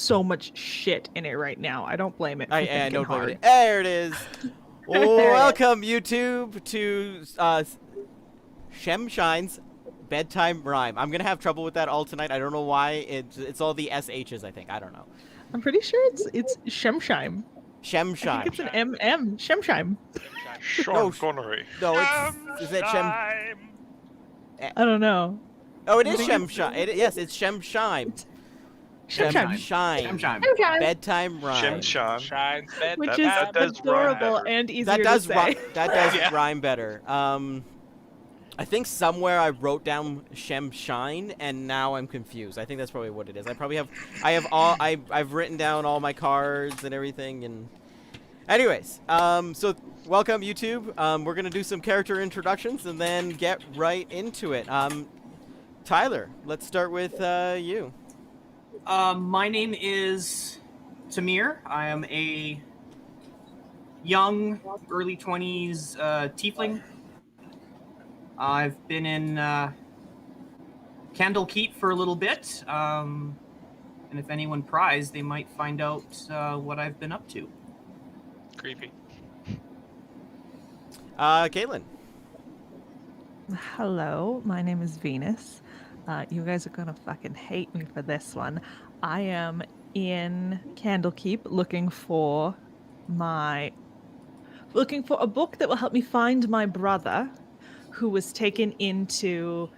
so much shit in it right now. I don't blame it for I thinking don't blame hard. it. There it is. There it is. Welcome, YouTube, to Shemshime's Bedtime Rhyme. I'm gonna have trouble with that all tonight. I don't know why. It's all the SHs, I think. I don't know. I'm pretty sure it's Shemshime. I Shemshime. think it's an MM. Shemshime. Sean Connery. No, it's... Is it Shem... I don't know. Oh, it is I think Shemshime. Yes, it's Shemshime. Shemshime. Shemshime. Bedtime Rhyme. Shemshime. Shines bed. Which That is does rhyme adorable better. and easier That does to say. that does Yeah. rhyme better. I think somewhere I wrote down Shemshine, and now I'm confused. I think that's probably what it is. I've written down all my cards and everything, and anyways, so welcome YouTube. We're gonna do some character introductions and then get right into it. Tyler, let's start with you. My name is Tamir. I am a young, early 20s tiefling. I've been in Candlekeep for a little bit, and if anyone pries, they might find out what I've been up to. Creepy. Caitlin. Hello, my name is Venus. You guys are gonna fucking hate me for this one. I am in Candlekeep looking for a book that will help me find my brother, who was taken into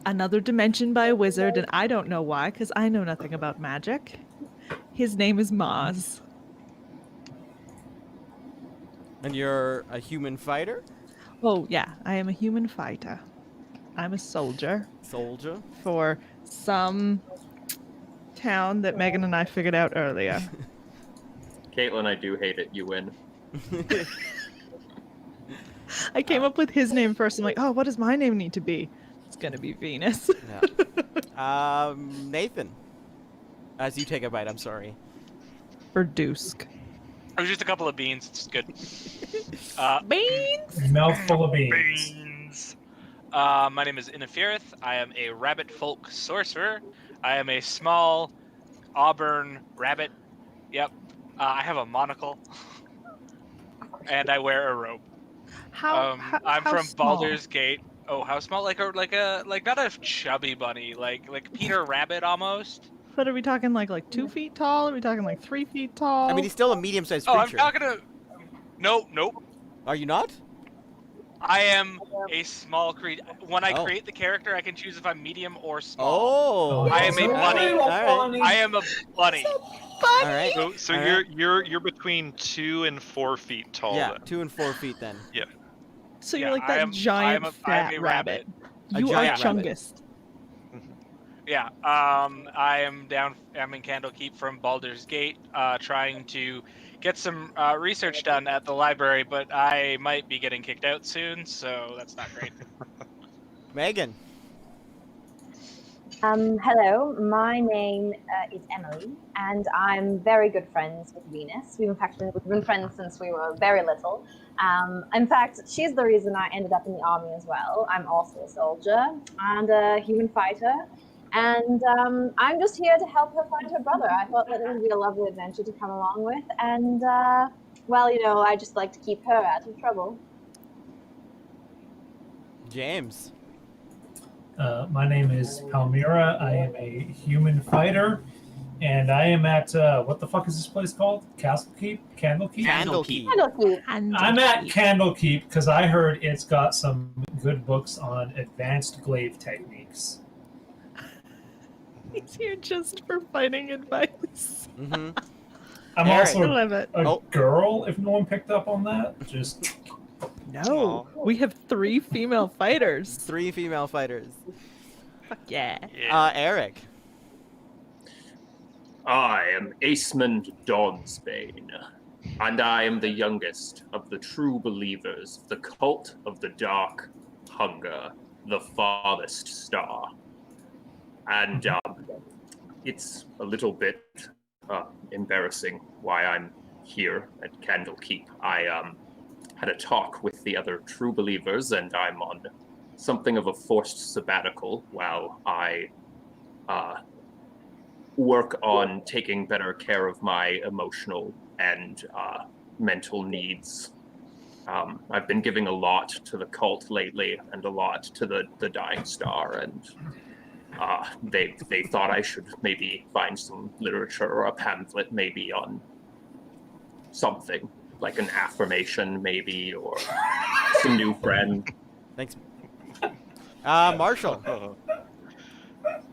another dimension by a wizard, and I don't know why, because I know nothing about magic. His name is Maz. And you're a human fighter? Oh yeah, I am a human fighter. I'm a soldier Soldier? for some town that Megan and I figured out earlier. Caitlin, I do hate it. You win. I came up with his name first. I'm like, oh, what does my name need to be? It's gonna be Venus. Yeah. Nathan. As you take a bite, I'm sorry. Verdusk. It was just a couple of beans. It's good. Beans? Mouthful of beans. Beans. My name is Inafirith. I am a rabbit folk sorcerer. I am a small auburn rabbit. Yep. I have a monocle. And I wear a robe. I'm how from small? Baldur's Gate. Oh, how small? Like not a chubby bunny, like Peter Rabbit almost. But are we talking like 2 feet tall? Are we talking like 3 feet tall? I mean, he's still a medium-sized Oh, I'm creature. talking to. Nope. Are you not? I am a small creature. When I Oh. create the character, I can choose if I'm medium or small. Oh. I am a bunny. Alright. I am a bunny. All right. So All right. you're between 2 and 4 feet tall. Yeah, Then. 2 and 4 feet then. Yeah. So you're Yeah, like that giant fat a rabbit. A You are giant rabbit. Chungus. Yeah. I am down. I'm in Candlekeep from Baldur's Gate, trying to get some research done at the library, but I might be getting kicked out soon, so that's not great. Megan. Hello, my name is Emily, and I'm very good friends with Venus. We've been friends since we were very little. In fact, she's the reason I ended up in the army as well. I'm also a soldier and a human fighter, and I'm just here to help her find her brother. I thought that it would be a lovely adventure to come along with, and well, you know, I just like to keep her out of trouble. James. My name is Palmyra. I am a human fighter, and I am at what the fuck is this place called? Candlekeep? Candlekeep. Candlekeep. I'm at Candlekeep because I heard it's got some good books on advanced glaive techniques. He's here just for fighting advice. Mm-hmm. I'm Eric. also I love it. a Oh. girl, if no one picked up on that. Just No, we have 3 female fighters. 3 female fighters. Fuck yeah. Eric. I am Aceman Dawnsbane, and I am the youngest of the true believers of the cult of the dark hunger, the farthest star. And it's a little bit embarrassing why I'm here at Candlekeep. I had a talk with the other true believers, and I'm on something of a forced sabbatical while I work on taking better care of my emotional and mental needs. I've been giving a lot to the cult lately, and a lot to the Dying Star, and they thought I should maybe find some literature or a pamphlet maybe on something, like an affirmation maybe, or some new friend. Thanks. Marshall.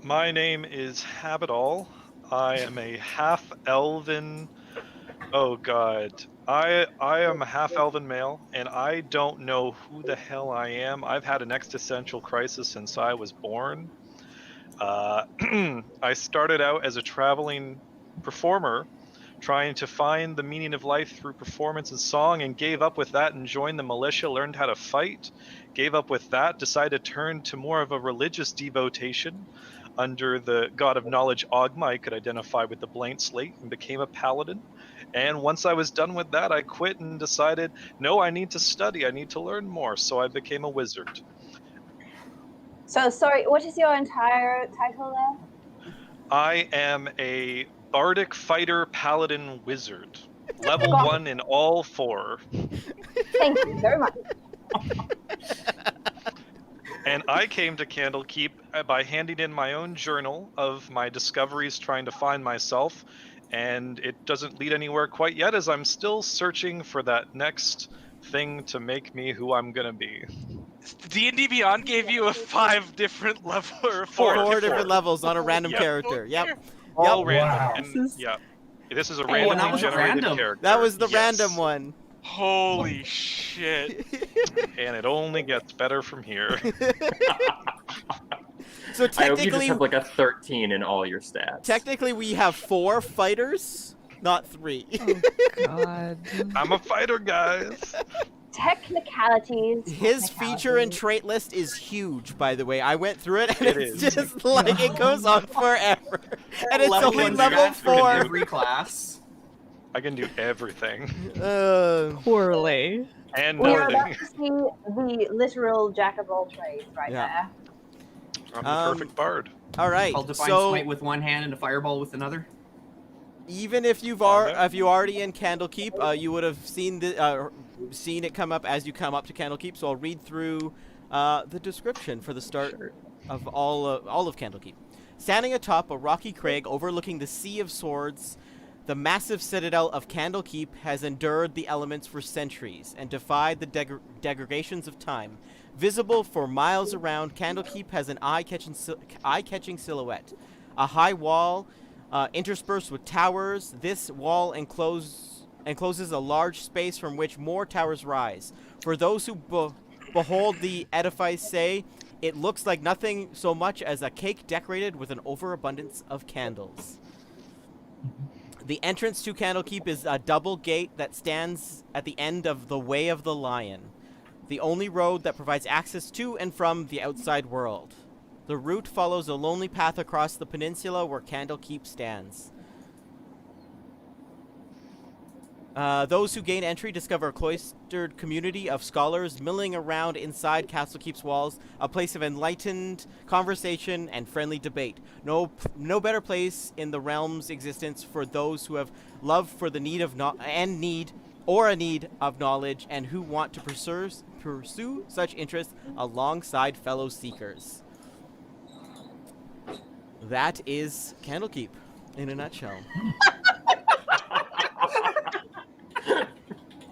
My name is Habitall. I am a half-elven... Oh god. I am a half-elven male, and I don't know who the hell I am. I've had an existential crisis since I was born. I started out as a traveling performer, trying to find the meaning of life through performance and song, and gave up with that and joined the militia, learned how to fight, gave up with that, decided to turn to more of a religious devotation. Under the god of knowledge Ogma, I could identify with the blank slate and became a paladin. And once I was done with that, I quit and decided, no, I need to study, I need to learn more, so I became a wizard. So, sorry, what is your entire title there? I am a bardic fighter paladin wizard. Level Got it. 1 in all 4. Thank you very much. And I came to Candlekeep by handing in my own journal of my discoveries trying to find myself, and it doesn't lead anywhere quite yet, as I'm still searching for that next thing to make me who I'm gonna be. D&D Beyond gave you a 5 different level or Four different levels on a random Yep. character. Yep. All Yep. random. Wow. And, yeah. This is a that randomly was generated random. character. That was the Yes. random one. Holy shit. And it only gets better from here. So I hope you just technically, have like a 13 in all your stats. technically we have 4 fighters, not 3. God. I'm a fighter, guys. Technicalities. His feature and trait list is huge, by the way. I went through it, and It it's is. just like it goes on forever, and it's Level only one level stats for 4. every class. I can do everything. Poorly. And We are nothing. about to see the literal jack of all trades right Yeah. there. I'm the perfect bard. All right, Called Divine so Smite with one hand and a fireball with another. even if you've if you already in Candlekeep, you would have seen seen it come up as you come up to Candlekeep. So I'll read through the description for the start of all of Candlekeep. Standing atop a rocky crag overlooking the Sea of Swords, the massive citadel of Candlekeep has endured the elements for centuries and defied the degradations of time. Visible for miles around, Candlekeep has an eye-catching silhouette. A high wall interspersed with towers. This wall encloses a large space from which more towers rise. For those who behold the edifice say, it looks like nothing so much as a cake decorated with an overabundance of candles. The entrance to Candlekeep is a double gate that stands at the end of the Way of the Lion, the only road that provides access to and from the outside world. The route follows a lonely path across the peninsula where Candlekeep stands. Those who gain entry discover a cloistered community of scholars milling around inside Castlekeep's walls, a place of enlightened conversation and friendly debate. No better place in the realm's existence for those who have love for the need of need of knowledge and who want to pursue such interests alongside fellow seekers. That is Candlekeep in a nutshell.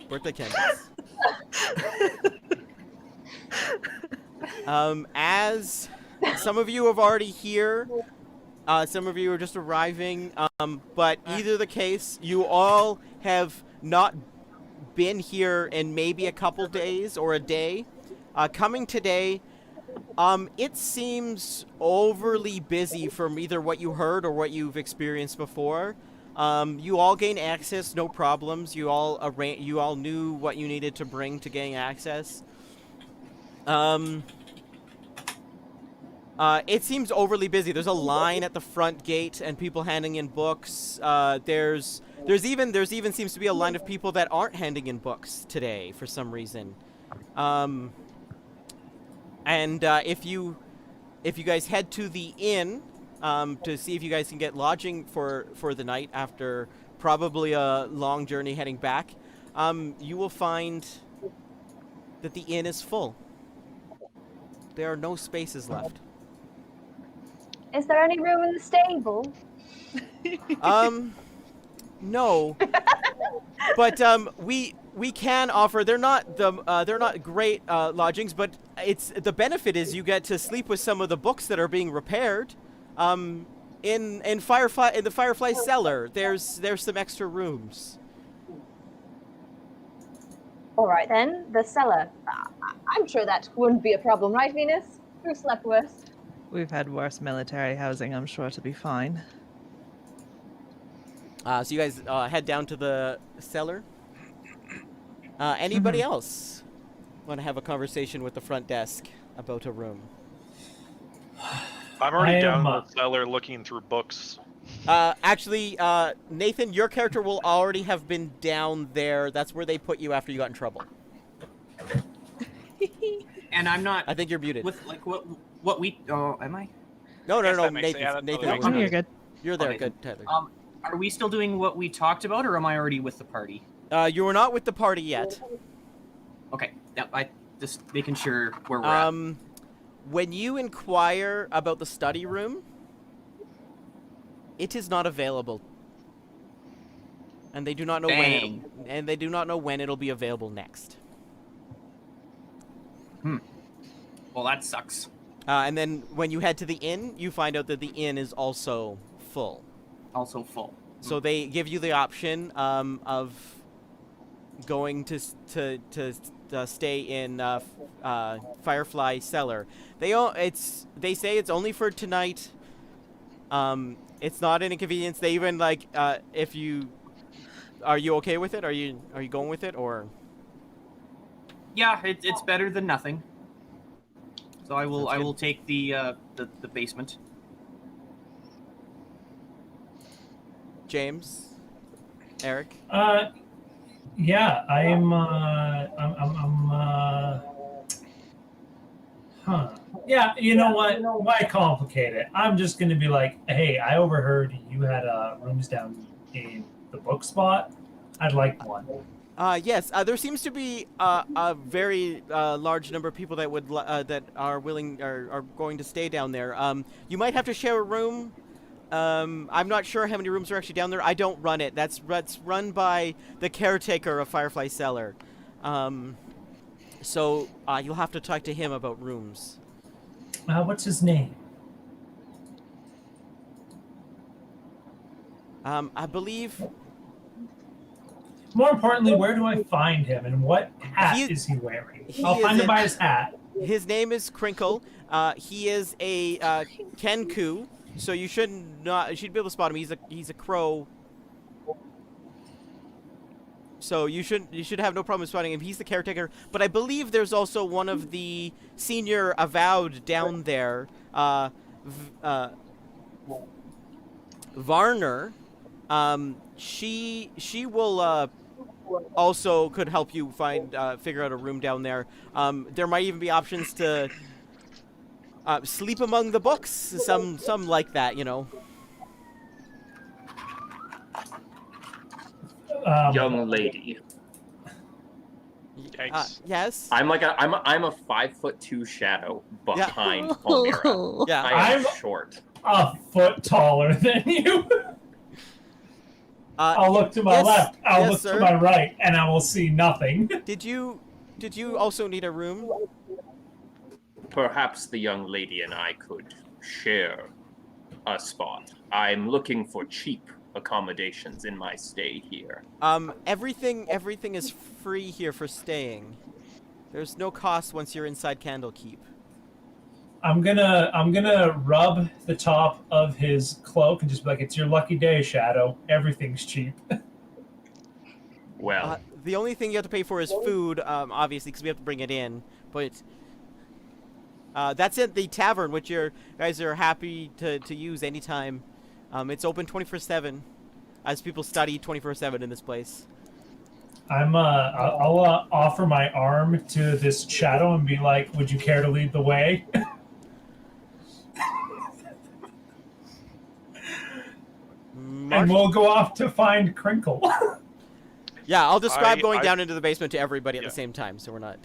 Birthday candles. As some of you have already here, some of you are just arriving, but either the case, you all have not been here in maybe a couple days or a day. Coming today, it seems overly busy from either what you heard or what you've experienced before. You all gain access, no problems. You all knew what you needed to bring to gain access. It seems overly busy. There's a line at the front gate and people handing in books. There's even seems to be a line of people that aren't handing in books today for some reason. And if you guys head to the inn, to see if you guys can get lodging for the night after probably a long journey heading back, you will find that the inn is full. There are no spaces left. Is there any room in the stable? No. But we can offer. They're not great lodgings, but the benefit is you get to sleep with some of the books that are being repaired. In the Firefly Cellar, there's some extra rooms. All right then, the cellar. I'm sure that wouldn't be a problem, right, Venus? Who slept worse? We've had worse military housing. I'm sure to be fine. So you guys head down to the cellar. Anybody else want to have a conversation with the front desk about a room? I'm already down in the cellar looking through books. Actually, Nathan, your character will already have been down there. That's where they put you after you got in trouble. And I'm not. I think you're muted. With like what we? Oh, am I? No, Yes, that makes Nathan. sense. Yeah, Nathan, that Oh, you're good. you're there. Okay. Good, Tyler. Are we still doing what we talked about, or am I already with the party? You were not with the party yet. Okay. Yep. I just making sure where we're at. When you inquire about the study room, it is not available, and they do not know when it'll be available next. Well, that sucks. And then when you head to the inn, you find out that the inn is also full. Also full. So they give you the option of going to stay in Firefly Cellar. They say it's only for tonight. It's not an inconvenience. They even if you are you okay with it? Are you going with it or? Yeah, it's better than nothing. So I will take the basement. James, Eric. Yeah, I'm Yeah, you know what? Why complicate it? I'm just gonna be like, hey, I overheard you had rooms down in the book spot. I'd like one. Yes. There seems to be a very large number of people that would that are willing are going to stay down there. You might have to share a room. I'm not sure how many rooms are actually down there. I don't run it. That's run by the caretaker of Firefly Cellar. So you'll have to talk to him about rooms. What's his name? I believe. More importantly, where do I find him, and what hat is he wearing? I'll find him by his hat. His name is Crinkle. He is a Kenku, so you should be able to spot him. He's a crow. So you should have no problem spotting him. He's the caretaker. But I believe there's also one of the senior avowed down there, Varner. She will also could help you figure out a room down there. There might even be options to sleep among the books. Some like that, you know. Young lady. Yes. I'm a 5'2" shadow behind Palmyra. Yeah. I'm short. A foot taller than you. I'll look to my left. I'll look to my right, and I will see nothing. Did you also need a room? Perhaps the young lady and I could share a spot. I'm looking for cheap accommodations in my stay here. Everything is free here for staying. There's no cost once you're inside Candlekeep. I'm gonna rub the top of his cloak and just be like, "It's your lucky day, Shadow. Everything's cheap." Well, the only thing you have to pay for is food, obviously, because we have to bring it in. But that's at the tavern, which you guys are happy to use anytime. It's open 24/7, as people study 24/7 in this place. I'll offer my arm to this Shadow and be like, "Would you care to lead the way?" and we'll go off to find Crinkle. Yeah, I'll describe I- going I- down into the basement to everybody at Yeah. the same time, so we're not.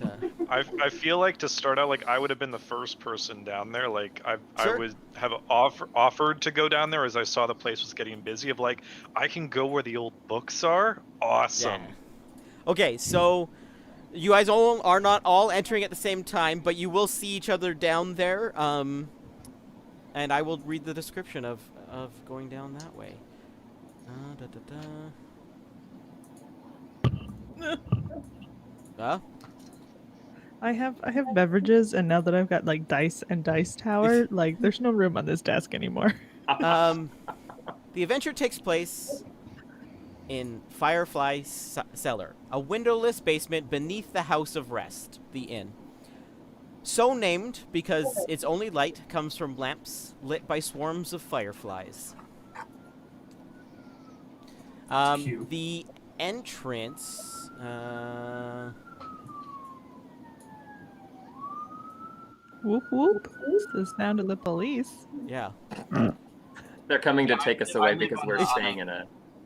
I feel like to start out, like I would have been the first person down there. Like I Sure. would have offered to go down there as I saw the place was getting busy. Of like, I can go where the old books are. Awesome. Yeah. Okay, so you guys all are not all entering at the same time, but you will see each other down there. And I will read the description of going down that way. I have beverages, and now that I've got like dice and dice tower, like there's no room on this desk anymore. The adventure takes place in Firefly Cellar, a windowless basement beneath the House of Rest, the inn. So named because its only light comes from lamps lit by swarms of fireflies. Cute. The entrance. Whoop whoop! It's the sound of the police. Yeah. They're coming to take us away because we're staying in a.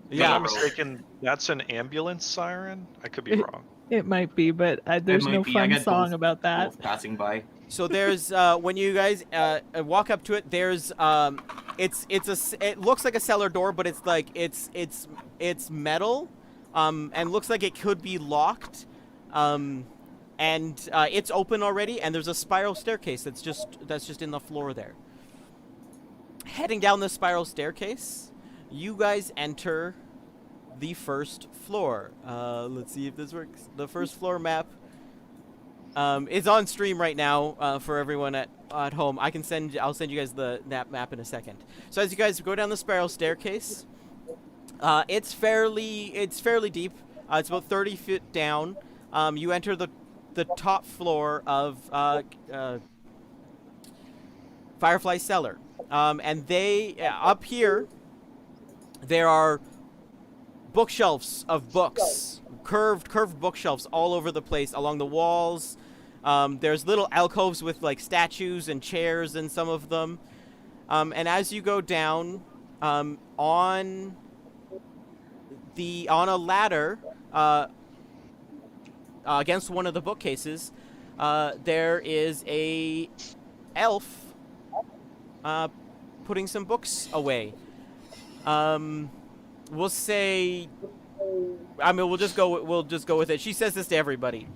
If I'm not Yeah. mistaken, that's an ambulance siren. I could be wrong. It might be, but there's might no be. I fun got song both- about that. both passing by. So there's when you guys walk up to it, there's it looks like a cellar door, but it's like it's metal, and looks like it could be locked, and it's open already, and there's a spiral staircase that's just in the floor there. Heading down the spiral staircase, you guys enter the first floor. Let's see if this works. The first floor map. It's on stream right now for everyone at home. I'll send you guys the map in a second. So as you guys go down the spiral staircase, it's fairly deep. It's about 30 feet down. You enter the top floor of Firefly Cellar, and they up here there are bookshelves of books, curved bookshelves all over the place along the walls. There's little alcoves with like statues and chairs in some of them. And as you go down, on a ladder against one of the bookcases, there is a elf putting some books away. We'll say, I mean, we'll just go with it. She says this to everybody.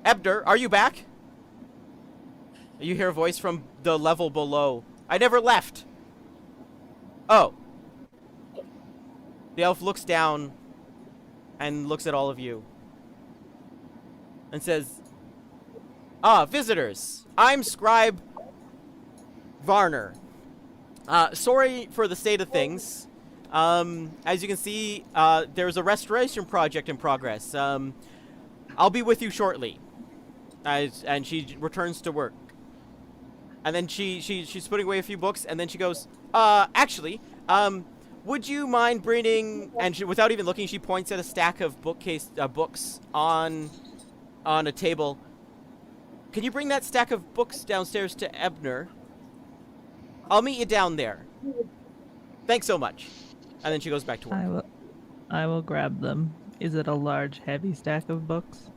Ebner, are you back? You hear a voice from the level below. I never left. Oh. The elf looks down and looks at all of you and says, visitors. I'm Scribe Varner. Sorry for the state of things. As you can see, there's a restoration project in progress. I'll be with you shortly. And she returns to work. And then she's putting away a few books, and then she goes, actually, would you mind bringing, and without even looking, she points at a stack of books on a table. Can you bring that stack of books downstairs to Ebner? I'll meet you down there. Thanks so much. And then she goes back to work. I will grab them. Is it a large, heavy stack of books?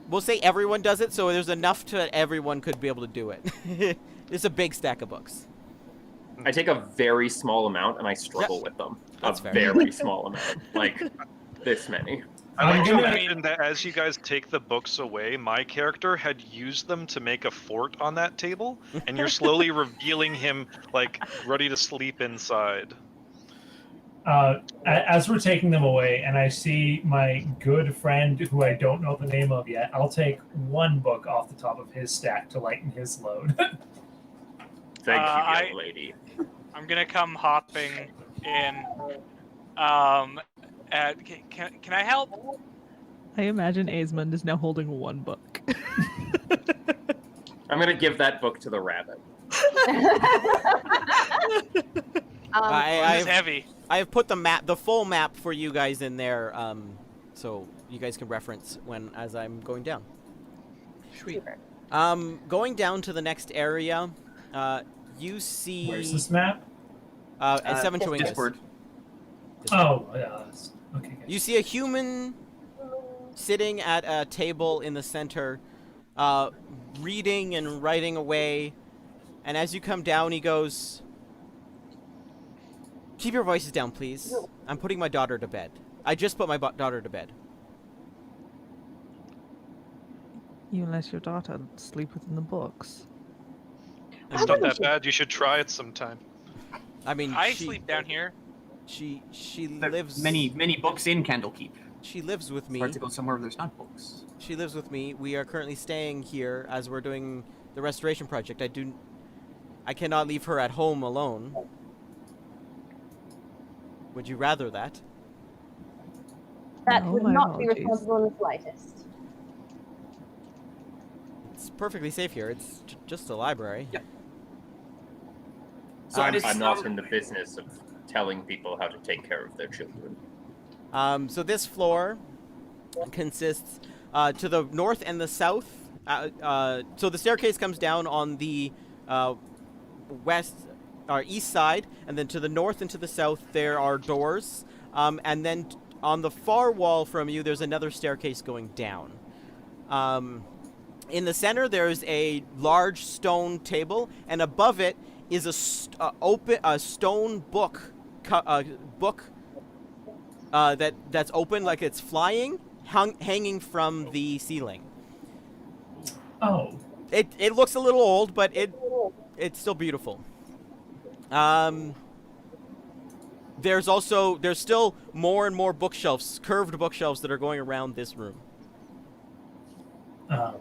We'll say everyone does it, so there's enough to everyone could be able to do it. It's a big stack of books. I take a very small amount and I struggle with them. That's a fair. very small amount, like this many. I like to gonna- imagine that as you guys take the books away, my character had used them to make a fort on that table, and you're slowly revealing him like ready to sleep inside. As we're taking them away, and I see my good friend, who I don't know the name of yet, I'll take one book off the top of his stack to lighten his load. Thank you, young I- lady. I'm gonna come hopping in. Can I help? I imagine Aesmond is now holding one book. I'm gonna give that book to the rabbit. It's heavy. I have put the full map for you guys in there, so you guys can reference as I'm going down. Sweet. Going down to the next area, you see. Where's this map? And 7 to Wingus. Discord. Oh, okay. Good. You see a human sitting at a table in the center, reading and writing away. And as you come down, he goes, "Keep your voices down, please. I'm putting my daughter to bed. I just put my daughter to bed." You let your daughter sleep within the books. It's not that bad. You should try it sometime. I mean, I sleep down here. She There are lives. many books in Candlekeep. She lives with It's me. hard to go somewhere where there's not books. She lives with me. We are currently staying here as we're doing the restoration project. I cannot leave her at home alone. Would you rather that? That No, would my not be apologies. responsible in the slightest. It's perfectly safe here. It's just a library. Yeah. So I'm not in the business of telling people how to take care of their children. So this floor consists to the north and the south. So the staircase comes down on the west or east side, and then to the north and to the south there are doors. And then on the far wall from you, there's another staircase going down. In the center, there's a large stone table, and above it is a stone book. That's open, like it's flying, hanging from the ceiling. Oh, It looks a little old, but it's still beautiful. There's still more and more bookshelves, curved bookshelves that are going around this room. All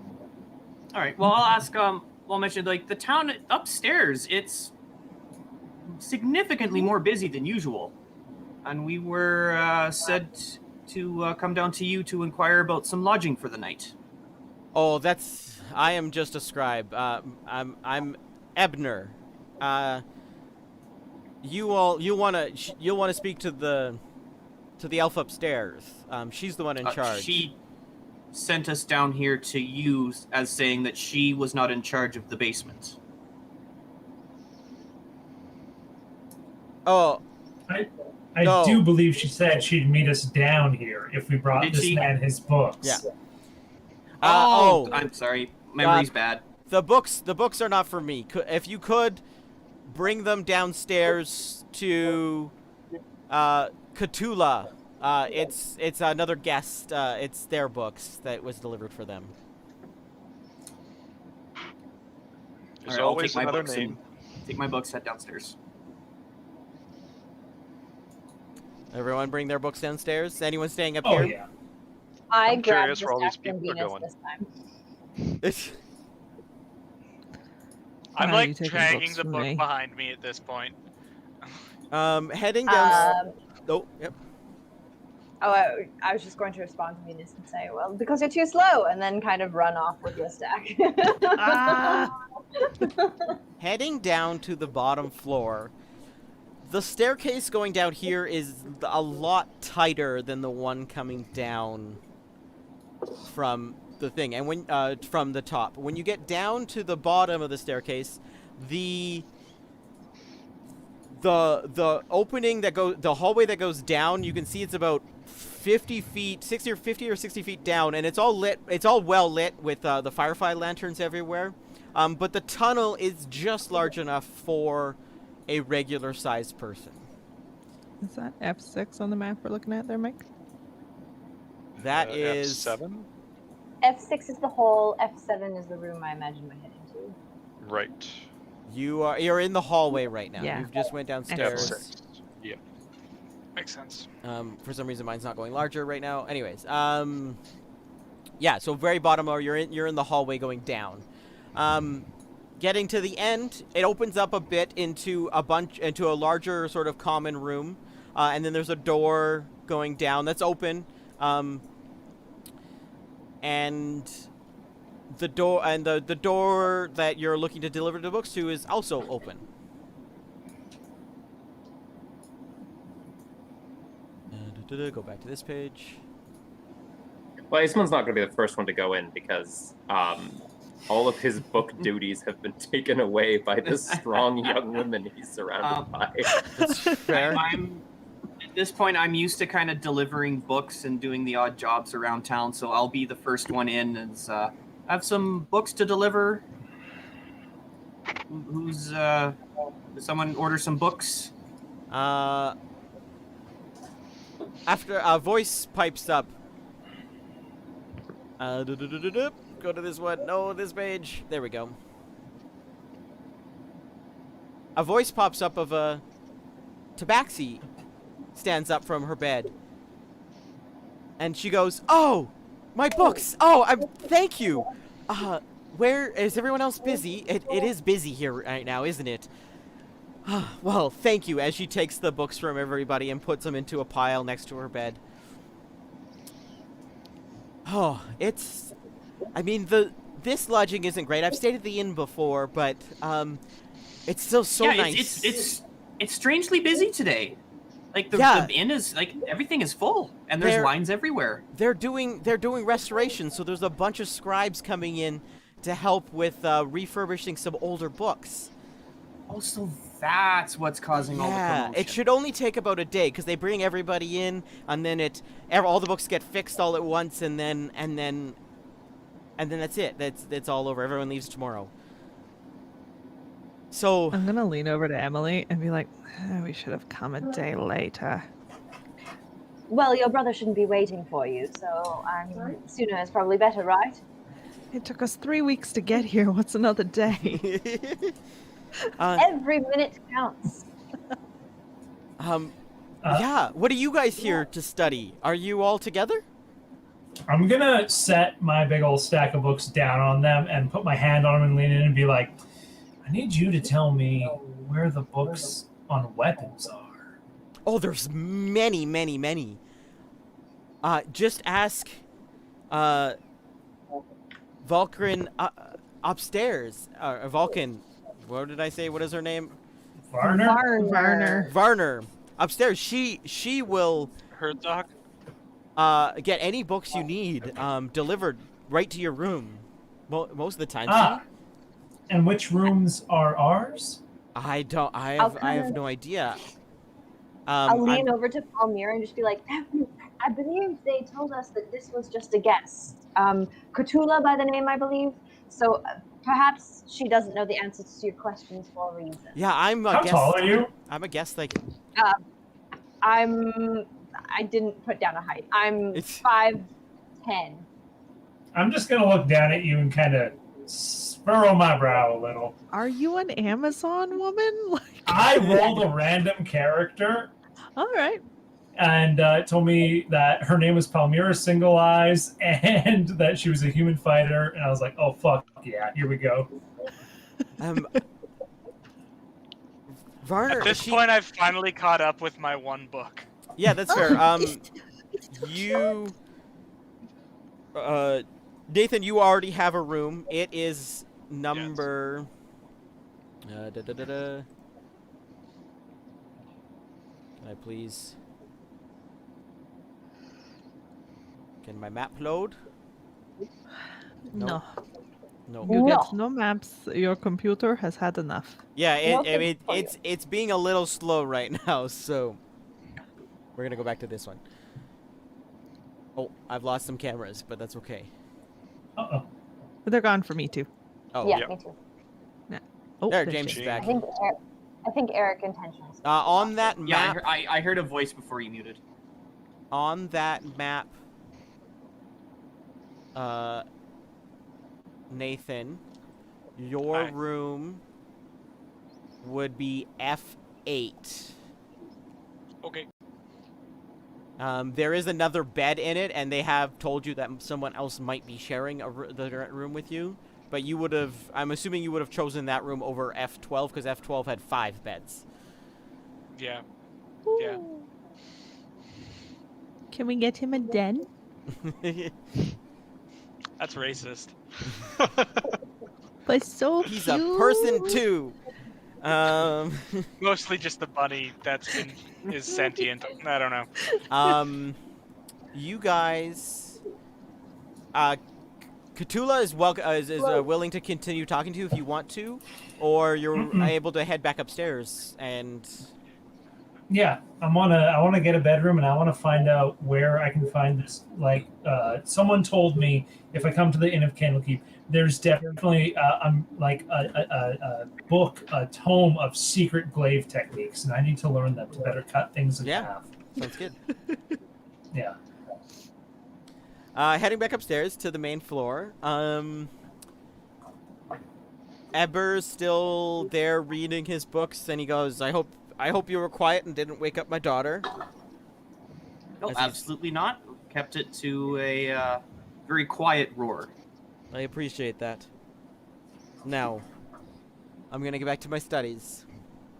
right. Well, I'll ask. I'll mention like the town upstairs. It's significantly more busy than usual, and we were said to come down to you to inquire about some lodging for the night. Oh, I am just a scribe. I'm Ebner. You'll wanna speak to the elf upstairs. She's the one in charge. She sent us down here to you as saying that she was not in charge of the basement. Oh, I No. do believe she said she'd meet us down here if we brought Did this she? man his books. Yeah. I'm sorry. Memory's bad. the books are not for me. If you could bring them downstairs to Cthulhu. It's another guest. It's their books that was delivered for them. There's All right, I'll always take my another books name. Take my books, head downstairs. Everyone bring their books downstairs. Anyone staying up Oh here? yeah. I I'm grabbed curious the where all these stack from people are Venus going. this time. I'm Why are you like taking dragging books the from book me? behind me at this point. Heading down. Um, Oh, yep. I was just going to respond to Venus and say, well, because you're too slow, and then kind of run off with your stack. Heading down to the bottom floor. The staircase going down here is a lot tighter than the one coming down from the thing, and when from the top. When you get down to the bottom of the staircase, the opening that the hallway that goes down, you can see it's about 50 feet, 60 or 50 or 60 feet down, and it's all lit. It's all well lit with the Firefly lanterns everywhere. But the tunnel is just large enough for a regular-sized person. Is that F6 on the map we're looking at there, Mike? That is F7? F6 is the hole, F7 is the room I imagine we're heading to. Right. You're in the hallway right now. Yeah. You just went downstairs. F6. Yeah. Makes sense. For some reason, mine's not going larger right now. Anyways, yeah. So very bottom, or you're in the hallway going down. Getting to the end, it opens up a bit into a larger sort of common room, and then there's a door going down that's open, and the door that you're looking to deliver the books to is also open. Go back to this page. Well, Isman's not going to be the first one to go in because All of his book duties have been taken away by the strong young women he's surrounded by. That's fair. At this point, I'm used to kind of delivering books and doing the odd jobs around town, so I'll be the first one in. As I have some books to deliver. Who's does someone order some books? After a voice pipes up. Go to this one. No, this page. There we go. A voice pops up of a Tabaxi stands up from her bed. And she goes, "Oh, my books. Oh, thank you. Where is everyone else busy? It is busy here right now, isn't it? Well, thank you," as she takes the books from everybody and puts them into a pile next to her bed. Oh, I mean, this lodging isn't great. I've stayed at the inn before, but, it's still so nice. It's strangely busy today. Like, the inn is, like, everything is full, and there's lines everywhere. They're doing restoration, so there's a bunch of scribes coming in to help with, refurbishing some older books. Oh, so that's what's causing all the commotion. It should only take about a day, because they bring everybody in, and then all the books get fixed all at once, and then that's it. That's all over. Everyone leaves tomorrow. So I'm gonna lean over to Emily and be like, we should have come a day later. Well, your brother shouldn't be waiting for you, so sooner is probably better, right? It took us 3 weeks to get here. What's another day? Every minute counts. Yeah. What are you guys here to study? Are you all together? I'm gonna set my big old stack of books down on them and put my hand on them and lean in and be like, I need you to tell me where the books on weapons are. Oh, there's many, many, many. Just ask, Vulcan, upstairs. Vulcan, what did I say? What is her name? Varner. Varner. Upstairs. She will... Herzog? Get any books you need, delivered right to your room. Most of the time. And which rooms are ours? I have no idea. I'll lean over to Palmyra and just be like, I believe they told us that this was just a guess. Cthulhu by the name, I believe. So perhaps she doesn't know the answers to your questions for a reason. Yeah, I'm a guest. How tall are you? I'm a guest, like... I didn't put down a height. I'm 5'10". I'm just gonna look down at you and kind of furrow my brow a little. Are you an Amazon woman? I rolled a random character. All right. And it told me that her name was Palmyra Single Eyes and that she was a human fighter. And I was like, oh, fuck yeah, here we go. Varner, at this point, I've finally caught up with my one book. Yeah, that's fair. Nathan, you already have a room. It is number... Can I please... Can my map load? No. No. You get no maps. Your computer has had enough. Yeah, it's being a little slow right now, so we're gonna go back to this one. Oh, I've lost some cameras, but that's okay. Uh-oh. But they're gone for me too. Oh, Yeah, me too. Yeah. Oh, there, there's James is back. I think Eric intentionally. On that map. Yeah, I heard a voice before you muted. On that map, Nathan, your room would be F8. Okay. There is another bed in it, and they have told you that someone else might be sharing the room with you. But you would have, I'm assuming you would have chosen that room over F12, because F12 had 5 beds. Yeah. Ooh. Yeah. Can we get him a den? That's racist. But so He's cute. a person too. Mostly just the bunny is sentient. I don't know. You guys, Cthulhu is willing to continue talking to you if you want to, or you're able to head back upstairs and. Yeah, I want to get a bedroom, and I want to find out where I can find this. Like, someone told me if I come to the Inn of Candlekeep, there's definitely a book, a tome of secret glaive techniques, and I need to learn them to better cut things in half. Sounds good. Yeah. Heading back upstairs to the main floor. Eber's still there reading his books, and he goes, I hope you were quiet and didn't wake up my daughter. No, absolutely not. Kept it to a very quiet roar. I appreciate that. Now, I'm going to get back to my studies.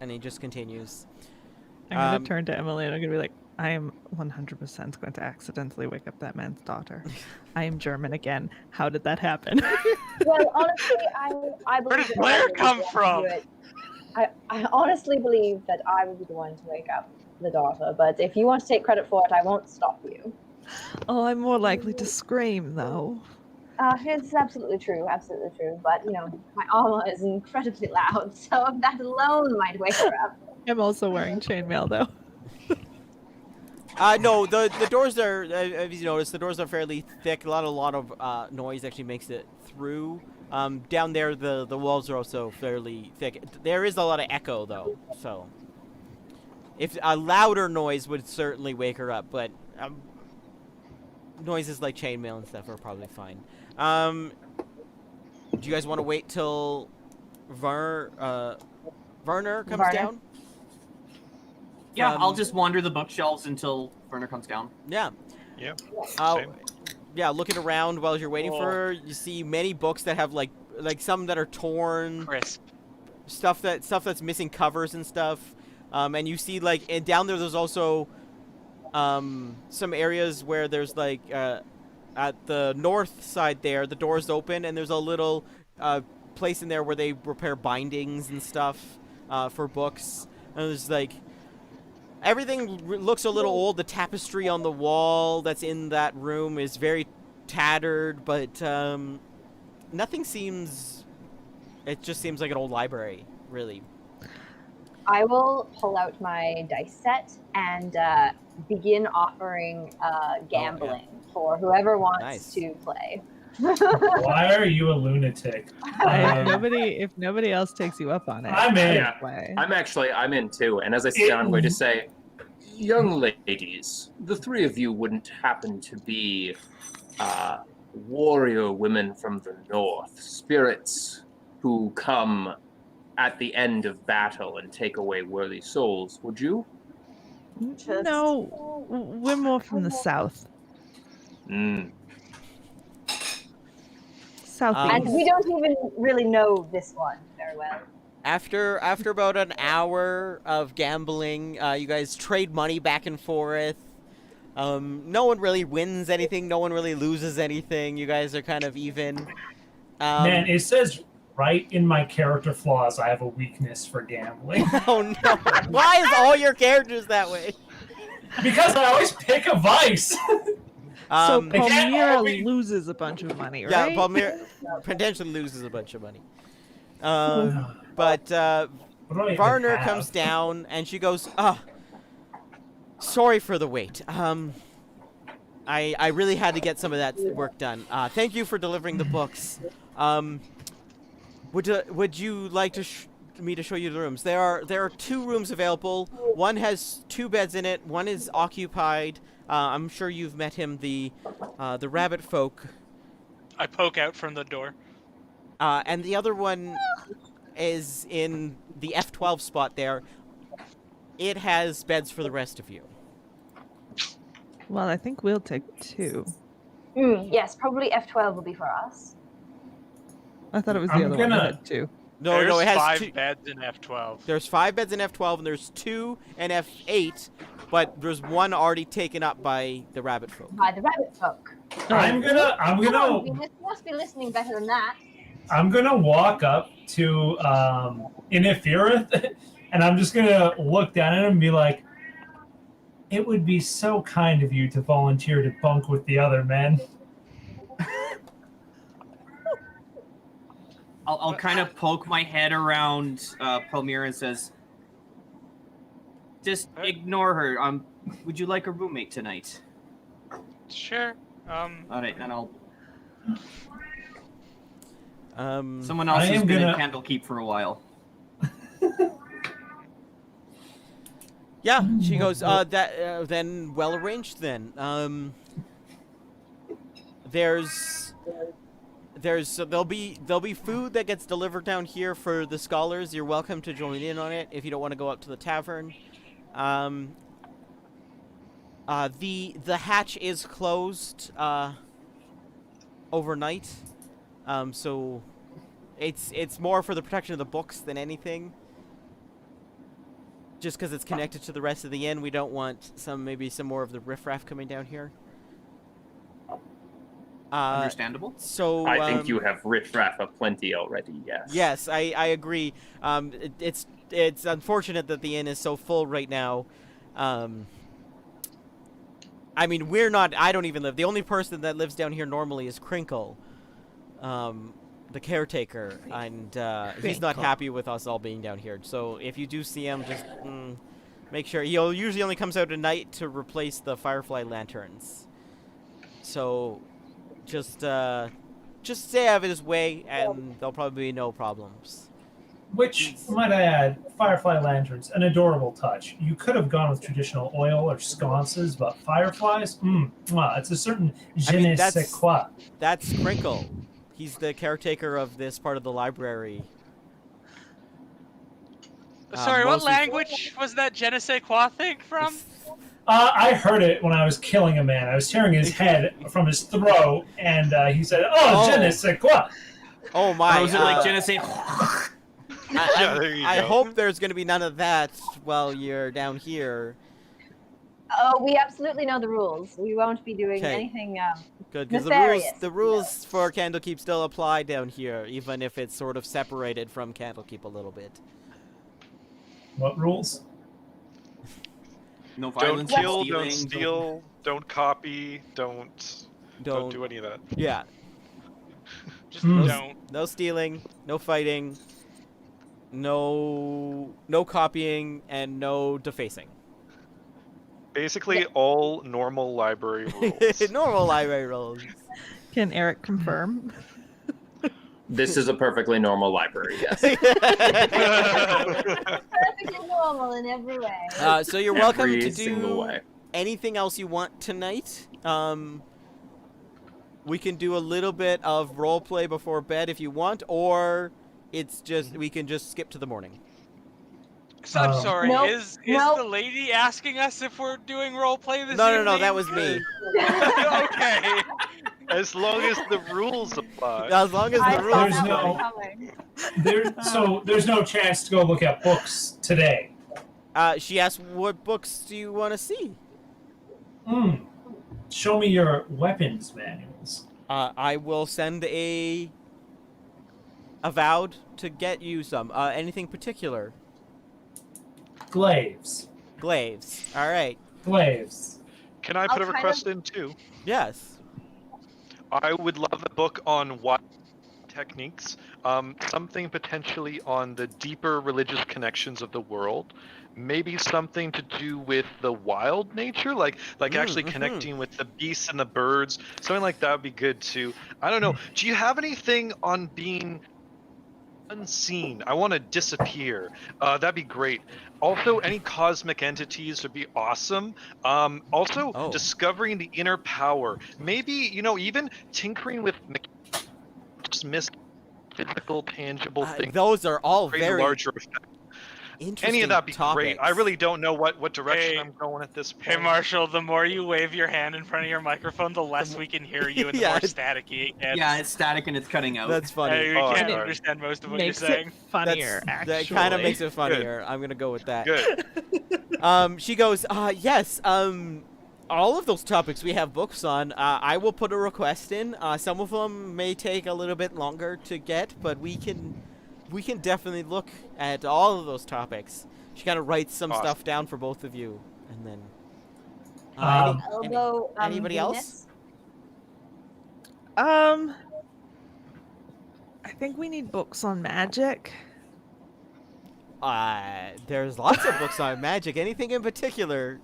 And he just continues. I'm going to turn to Emily and I'm going to be like, I am 100% going to accidentally wake up that man's daughter. I am German again. How did that happen? Well, honestly, I believe. Where did Blair come from? I honestly believe that I will be the one to wake up the daughter, but if you want to take credit for it, I won't stop you. Oh, I'm more likely to scream, though. It's absolutely true, but, my armor is incredibly loud, so that alone might wake her up. I'm also wearing chainmail, though. No, the doors are, as you noticed, the doors are fairly thick. A lot of noise actually makes it through. Down there, the walls are also fairly thick. There is a lot of echo, though, so if a louder noise would certainly wake her up, but noises like chainmail and stuff are probably fine. Do you guys want to wait till Werner comes down? Yeah, I'll just wander the bookshelves until Werner comes down. Yeah. Yeah. Same. Yeah, looking around while you're waiting for her, you see many books that have like some that are torn, crisp stuff that's missing covers and stuff. And you see and down there's also some areas where there's at the north side there, the door's open and there's a little place in there where they repair bindings and stuff for books. And there's everything looks a little old. The tapestry on the wall that's in that room is very tattered, but nothing seems... It just seems like an old library, really. I will pull out my dice set and begin offering gambling for whoever wants to play. Why are you a lunatic? If nobody else takes you up on it, I'm in. Yeah. I'm in too. And as I sit down, I'm going to say, young ladies, the three of you wouldn't happen to be warrior women from the north, spirits who come at the end of battle and take away worthy souls, would you? No, we're more from the south. Southeast. And we don't even really know this one very well. After about an hour of gambling, you guys trade money back and forth. No one really wins anything. No one really loses anything. You guys are kind of even. Man, it says right in my character flaws I have a weakness for gambling. Oh no! Why is all your characters that way? Because I always pick a vice. So Palmyra loses a bunch of money, right? Yeah, Palmyra potentially loses a bunch of money. But Varner comes down and she goes, sorry for the wait. I really had to get some of that work done. Thank you for delivering the books. Would you like me to show you the rooms? There are 2 rooms available. One has 2 beds in it. One is occupied. I'm sure you've met him, the rabbit folk. I poke out from the door. And the other one is in the F12 spot there. It has beds for the rest of you. Well, I think we'll take 2. Yes, probably F12 will be for us. I thought it was the other one that had 2. No, it has 5 beds in F12. There's 5 beds in F12, and there's 2 in F8, but there's one already taken up by the rabbit folk. By the rabbit folk. I'm gonna. You must be listening better than that. I'm gonna walk up to Inifirith, and I'm just gonna look down at him and be like, "It would be so kind of you to volunteer to bunk with the other men." I'll kind of poke my head around Palmyra and says, "Just ignore her. Would you like a roommate tonight?" Sure. All right, and I'll. Um, Someone else I has am been in gonna- Candlekeep for a while. yeah, she goes, then well arranged then. There'll be food that gets delivered down here for the scholars. You're welcome to join in on it if you don't want to go up to the tavern. The hatch is closed overnight. So it's more for the protection of the books than anything. Just because it's connected to the rest of the inn, we don't want maybe some more of the riffraff coming down here. Understandable. So I think you have riffraff aplenty already. Yes. Yes, I agree. It's unfortunate that the inn is so full right now. I mean, we're not. I don't even live. The only person that lives down here normally is Crinkle, the caretaker, and he's not Crinkle. happy with us all being down here. So if you do see him, just make sure. He usually only comes out at night to replace the Firefly lanterns. So just stay out of his way, and there'll probably be no problems. Which, might I add, Firefly lanterns, an adorable touch. You could have gone with traditional oil or sconces, but fireflies, it's a certain je ne sais quoi. That's Crinkle. He's the caretaker of this part of the library. Sorry, what mostly- language was that je ne sais quoi thing from? I heard it when I was killing a man. I was tearing his head from his throat, and he said, "Oh, je ne sais quoi." Oh my! Or was it like je ne sais? Yeah, there you I go. hope there's going to be none of that while you're down here. Oh, we absolutely know the rules. We won't be doing Okay. anything. Good, because Nefarious, the rules for Candlekeep still apply down here, even if it's sort of separated from Candlekeep a little bit. What rules? No Don't violence, kill, stealing, don't steal, don't copy, don't do any of that. Yeah, Just Hmm. don't. no stealing, no fighting, no copying, and no defacing. Basically, all normal library rules. Normal library rules. Can Eric confirm? This is a perfectly normal library. Yes. Perfectly normal in every way. So you're welcome Every to single do way. anything else you want tonight. We can do a little bit of role play before bed if you want, or it's just we can just skip to the morning. So I'm sorry. Nope, Is nope. the lady asking us if we're doing role play this No, evening? that was me. Okay. As long as the rules apply. As long as I the saw rules. There's that no- one coming. There's no chance to go look at books today. She asked, "What books do you want to see?" Show me your weapons manuals. I will send a avowed to get you some. Anything particular? Glaives. Glaives. All right. Glaives. Can I put a I'll kind request in too? Yes. I would love a book on wild techniques, something potentially on the deeper religious connections of the world, maybe something to do with the wild nature, like actually connecting with the beasts and the birds, something like that would be good too. I don't know. Do you have anything on being unseen? I want to disappear. That'd be great. Also, any cosmic entities would be awesome. Also, Oh. discovering the inner power. Maybe, even tinkering with physical, tangible things. Those are all Create a very larger effect. interesting Any of that be great. I topics. really don't know what direction Hey. I'm going at this point. Hey, Marshall, the more you wave your hand in front of your microphone, the less we can hear you and the Yeah, more it's- staticky it gets. Yeah, it's static and it's cutting out. That's funny. We Oh, can't sorry. understand most of what you're Makes saying. it funnier, That actually. kind of makes it funnier. I'm gonna go with that. Good. She goes, yes, all of those topics we have books on. I will put a request in. Some of them may take a little bit longer to get, but we can definitely look at all of those topics. She kind of writes some Awesome. stuff down for both of you, and then. Although, anybody else? Venus, I think we need books on magic. There's lots of books on magic. Anything in particular?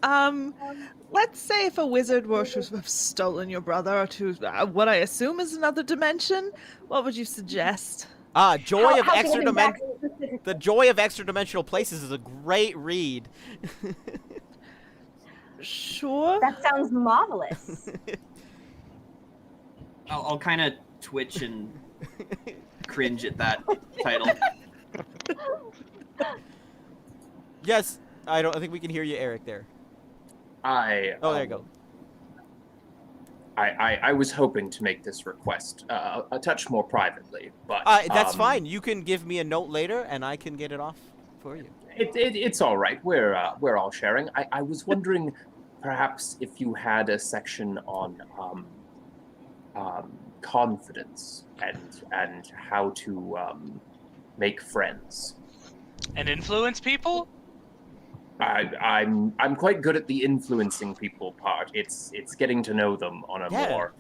Let's say if a wizard were to have stolen your brother to what I assume is another dimension, what would you suggest? Joy of How extra can we back dimension. specifically? The Joy of Extra Dimensional Places is a great read. Sure. That sounds marvelous. I'll kind of twitch and cringe at that title. Yes, I think we can hear you, Eric. There. I. Oh, there you go. I was hoping to make this request a touch more privately, but That's fine. You can give me a note later, and I can get it off for you. It's all right. We're all sharing. I was wondering, perhaps if you had a section on confidence and how to make friends. And influence people? I'm quite good at the influencing people part. It's getting to know them on a more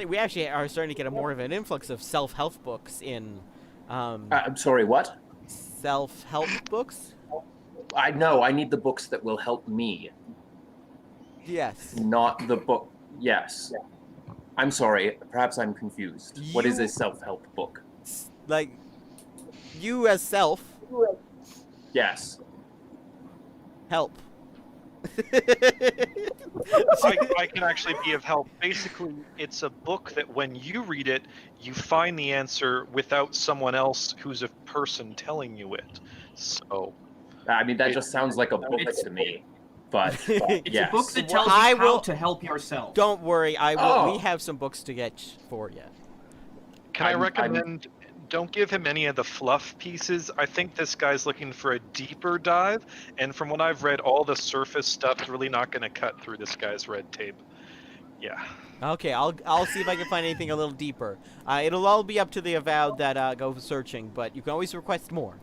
we actually are starting to get a more of an influx of self-help books in I'm sorry, what? Self-help books? I know. I need the books that will help me. Yes. Not the book. Yes. I'm sorry. Perhaps I'm confused. What is You- a self-help book? Like you as self Yes. help. I can actually be of help. Basically, it's a book that when you read it, you find the answer without someone else who's a person telling you it. So, I mean, that just sounds like a book It's- to me. But It's yes. a book that Well, tells I you how will- to help yourself. Don't worry, I will. Oh. We have some books to get for you. can I I'm- recommend don't give him any of the fluff pieces? I think this guy's looking for a deeper dive, and from what I've read, all the surface stuff is really not going to cut through this guy's red tape. Yeah. Okay, I'll see if I can find anything a little deeper. It'll all be up to the avowed that go searching, but you can always request more.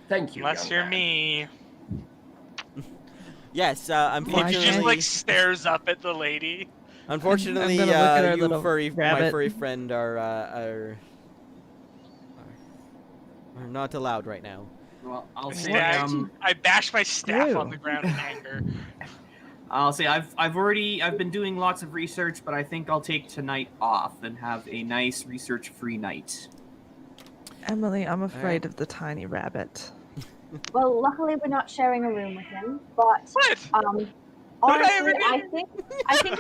Thank you. Unless young you're man. me. Yes, He unfortunately, just like stares up at the lady. unfortunately, I'm gonna look at our you little my rabbit. furry friend are not allowed right now. Well, I'll say Yeah, I bash my staff on Ew. the ground in anger. I've been doing lots of research, but I think I'll take tonight off and have a nice research-free night. Emily, I'm afraid Alright. of the tiny rabbit. Well, luckily we're not sharing a room with him, but What? honestly, ever I think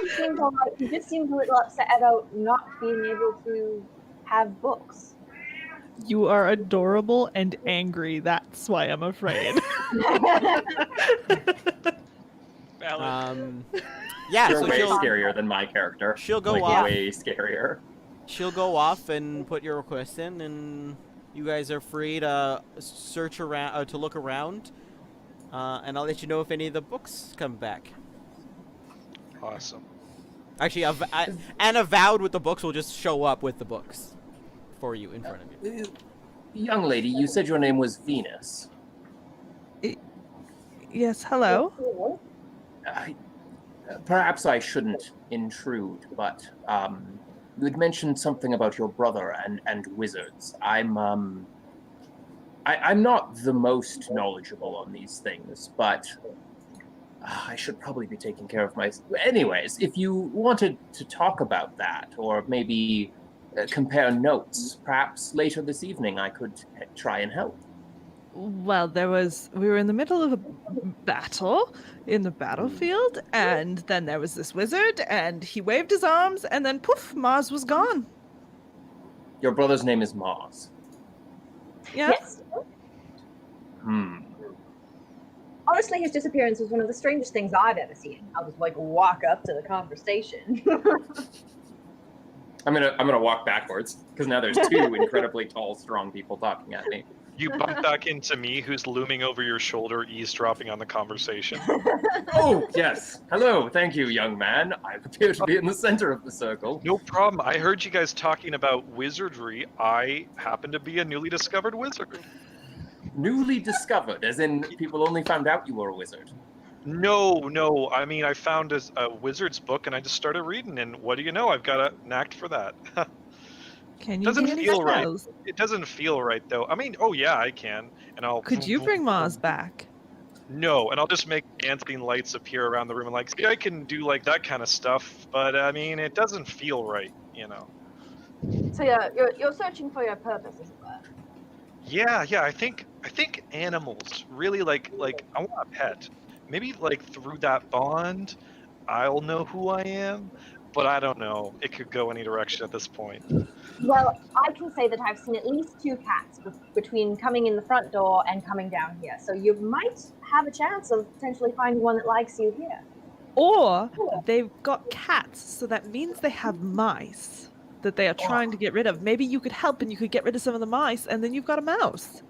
he seems alright. He just seems a little upset about not being able to have books. You are adorable and angry. That's why I'm afraid. Valid. Yeah, You're so way she'll scarier than my character. she'll go like, off. way scarier. She'll go off and put your request in, and you guys are free to search around, to look around, and I'll let you know if any of the books come back. Awesome. Actually, an avowed with the books will just show up with the books for you in front of you. Young lady, you said your name was Venus. Yes, hello. Perhaps I shouldn't intrude, but you had mentioned something about your brother and wizards. I'm not the most knowledgeable on these things, but I should probably be taking care of my. Anyways, if you wanted to talk about that, or maybe compare notes, perhaps later this evening I could try and help. Well, we were in the middle of a battle in the battlefield, and then there was this wizard, and he waved his arms, and then poof, Mars was gone. Your brother's name is Mars. Yeah. Yes. Honestly, his disappearance was one of the strangest things I've ever seen. I'll just like walk up to the conversation. I'm gonna walk backwards because now there's two incredibly tall, strong people talking at me. You bump back into me, who's looming over your shoulder, eavesdropping on the conversation. Oh yes, hello, thank you, young man. I appear to be in the center of the circle. No problem. I heard you guys talking about wizardry. I happen to be a newly discovered wizard. Newly discovered, as in people only found out you were a wizard. No. I mean, I found a wizard's book and I just started reading, and what do you know? I've got a knack for that. Can you Doesn't do any feel right. spells? It doesn't feel right though. I mean, oh yeah, I can, and I'll. Could you bring Mars back? No, and I'll just make dancing lights appear around the room and like, see, I can do like that kind of stuff, but I mean, it doesn't feel right, you know. So you're searching for your purpose, as it were. Yeah. I think animals really like I want a pet. Maybe like through that bond, I'll know who I am, but I don't know. It could go any direction at this point. Well, I can say that I've seen at least 2 cats between coming in the front door and coming down here. So you might have a chance of potentially finding one that likes you here. Or they've got cats, so that means they have mice that they are trying to get rid of. Maybe you could help and you could get rid of some of the mice, and then you've got a mouse.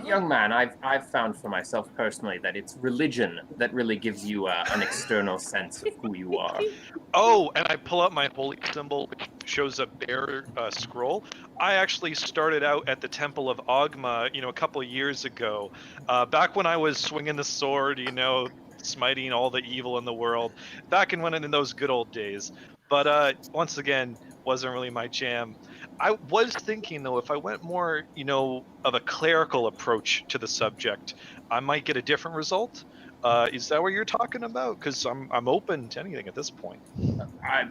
Young man, I've found for myself personally that it's religion that really gives you an external sense of who you are. Oh, and I pull out my holy symbol, which shows a bear scroll. I actually started out at the Temple of Ogma, a couple of years ago, back when I was swinging the sword, smiting all the evil in the world, back in those good old days. But once again, wasn't really my jam. I was thinking though, if I went more, of a clerical approach to the subject, I might get a different result. Is that what you're talking about? Because I'm open to anything at this point.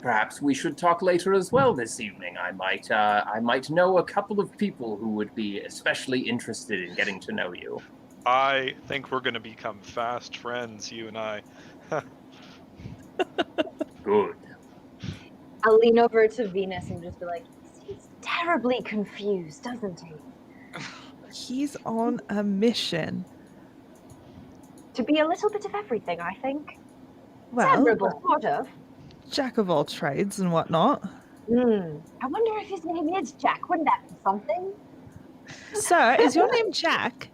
Perhaps we should talk later as well this evening. I might know a couple of people who would be especially interested in getting to know you. I think we're going to become fast friends, you and I. Good. I'll lean over to Venus and just be like, he's terribly confused, doesn't he? He's on a mission. To be a little bit of everything, I think. Well, Admirable, sort of. jack of all trades and whatnot. I wonder if his name is Jack. Wouldn't that be something? Sir, is your name Jack?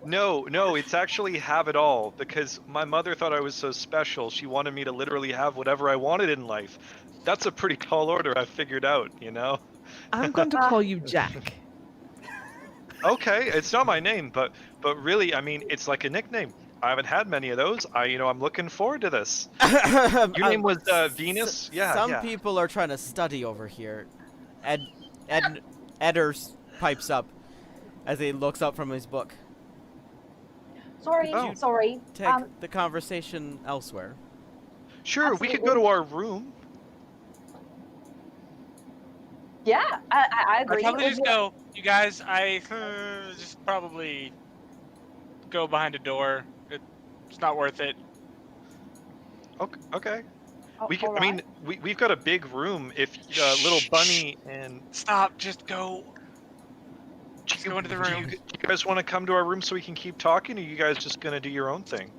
No, it's actually have it all, because my mother thought I was so special. She wanted me to literally have whatever I wanted in life. That's a pretty tall order, I've figured out, I'm going to call you Jack. Okay, it's not my name, but really, I mean, it's like a nickname. I haven't had many of those. I'm looking forward to this. Your name was Venus? Yeah. Some people are trying to study over here. Edders pipes up as he looks up from his book. Sorry. Take the conversation elsewhere. Sure, we could go to our room. Yeah, I agree. I'd probably just go, you guys, just probably go behind a door. It's not worth it. Okay. Oh, We can, all I mean, right. we've got a big room. If little bunny and Stop, just go. Just go into the room. Do you guys want to come to our room so we can keep talking, or are you guys just gonna do your own thing?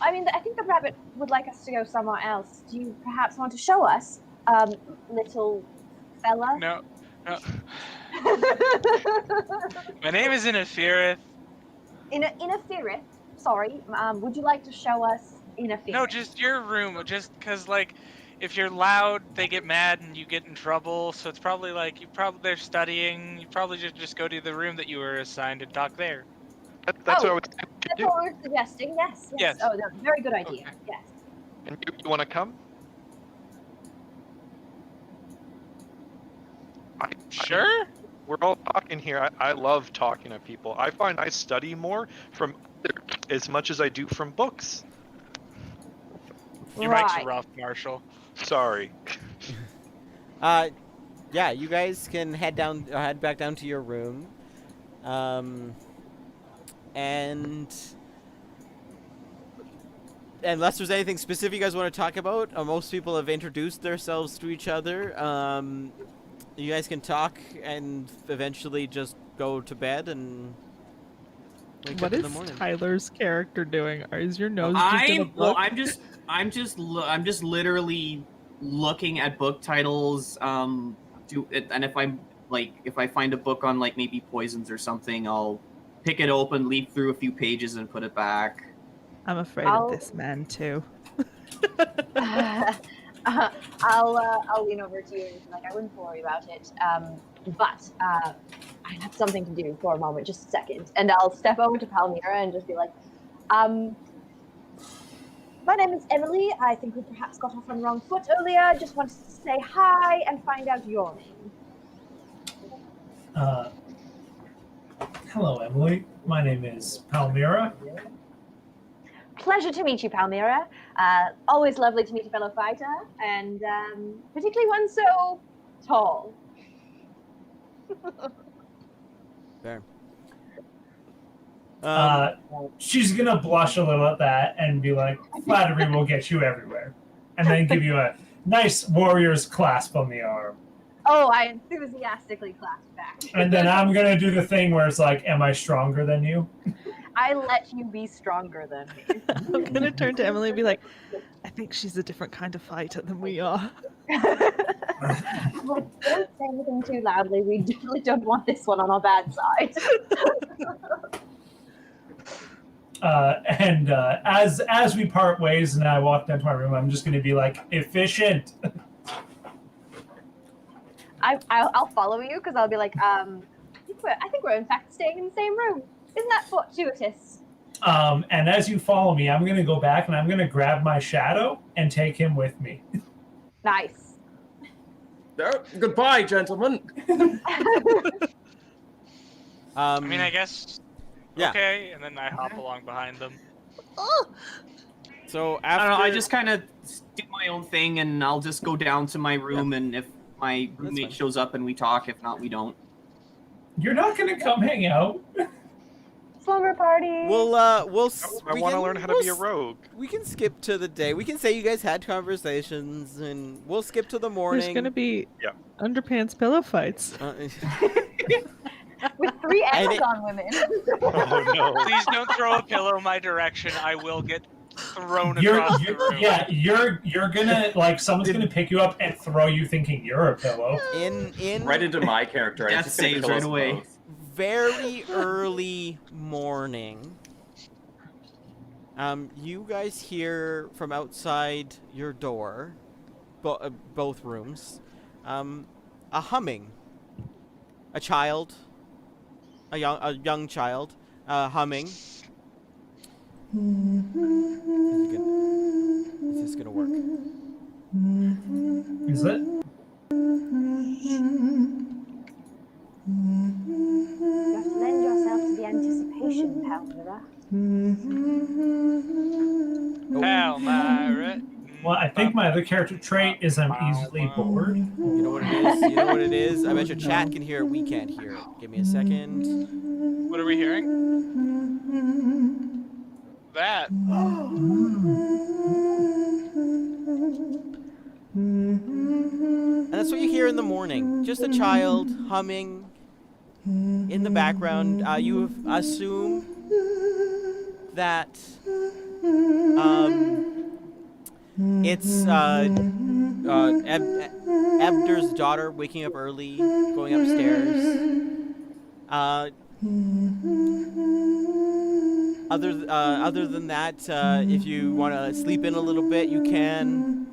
I mean, I think the rabbit would like us to go somewhere else. Do you perhaps want to show us, little fella? No. My name is Inafirith. Inafirith. Sorry. Would you like to show us Inafirith? No, just your room. Just because, if you're loud, they get mad and you get in trouble. So it's probably they're studying. You probably just go to the room that you were assigned and talk there. That's what I was That's what we're suggesting. Yes. Yes. Oh, no, very good idea. Okay. Yes. And you want to come? Sure. We're all talking here. I love talking to people. I find I study more from others as much as I do from books. Your mic's rough, Marshall. Sorry. Yeah, you guys can head back down to your room. And unless there's anything specific you guys want to talk about, most people have introduced themselves to each other. You guys can talk and eventually just go to bed and wake What up in is the morning. Tyler's character doing? Or is your nose just in a book? I'm just literally looking at book titles. And if I find a book on maybe poisons or something, I'll pick it open, leaf through a few pages, and put it back. I'm afraid of this man too. I'll lean over to you and be like, I wouldn't worry about it. But I have something to do for a moment, just a second. And I'll step over to Palmyra and just be like, My name is Emily. I think we perhaps got off on the wrong foot earlier. Just wanted to say hi and find out your name. Hello, Emily. My name is Palmyra. Pleasure to meet you, Palmyra. Always lovely to meet a fellow fighter, and particularly one so tall. Fair. She's gonna blush a little at that and be like, "Flattery will get you everywhere," and then give you a nice warrior's clasp on the arm. Oh, I enthusiastically clapped back. And then I'm gonna do the thing where it's like, "Am I stronger than you?" I let you be stronger than me. I'm gonna turn to Emily and be like, I think she's a different kind of fighter than we are. Well, don't say anything too loudly. We definitely don't want this one on our bad side. As we part ways and I walk down to my room, I'm just gonna be like, "Efficient." I'll follow you because I'll be like, I think we're in fact staying in the same room. Isn't that fortuitous? And as you follow me, I'm gonna go back and I'm gonna grab my shadow and take him with me. Nice. Goodbye, gentlemen. I mean, I guess. Yeah. Okay, and then I hop along behind them. So I after don't know. I just kind of do my own thing, and I'll just go down to my room. And if my roommate fine. shows up and we talk, if not, we don't. You're not gonna come hang out. Slumber party. I want to learn how to be a rogue. We can skip to the day. We can say you guys had conversations, and we'll skip to the morning. There's gonna be Yeah. underpants pillow fights. With 3 And Amazon women. Oh no. Please don't throw a pillow my direction. I will get thrown You're across the room. you're gonna like someone's gonna pick you up and throw you thinking you're a pillow. in Right into my character. Death saves right away. very early morning, you guys hear from outside your door, both rooms, a humming. A child, a young child, humming. Is this gonna work? Is it? You have to lend yourself to the anticipation, Palmyra. Palmyra. Well, I think my other character trait is I'm easily bored. You know what it is? You know what it is? I bet your chat can hear it. We can't hear it. Give me a second. What are we hearing? That. And that's what you hear in the morning. Just a child humming in the background. You assume that it's Ebder's daughter waking up early, going upstairs. Other than that, if you want to sleep in a little bit, you can,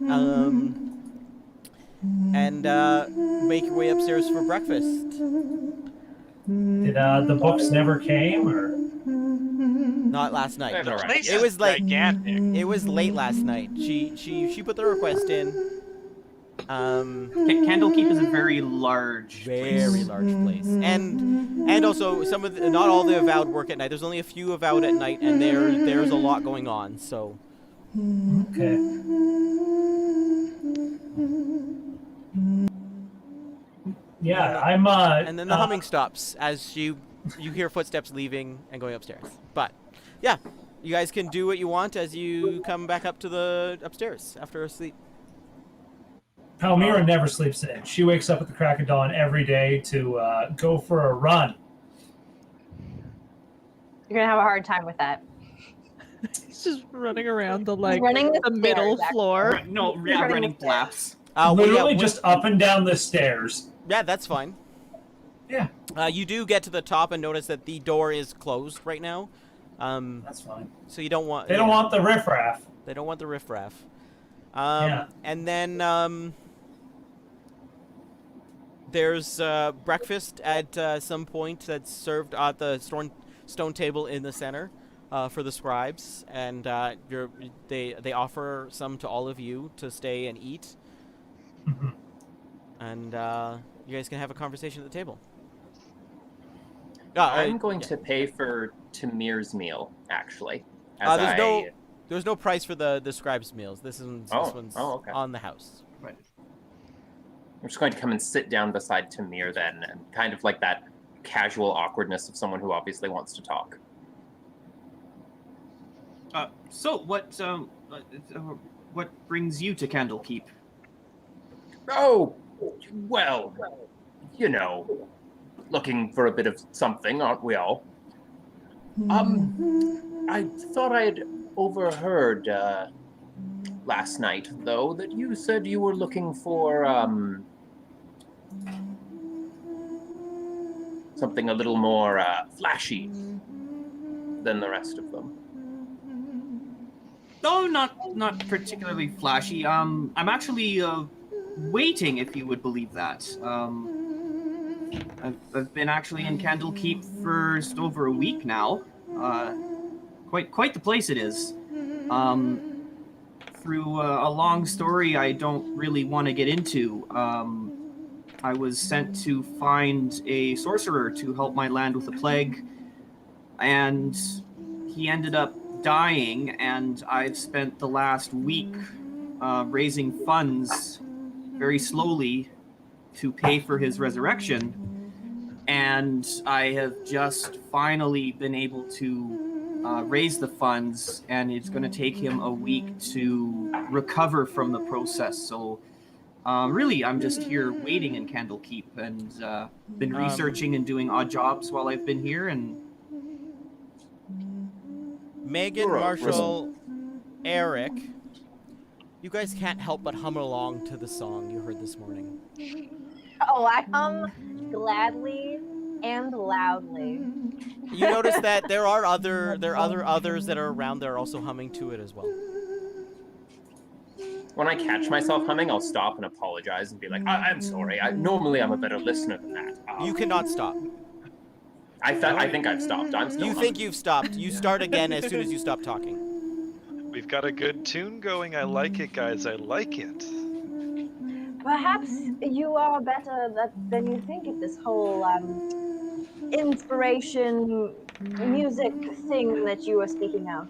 and make your way upstairs for breakfast. Did the books never came, or? Not last night. That's all right. Place It was is like gigantic. it was late last night. She put the request in. Candlekeep is a very large Very large place, and also some of not all the avowed work at night. There's only a few avowed at night, and there's a lot going on. So Okay. Yeah, I'm. and then the humming stops as you hear footsteps leaving and going upstairs. But yeah, you guys can do what you want as you come back up to the upstairs after a sleep. Palmyra never sleeps in. She wakes up at the crack of dawn every day to go for a run. You're gonna have a hard time with that. He's just running around the running the middle stairs, floor. No, yeah, running flaps. Literally just up and down the stairs. Yeah, that's fine. Yeah, You do get to the top and notice that the door is closed right now. that's fine. So you don't want. They don't want the riffraff. They don't want the riffraff. Yeah. And then there's breakfast at some point that's served at the stone table in the center. for the scribes, and they offer some to all of you to stay and eat, and you guys can have a conversation at the table. I'm going to pay for Tamir's meal, actually. As there's no price for the scribes' meals. This one's okay. on the house. Right. I'm just going to come and sit down beside Tamir then, and kind of like that casual awkwardness of someone who obviously wants to talk. So what brings you to Candlekeep? Oh, well, you know, looking for a bit of something, aren't we all? I thought I had overheard last night, though, that you said you were looking for something a little more flashy than the rest of them. No, not particularly flashy. I'm actually waiting, if you would believe that. I've been actually in Candlekeep for just over a week now. Quite the place it is. Through a long story I don't really want to get into, I was sent to find a sorcerer to help my land with a plague, and he ended up dying, and I've spent the last week raising funds very slowly to pay for his resurrection, and I have just finally been able to raise the funds, and it's going to take him a week to recover from the process. So really, I'm just here waiting in Candlekeep, and been researching and doing odd jobs while I've been here. And Megan, Marshall, Eric, you guys can't help but hum along to the song you heard this morning. Oh, I hum gladly and loudly. You notice that there are others that are around that are also humming to it as well. When I catch myself humming, I'll stop and apologize and be like, I'm sorry. Normally I'm a better listener than that. You cannot stop. I think I've stopped. I'm still You humming. think you've stopped. You start again as soon as you stop talking. We've got a good tune going. I like it, guys. I like it. Perhaps you are better than you think at this whole inspiration music thing that you were speaking of.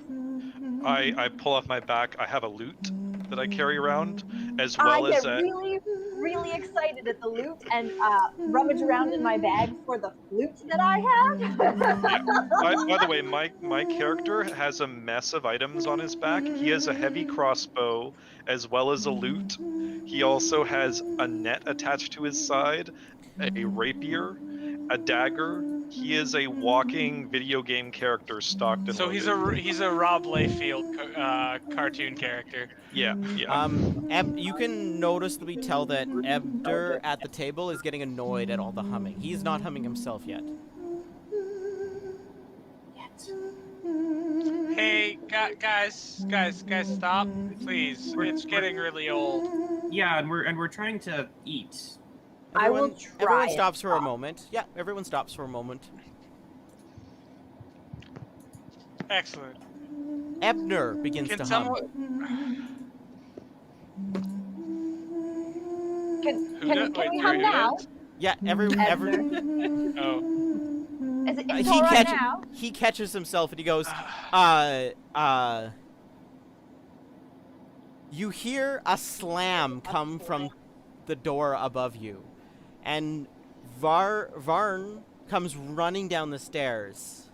I pull off my back. I have a lute that I carry around, as well as I get really excited at the lute and rummage around in my bag for the flute that I have. By the way, my character has a mess of items on his back. He has a heavy crossbow, as well as a lute. He also has a net attached to his side, a rapier, a dagger. He is a walking video game character stocked and So loaded. he's a Rob Liefeld cartoon character. Yeah. You can noticeably tell that Ebder at the table is getting annoyed at all the humming. He's not humming himself yet. Hey, guys, stop, please. It's getting really old. yeah, and we're trying to eat. I will try. Everyone and stops for a stop. moment. Yeah, everyone stops for a moment. Excellent. Ebner begins Can to hum. someone? Can Wait, we sorry, hum who now? does? Yeah, every Oh. Is it all right now? he catches himself and he goes, you hear a slam come from the door above you, and Varn comes running down the stairs.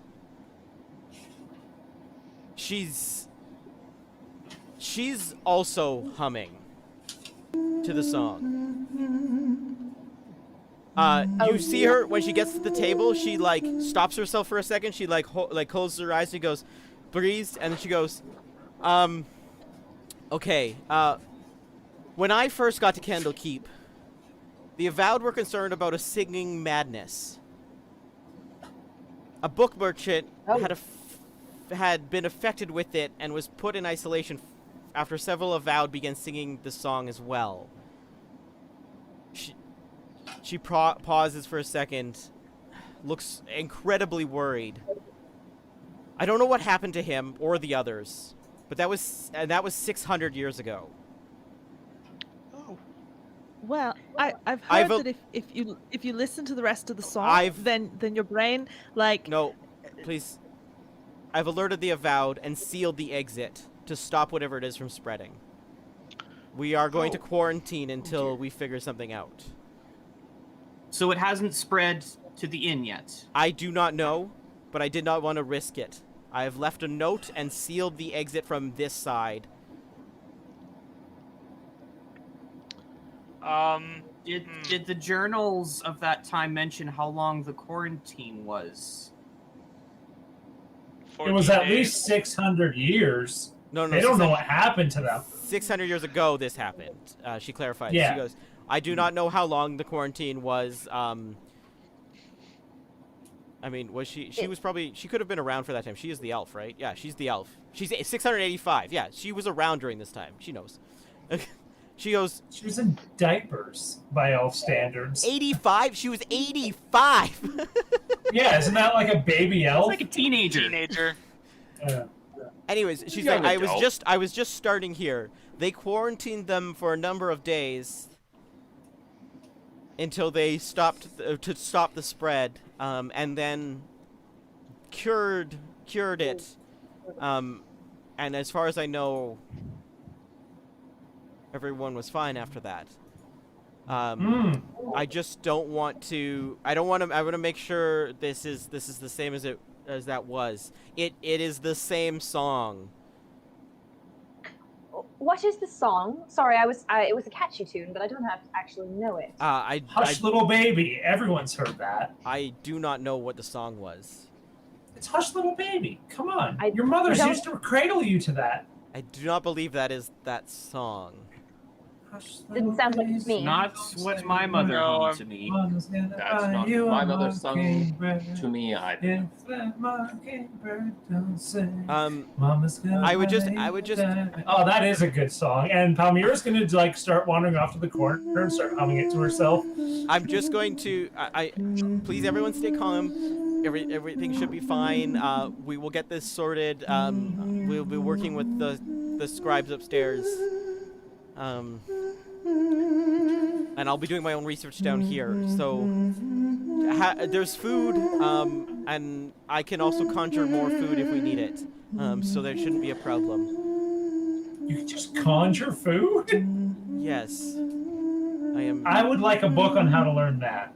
She's also humming to the song. You see her when she gets to the table. She like stops herself for a second. She like closes her eyes. She goes, breathes, and then she goes, okay. When I first got to Candlekeep, the Avowed were concerned about a singing madness. A book merchant had been affected with it and was put in isolation after several Avowed began singing the song as well. She pauses for a second, looks incredibly worried. I don't know what happened to him or the others, but that was 600 years ago. Oh. Well, I've I've heard a- that if you listen to the rest of the song, then your brain like No, please. I've alerted the Avowed and sealed the exit to stop whatever it is from spreading. We are going to quarantine until we figure something out. So it hasn't spread to the inn yet. I do not know, but I did not want to risk it. I have left a note and sealed the exit from this side. Did the journals of that time mention how long the quarantine was? It was at least 600 years. No, They don't know what happened to them. 600 years ago this happened. She clarified. Yeah. She goes, I do not know how long the quarantine was. I mean, was she was probably, she could have been around for that time. She is the elf, right? Yeah, she's the elf. She's 685. Yeah, she was around during this time. She knows. She goes, She was in diapers by elf standards. 85? She was 85! Yeah, isn't that like a baby elf? It's like a teenager. Yeah. Anyways, she's Young like, adult. I was just starting here. They quarantined them for a number of days until they stopped to stop the spread, and then cured it. And as far as I know, everyone was fine after that. I just don't want to. I want to make sure this is the same as that was. It is the same song. What is the song? Sorry, it was a catchy tune, but I don't actually know it. Hush, little baby. Everyone's heard that. I do not know what the song was. It's Hush, little baby. Come on. I Your mothers don't- used to cradle you to that. I do not believe that is that song. Hush, Didn't sound like little me. Not what my mother No, hummed to me. Mama's gonna That's buy not you my a mother sung mockingbird. To me, If that mockingbird don't sing, Um, Mama's gonna I would just- die. Oh, that is a good song. And Palmyra's gonna like start wandering off to the corner and start humming it to herself. I'm just going to. Please, everyone, stay calm. Everything should be fine. We will get this sorted. We'll be working with the scribes upstairs. And I'll be doing my own research down here. So there's food, and I can also conjure more food if we need it. So there shouldn't be a problem. You can just conjure food? Yes, I am. I would like a book on how to learn that.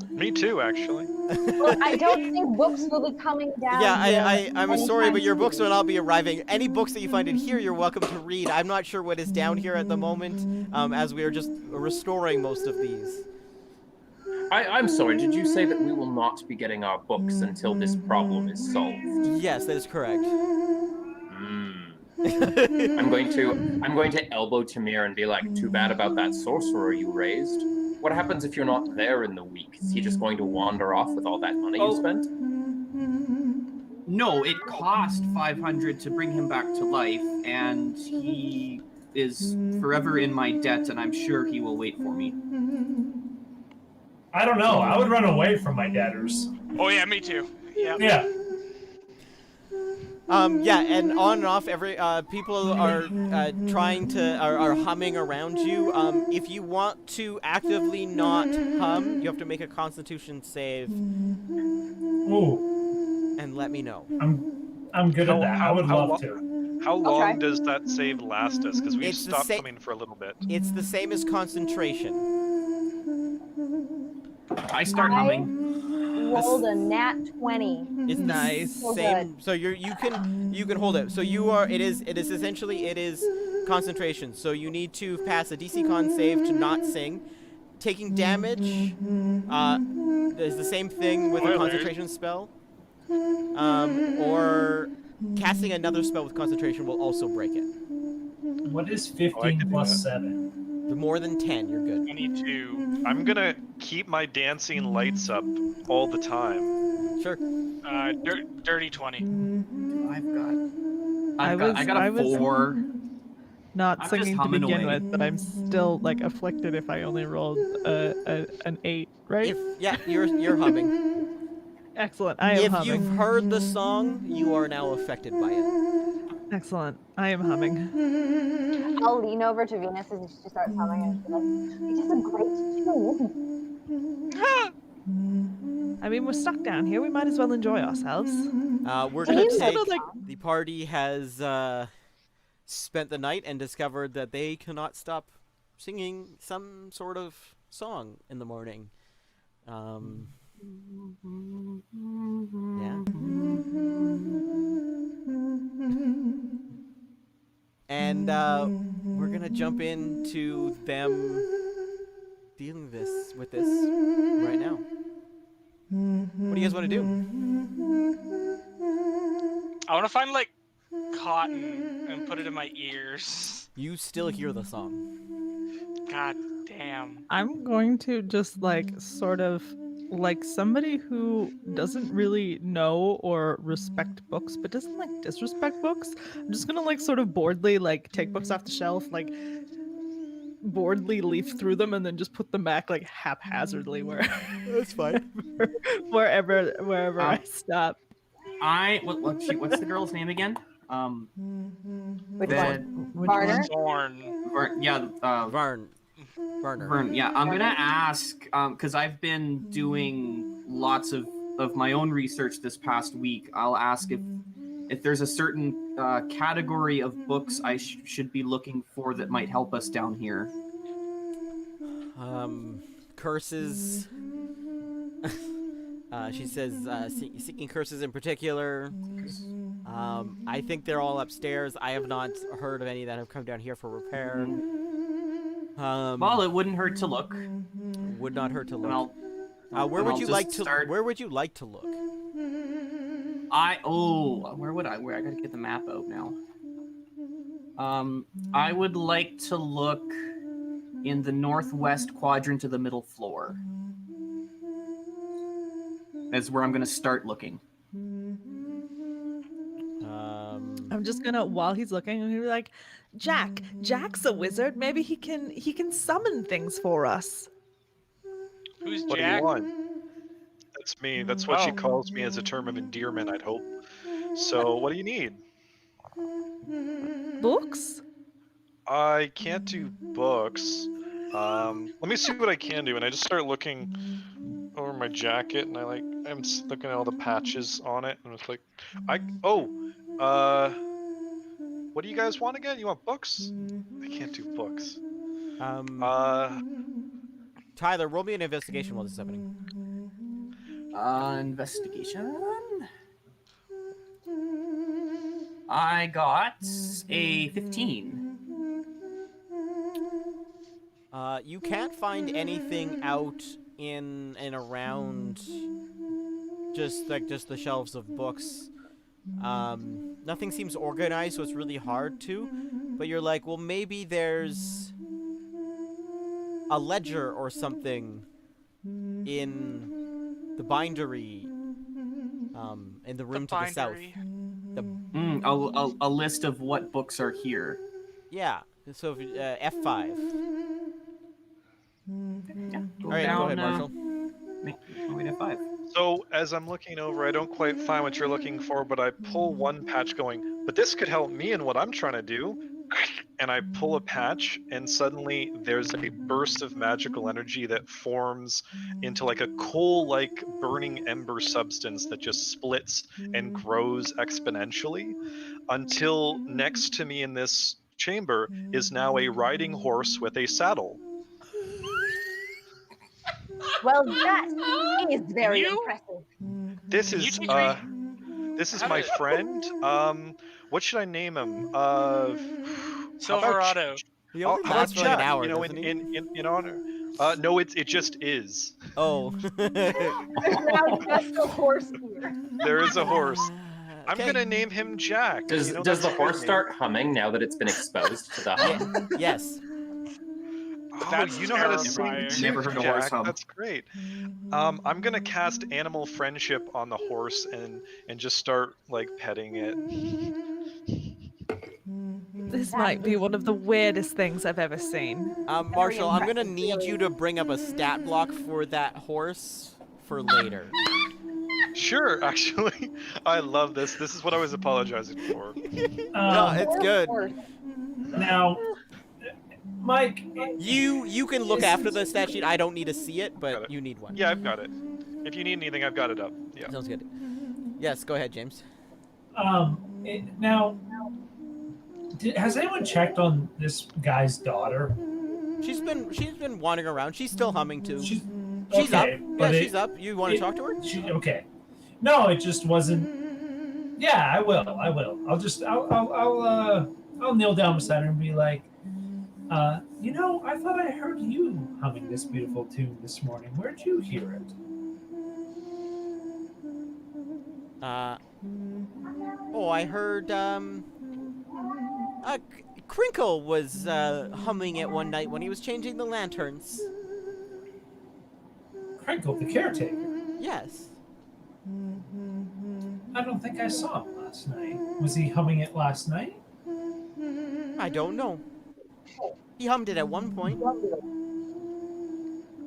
Me too, actually. Well, I don't think books will be coming down. Yeah, I'm sorry, but your anytime books soon. will not be arriving. Any books that you find in here, you're welcome to read. I'm not sure what is down here at the moment, as we are just restoring most of these. I'm sorry, did you say that we will not be getting our books until this problem is solved? Yes, that is correct. I'm going to elbow Tamir and be like, too bad about that sorcerer you raised. What happens if you're not there in the week? Is he just going to wander off with all that money you spent? No, it cost 500 to bring him back to life, and he is forever in my debt, and I'm sure he will wait for me. I don't know. I would run away from my debtors. Oh yeah, me too. Yeah. Yeah. Yeah, and on and off, people are are humming around you. If you want to actively not hum, you have to make a Constitution save Ooh, and let me know. I'm good at that. I would love to. How long Okay. does that save last us? Because we've It's the stopped sa- coming for a little bit. It's the same as concentration. I start humming. Rolled a nat 20. It's the Nice. So same. So you can hold it. So it is essentially concentration. So you need to pass a DC Con save to not sing. Taking damage is the same thing with a Spoilers. concentration spell. Or casting another spell with concentration will also break it. What is I 15 could do plus that. 7? The more than 10, you're good. 22. I'm gonna keep my dancing lights up all the time. Sure. Dirty 20. I got I a was 4. not I'm just singing to humming begin away. with, but I'm still like afflicted if I only rolled an 8, right? You're humming. Excellent. I am If humming. you've heard the song, you are now affected by it. Excellent. I am humming. I'll lean over to Venus as she starts humming and be like, "It is a great tune, isn't it?" I mean, we're stuck down here. We might as well enjoy ourselves. We're Can gonna you take. sort of, The party has spent the night and discovered that they cannot stop singing some sort of song in the morning. Yeah. And we're gonna jump into them dealing with this right now. What do you guys want to do? I want to find like cotton and put it in my ears. You still hear the song. God damn. I'm going to just like sort of like somebody who doesn't really know or respect books but doesn't like disrespect books. I'm just gonna like sort of boredly like take books off the shelf, like boredly leaf through them and then just put them back like haphazardly That's fine. wherever I stop. What's the girl's name again? Which That- one? Varner? Thorn. Varner. Vern, yeah, I'm gonna ask because I've been doing lots of my own research this past week. I'll ask if there's a certain category of books I should be looking for that might help us down here. Curses. She says seeking curses in particular. I think they're all upstairs. I have not heard of any that have come down here for repair. Well, it wouldn't hurt to look. Would not hurt to And look. I'll Where would you like to? start- Where would you like to look? Where I gotta get the map out now. I would like to look in the northwest quadrant of the middle floor. That's where I'm gonna start looking. I'm just gonna, while he's looking, I'm gonna be like, Jack's a wizard. Maybe he can summon things for us. Who's What do Jack? you want? That's me. That's what she Oh. calls me as a term of endearment, I'd hope. So, what do you need? Books? I can't do books. Let me see what I can do. And I just start looking over my jacket, and I'm looking at all the patches on it, and it's like, what do you guys want again? You want books? I can't do books. Tyler, roll me an investigation while this is happening. Investigation. I got a 15. You can't find anything out in and around just the shelves of books. Nothing seems organized, so it's really hard to. But you're like, well, maybe there's a ledger or something in the bindery, in the room to the south. A list of what books are here. Yeah. So F5. Yeah, All right, go ahead, Marshall. Wait at 5. So, as I'm looking over, I don't quite find what you're looking for, but I pull one patch going, but this could help me in what I'm trying to do. And I pull a patch, and suddenly there's a burst of magical energy that forms into like a coal-like burning ember substance that just splits and grows exponentially until next to me in this chamber is now a riding horse with a saddle. Well, that is very impressive. This Can you is take this is How my did- friend. What should I name him? Silverado. He only How about lasts for like an Jack, hour, you know, doesn't he? in honor. No, it just is. Oh. There's now just a horse here. There is a horse. I'm Okay. gonna name him Jack. Does you know, does the that's a good horse name. start humming now that it's been exposed to the hum? Yes. Oh, That's you know how to sing terrifying. too, Never heard a horse Jack. hum. That's great. I'm gonna cast animal friendship on the horse and just start like petting it. This might be one of the weirdest things I've ever seen. Marshall, I'm gonna impressive, need really. you to bring up a stat block for that horse for later. Sure, actually. I love this. This is what I was apologizing for. No, it's good. Now, Mike, You can look after the stat sheet. I don't need to see it, Got but it. you need one. Yeah, I've got it. If you need anything, I've got it up. Yeah. Sounds good. Yes, go ahead, James. now, has anyone checked on this guy's daughter? She's been wandering around. She's still humming too. She's okay, up. but Yeah, she's up. You want to talk to her? Okay. No, it just wasn't. Yeah, I will. I'll kneel down beside her and be like, I thought I heard you humming this beautiful tune this morning. Where'd you hear it? I heard Crinkle was humming it one night when he was changing the lanterns. Crinkle, the caretaker. Yes. I don't think I saw him last night. Was he humming it last night? I don't know. He hummed it at one point.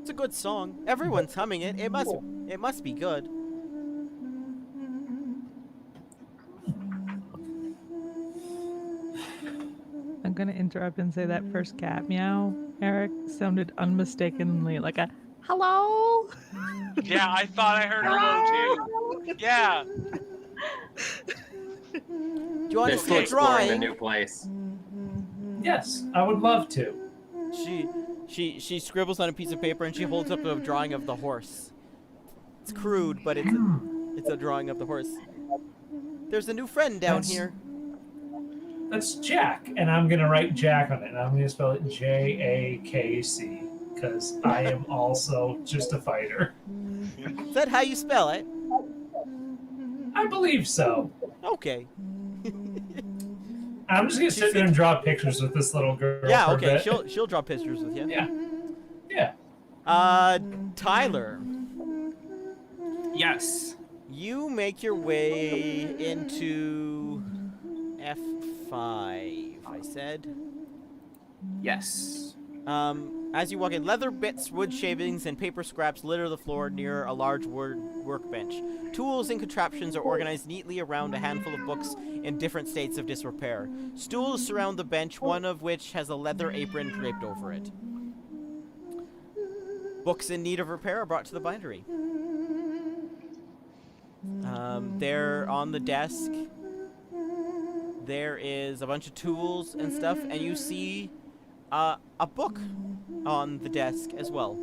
It's a good song. Everyone's humming it. It must be good. I'm gonna interrupt and say that first cat meow, Eric, sounded unmistakably like a hello. Yeah, I thought I heard hello too. Yeah. Do you want to Just see a exploring the drawing? new place. Yes, I would love to. She scribbles on a piece of paper and she holds up a drawing of the horse. It's crude, but it's a drawing of the horse. There's a new friend down here. That's Jack, and I'm gonna write Jack on it, and I'm gonna spell it Jakc, because I am also just a fighter. Is that how you spell it? I believe so. Okay. I'm just gonna sit there and draw pictures with this little girl. Yeah, for a okay. bit. She'll draw pictures with you. Yeah. Tyler, Yes. you make your way into F5, I said. Yes. As you walk in, leather bits, wood shavings, and paper scraps litter the floor near a large workbench. Tools and contraptions are organized neatly around a handful of books in different states of disrepair. Stools surround the bench, one of which has a leather apron draped over it. Books in need of repair are brought to the bindery. There on the desk, there is a bunch of tools and stuff, and you see a book on the desk as well.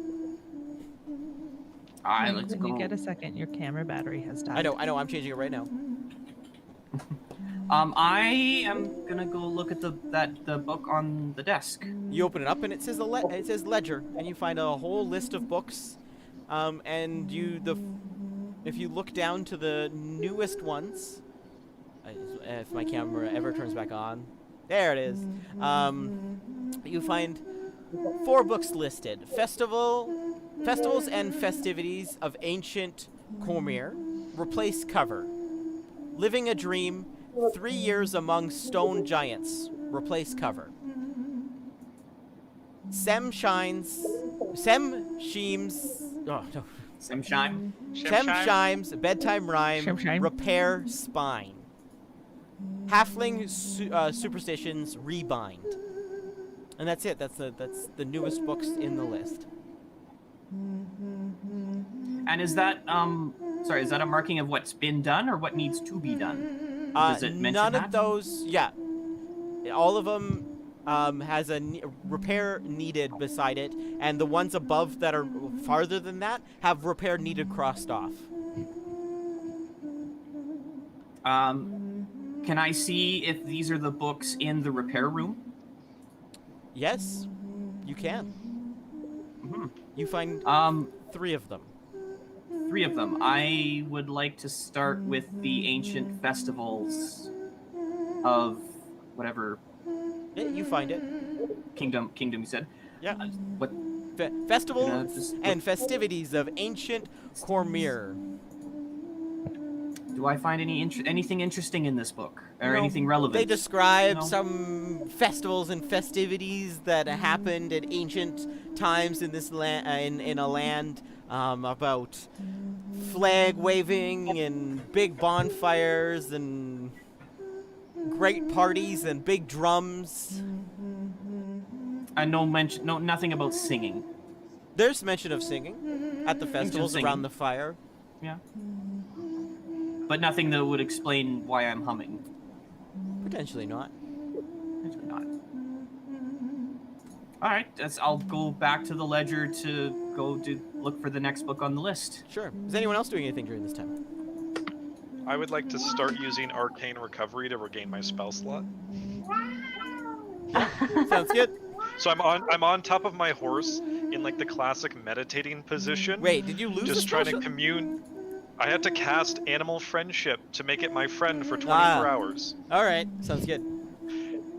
I like to When you go. get a second, your camera battery has died. I know, I'm changing it right now. I am gonna go look at the book on the desk. You open it up and it says it says ledger, and you find a whole list of books. And if you look down to the newest ones, if my camera ever turns back on, there it is. You find 4 books listed: Festivals and Festivities of Ancient Cormier, replace cover. Living a Dream, 3 Years Among Stone Giants, replace cover. Shemshime's Shemshime. Shemshime's Bedtime Rhyme, Shemshime. Repair Spine. Halfling Superstitions, Rebind. And that's it. That's the newest books in the list. And is that is that a marking of what's been done or what needs to be done? Does it mention None that? of those. Yeah, all of them has a repair needed beside it, and the ones above that are farther than that have repair needed crossed off. Can I see if these are the books in the repair room? Yes, you can. Mhm. You find 3 of them. 3 of them. I would like to start with the ancient festivals of whatever Yeah, you find it. kingdom you said. Yeah. What? Festivals just and festivities of ancient Cormier. Do I find anything interesting in this book or No, anything relevant? They describe No? some festivals and festivities that happened at ancient times in this land, in a land about flag waving and big bonfires and great parties and big drums. And nothing about singing. There's mention of singing at the festivals singing. around the fire. Yeah. But nothing that would explain why I'm humming. Potentially not. Potentially not. All right, I'll go back to the ledger to go look for the next book on the list. Sure. Is anyone else doing anything during this time? I would like to start using Arcane Recovery to regain my spell slot. Sounds good. So I'm on top of my horse in like the classic meditating position. Wait, did you lose Just the trying to spell commune. I had to cast Animal Friendship to make it my friend for 24 hours. All right, sounds good.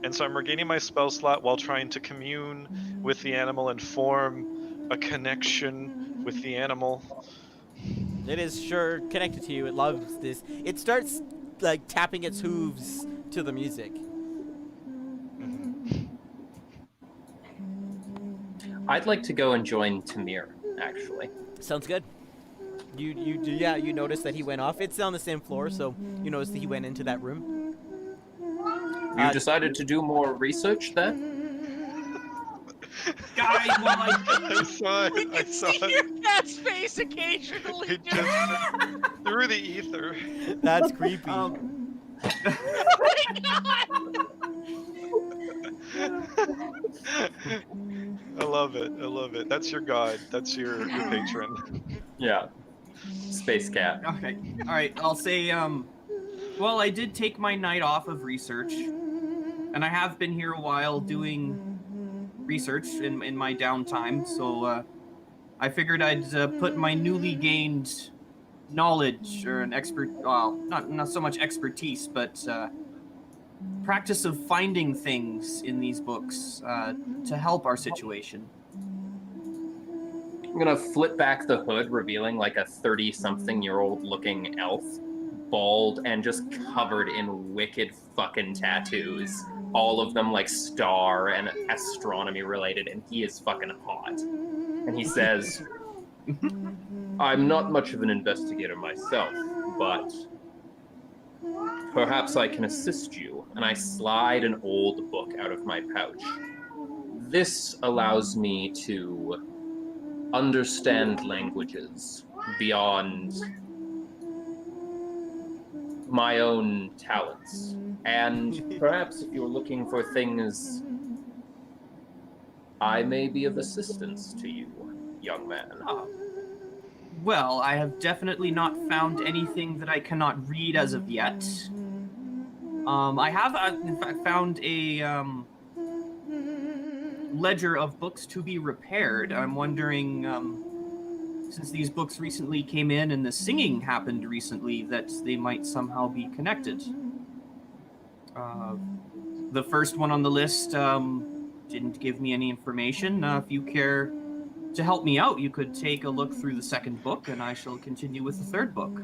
And so I'm regaining my spell slot while trying to commune with the animal and form a connection with the animal. It is sure connected to you. It loves this. It starts like tapping its hooves to the music. I'd like to go and join Tamir, actually. Sounds good. You notice that he went off. It's on the same floor, so you notice that he went into that room. You decided to do more research then? Guys, well, I saw We it. I can saw see it. your cat's face occasionally. It just through the ether. That's creepy. Oh my god! I love it. I love it. That's your god. That's your patron. Yeah. Space cat. Okay. All right. I'll say. Well, I did take my night off of research, and I have been here a while doing research in my downtime. So I figured I'd put my newly gained knowledge or not so much expertise, but practice of finding things in these books to help our situation. I'm gonna flip back the hood, revealing like a 30-something-year-old looking elf, bald and just covered in wicked fucking tattoos. All of them like star and astronomy related, and he is fucking hot. And he says, I'm not much of an investigator myself, but perhaps I can assist you. And I slide an old book out of my pouch. This allows me to understand languages beyond my own talents. And perhaps if you're looking for things, I may be of assistance to you, young man. Well, I have definitely not found anything that I cannot read as of yet. I have, in fact, found a ledger of books to be repaired. I'm wondering, since these books recently came in and the singing happened recently, that they might somehow be connected. The first one on the list didn't give me any information. If you care to help me out, you could take a look through the second book, and I shall continue with the third book.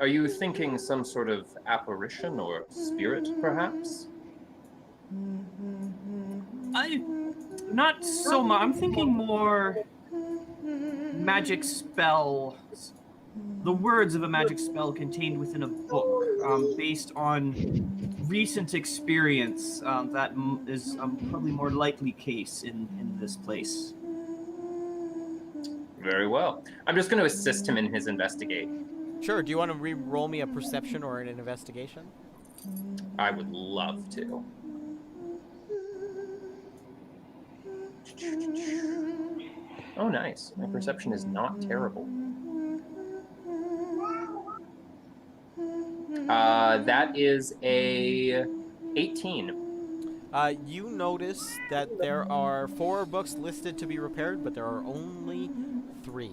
Are you thinking some sort of apparition or spirit, perhaps? Not so much. I'm thinking more magic spell. The words of a magic spell contained within a book, based on recent experience. That is probably more likely case in this place. Very well. I'm just going to assist him in his investigation. Sure. Do you want to re-roll me a perception or an investigation? I would love to. Oh, nice. My perception is not terrible. That is a 18. You notice that there are 4 books listed to be repaired, but there are only 3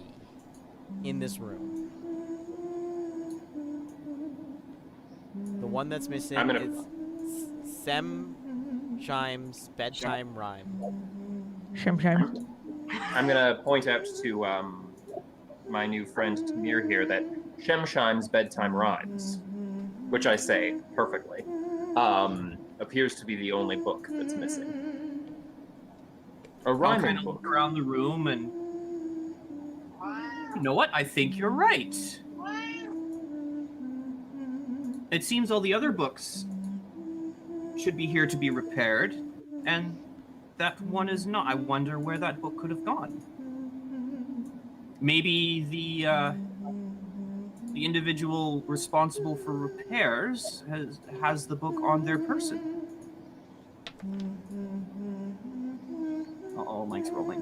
in this room. The one that's missing is Shemshime's Bedtime Rhyme. Shemshime. I'm going to point out to my new friend Tamir here that Shemshime's Bedtime Rhymes, which I say perfectly, appears to be the only book that's missing. A I'll rhyming kind of book. look around the room and You know what? I think you're right. It seems all the other books should be here to be repaired, and that one is not. I wonder where that book could have gone. Maybe the individual responsible for repairs has the book on their person. Uh-oh, Mike's rolling.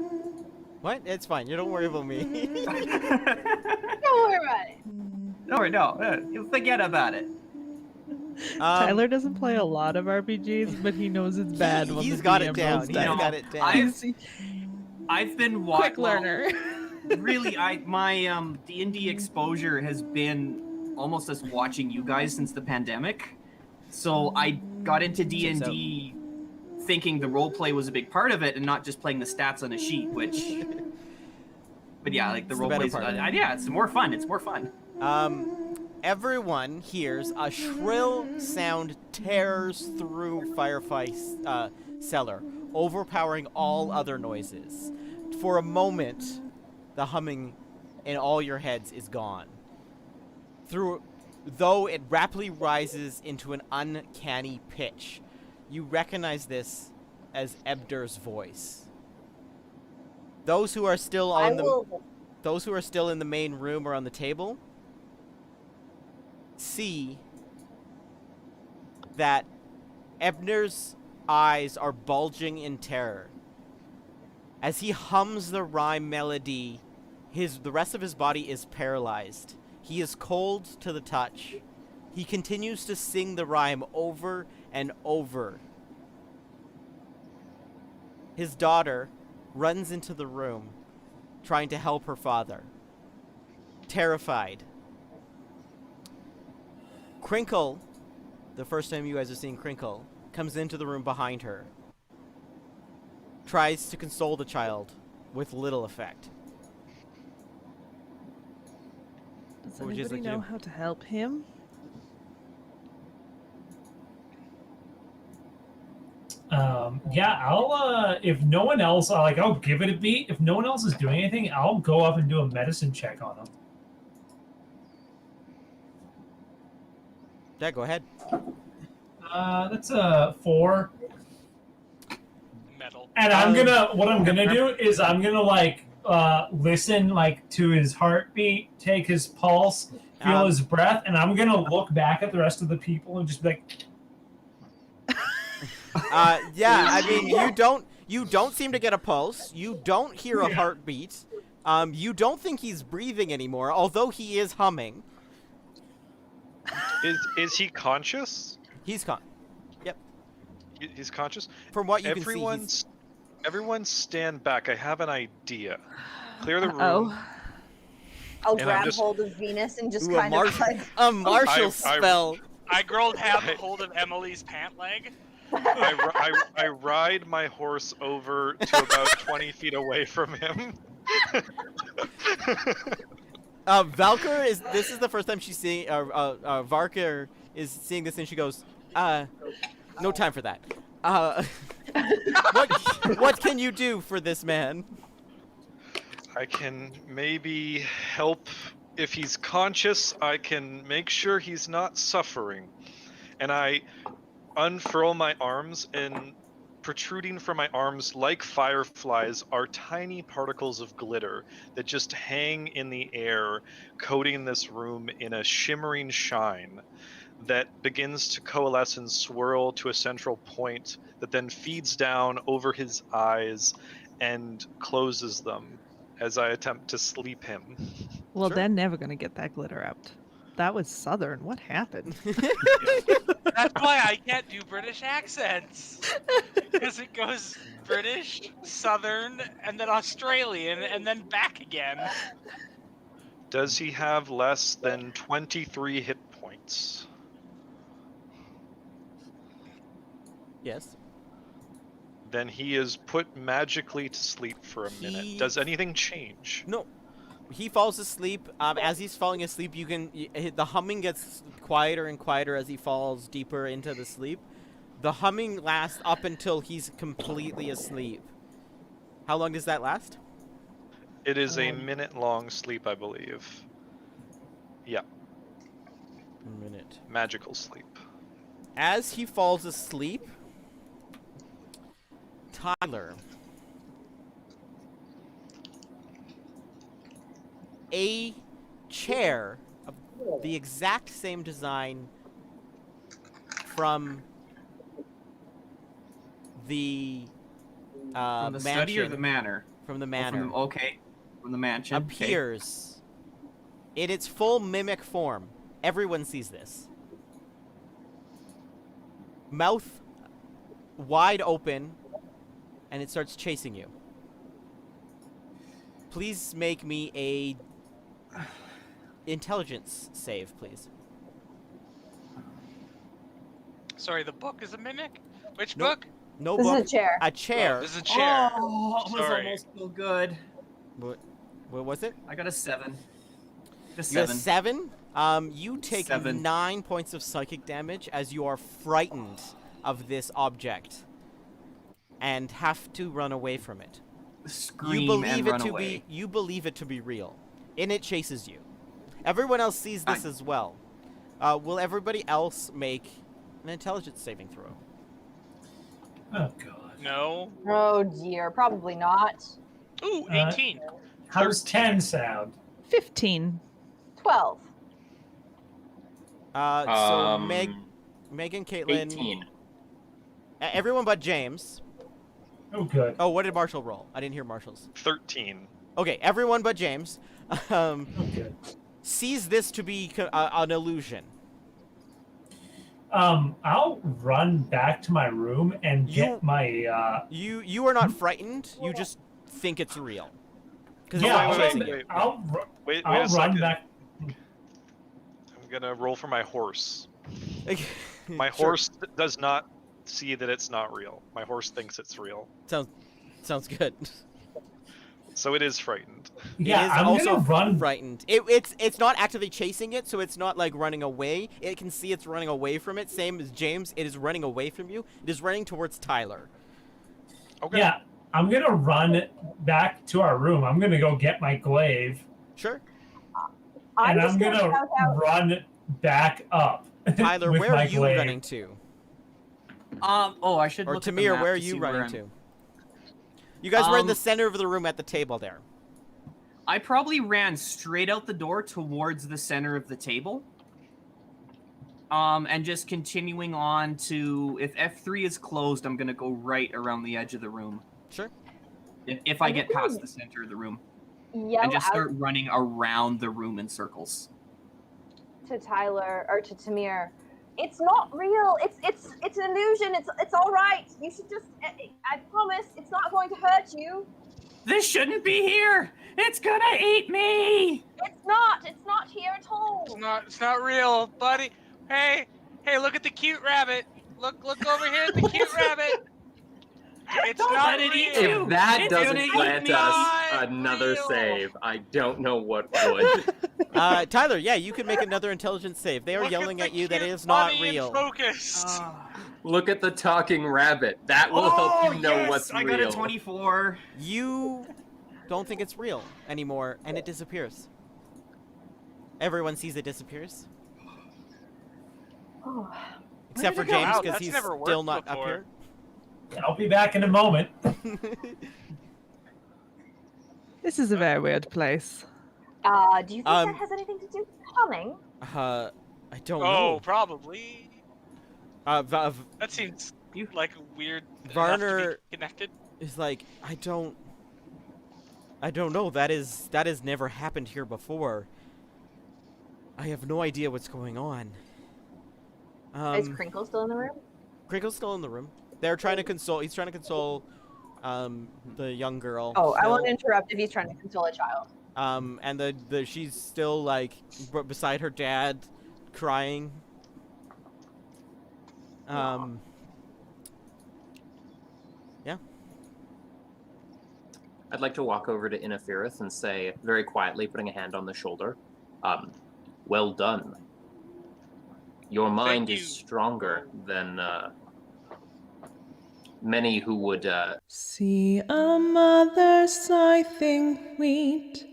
What? It's fine. You don't worry about me. Don't worry about it. No, you forget about it. Tyler doesn't play a lot of RPGs, but he knows it's bad when He's the got DM it down. rolls He's dice. got it down. I've been Quick learner. Really, my D&D exposure has been almost as watching you guys since the pandemic. So I got into D&D thinking the roleplay was a big part of it and not just playing the stats on a sheet, which... But yeah, like the roleplay's... yeah, it's more fun. It's more fun. Everyone hears a shrill sound tears through Firefly Cellar, overpowering all other noises. For a moment, the humming in all your heads is gone. Though it rapidly rises into an uncanny pitch, you recognize this as Ebder's voice. Those who are still in the main room or on the table see that Ebner's eyes are bulging in terror. As he hums the rhyme melody, the rest of his body is paralyzed. He is cold to the touch. He continues to sing the rhyme over and over. His daughter runs into the room, trying to help her father. Terrified. Crinkle, the first time you guys are seeing Crinkle, comes into the room behind her. Tries to console the child with little effect. Does What would you anybody like to know do? how to help him? Yeah, I'll if no one else, I'll give it a beat. If no one else is doing anything, I'll go up and do a medicine check on him. Yeah, go ahead. That's a 4. Metal. And what I'm gonna do is I'm gonna listen to his heartbeat, take his pulse, feel his breath, and I'm gonna look back at the rest of the people and just be like, yeah, I mean, you don't seem to get a pulse. You don't hear a heartbeat. You don't think he's breathing anymore, although he is humming. Is he conscious? He's Yep. He's conscious? From what you can see, Everyone stand back. I have an idea. Clear the room. I'll And grab I'm just- hold of Venus and just Ooh, kind of a martial spell. I have hold of Emily's pant leg. I ride my horse over to about 20 feet away from him. Valkyr this is the first time she's seeing, Valkyr is seeing this and she goes, no time for that. What can you do for this man? I can maybe help. If he's conscious, I can make sure he's not suffering. And I unfurl my arms, and protruding from my arms like fireflies are tiny particles of glitter that just hang in the air, coating this room in a shimmering shine that begins to coalesce and swirl to a central point that then feeds down over his eyes and closes them as I attempt to sleep him. Well, Sure. they're never gonna get that glitter out. That was Southern. What happened? That's why I can't do British accents. Because it goes British, Southern, and then Australian, and then back again. Does he have less than 23 hit points? Yes. Then he is put magically to sleep for a minute. Does anything change? No. He falls asleep. As he's falling asleep, the humming gets quieter and quieter as he falls deeper into the sleep. The humming lasts up until he's completely asleep. How long does that last? It is a minute-long sleep, I believe. Yeah, A minute. magical sleep. As he falls asleep, Tyler, a chair of the exact same design from the From the study or the manor? From the Oh, manor. From the mansion. Appears in its full mimic form. Everyone sees this. Mouth wide open, and it starts chasing you. Please make me a intelligence save, please. Sorry, the book is a mimic? Which Nope. book? No This book. is a chair. A chair. Oh, this is a chair. Oh, it was Sorry. almost so good. What was it? I got a 7. You got a 7? You take 7. 9 points of psychic damage as you are frightened of this object and have to run away from it. Scream and run away. You believe it to be real, and it chases you. Everyone else sees this as well. Will everybody else make an intelligence saving throw? Oh god. No. Oh dear, probably not. Ooh, 18. How does 10 sound? 15. 12. So Megan, Caitlin, 18. Everyone but James. Oh good. Oh, what did Marshall roll? I didn't hear Marshall's. 13. Okay, everyone but James Oh good. sees this to be an illusion. I'll run back to my room and get my You are not frightened. You just think it's real. yeah, wait, I'll Wait I'll a run second. back. I'm gonna roll for my horse. My Sure. horse does not see that it's not real. My horse thinks it's real. Sounds good. So it is frightened. Yeah, it is I'm also gonna run. frightened. It's not actively chasing it, so it's not like running away. It can see it's running away from it. Same as James, it is running away from you. It is running towards Tyler. Okay. Yeah, I'm gonna run back to our room. I'm gonna go get my glaive, Sure. and just I'm gonna shout out. run back up. Tyler, with where my are you glaive. running to? I should Or look at the Tamir, map where are to you see where running I'm- to? You guys were in the Um, center of the room at the table there. I probably ran straight out the door towards the center of the table. And just continuing on to, if F3 is closed, I'm gonna go right around the edge of the room. Sure. If I get past the center of the room. Yell And just out start running around the room in circles. to Tyler or to Tamir. It's not real. It's an illusion. It's all right. You should just. I promise, it's not going to hurt you. This shouldn't be here! It's gonna eat me! It's not. It's not here at all. It's not real, buddy. Hey, look at the cute rabbit. Look over here at the cute rabbit. It's Don't not let it eat real. you. If that It's doesn't gonna eat grant me. us Not another real. save, I don't know what would. Tyler, yeah, you can make another intelligence save. They are Look yelling the at you that it cute is not bunny in real. Focus. Look at the talking rabbit. That will help you know yes, what's I real. got a 24. You don't think it's real anymore, and it disappears. Everyone sees it disappears, Oh, except for did it go? James Wow, because that's he's never still worked not up before. I'll be back in a moment. here. This is a very weird place. do you think Um, that has anything to do with humming? I don't Oh, know. probably. That That seems like weird. enough to Varner be connected. is like, I don't know. That has never happened here before. I have no idea what's going on. Is Crinkle still in the room? Crinkle's still in the room. They're trying to console. He's trying to console, the young girl. Oh, I won't still. interrupt if he's trying to console a child. And the she's still like beside her dad, crying. Yeah. I'd like to walk over to Inafirith and say, very quietly, putting a hand on the shoulder, well done. Your mind you. is stronger than many who would See a mother scything wheat,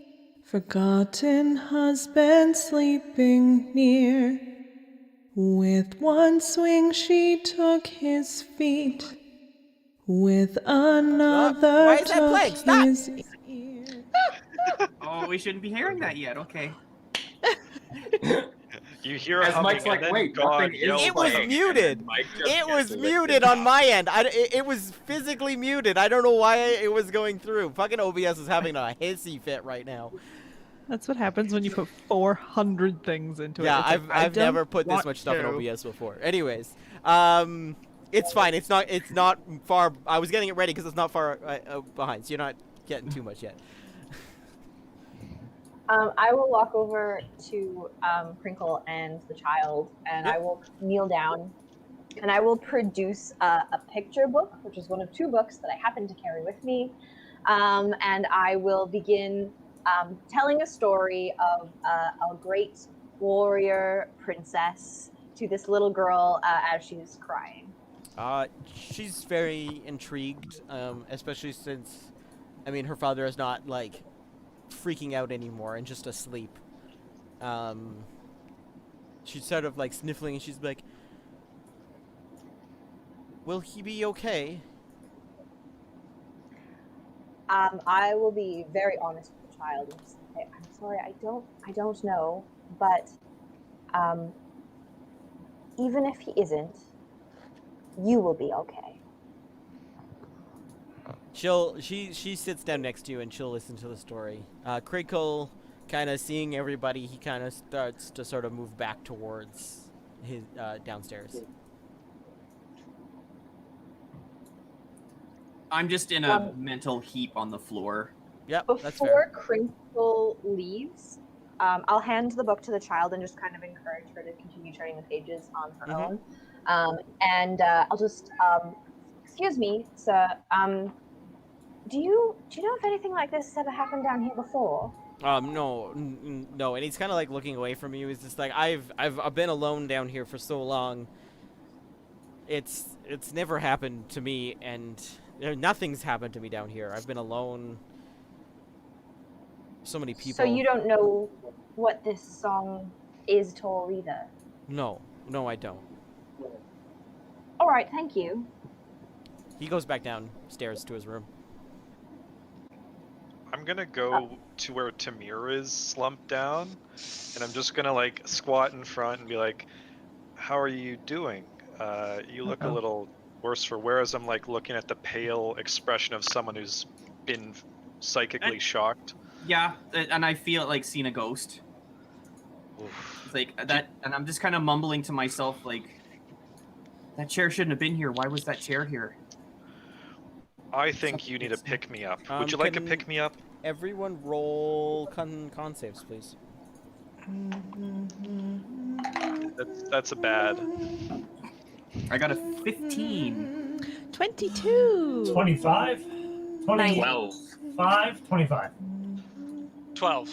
forgotten husband sleeping near. With one swing she took his feet, with another Why is that took playing? Stop! his ear. Oh, we shouldn't be hearing that yet. Okay. You hear As humming, Mike's like, and then wait, God nothing is yells It was playing, out. muted. and Mike just It gets was lifted muted up. on my end. It was physically muted. I don't know why it was going through. Fucking OBS is having a hissy fit right now. That's what happens when you put 400 things into Yeah, it. It's like, I've I never don't put this want much stuff in to. OBS before. Anyways, it's fine. It's not far. I was getting it ready because it's not far behind, so you're not getting too much yet. I will walk over to Crinkle and the child, and Yep. I will kneel down, and I will produce a picture book, which is one of two books that I happen to carry with me, and I will begin telling a story of a great warrior princess to this little girl as she's crying. She's very intrigued, especially since, I mean, her father is not like freaking out anymore and just asleep. She's sort of like sniffling, and she's like, "Will he be okay?" I will be very honest with the child and just say, "I'm sorry, I don't know, but even if he isn't, you will be okay." She sits down next to you and she'll listen to the story. Crinkle, kind of seeing everybody, he kind of starts to sort of move back towards his downstairs. I'm just in a mental heap on the floor. Yep, that's Before fair. Crinkle leaves, I'll hand the book to the child and just kind of encourage her to continue turning the pages on her own. And I'll just, excuse me, sir. Do you know if anything like this has ever happened down here before? No, no, and he's kind of like looking away from you. He's just like, I've been alone down here for so long. It's never happened to me, and nothing's happened to me down here. I've been alone. So many people. So you don't know what this song is at all either? No, I don't. All right, thank you. He goes back downstairs to his room. I'm gonna go to where Tamir is slumped down, and I'm just gonna like squat in front and be like, "How are you doing? You look a little worse for wear." As I'm like looking at the pale expression of someone who's been psychically shocked. Yeah, and I feel like seeing a ghost. Oof. It's like that, and I'm just kind of mumbling to myself, like, that chair shouldn't have been here. Why was that chair here? I think you need a pick me up. Would you like a pick me up? Everyone roll con saves, please. That's a bad. I got a 15. 22. 25, 20, 12. 5, 25. 12.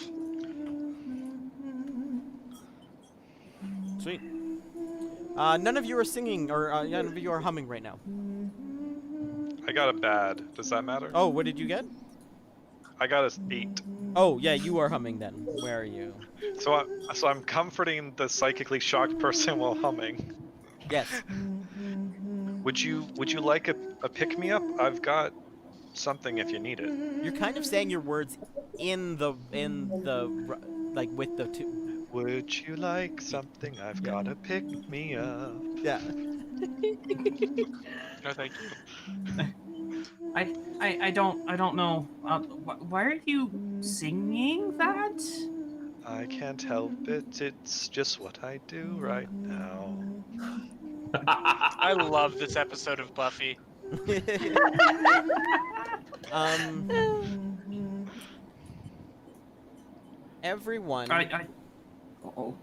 Sweet. None of you are singing, or none of you are humming right now. I got a bad. Does that matter? Oh, what did you get? I got a 8. Oh, yeah, you are humming then. Where are you? So I'm comforting the psychically shocked person while humming. Yes. Would you like a pick me up? I've got something if you need it. You're kind of saying your words in the like with the two. Would you like something? I've got a pick me up. Yeah. No, thank you. I don't know. Why are you singing that? I can't help it. It's just what I do right now. I love this episode of Buffy. Everyone. Uh-oh.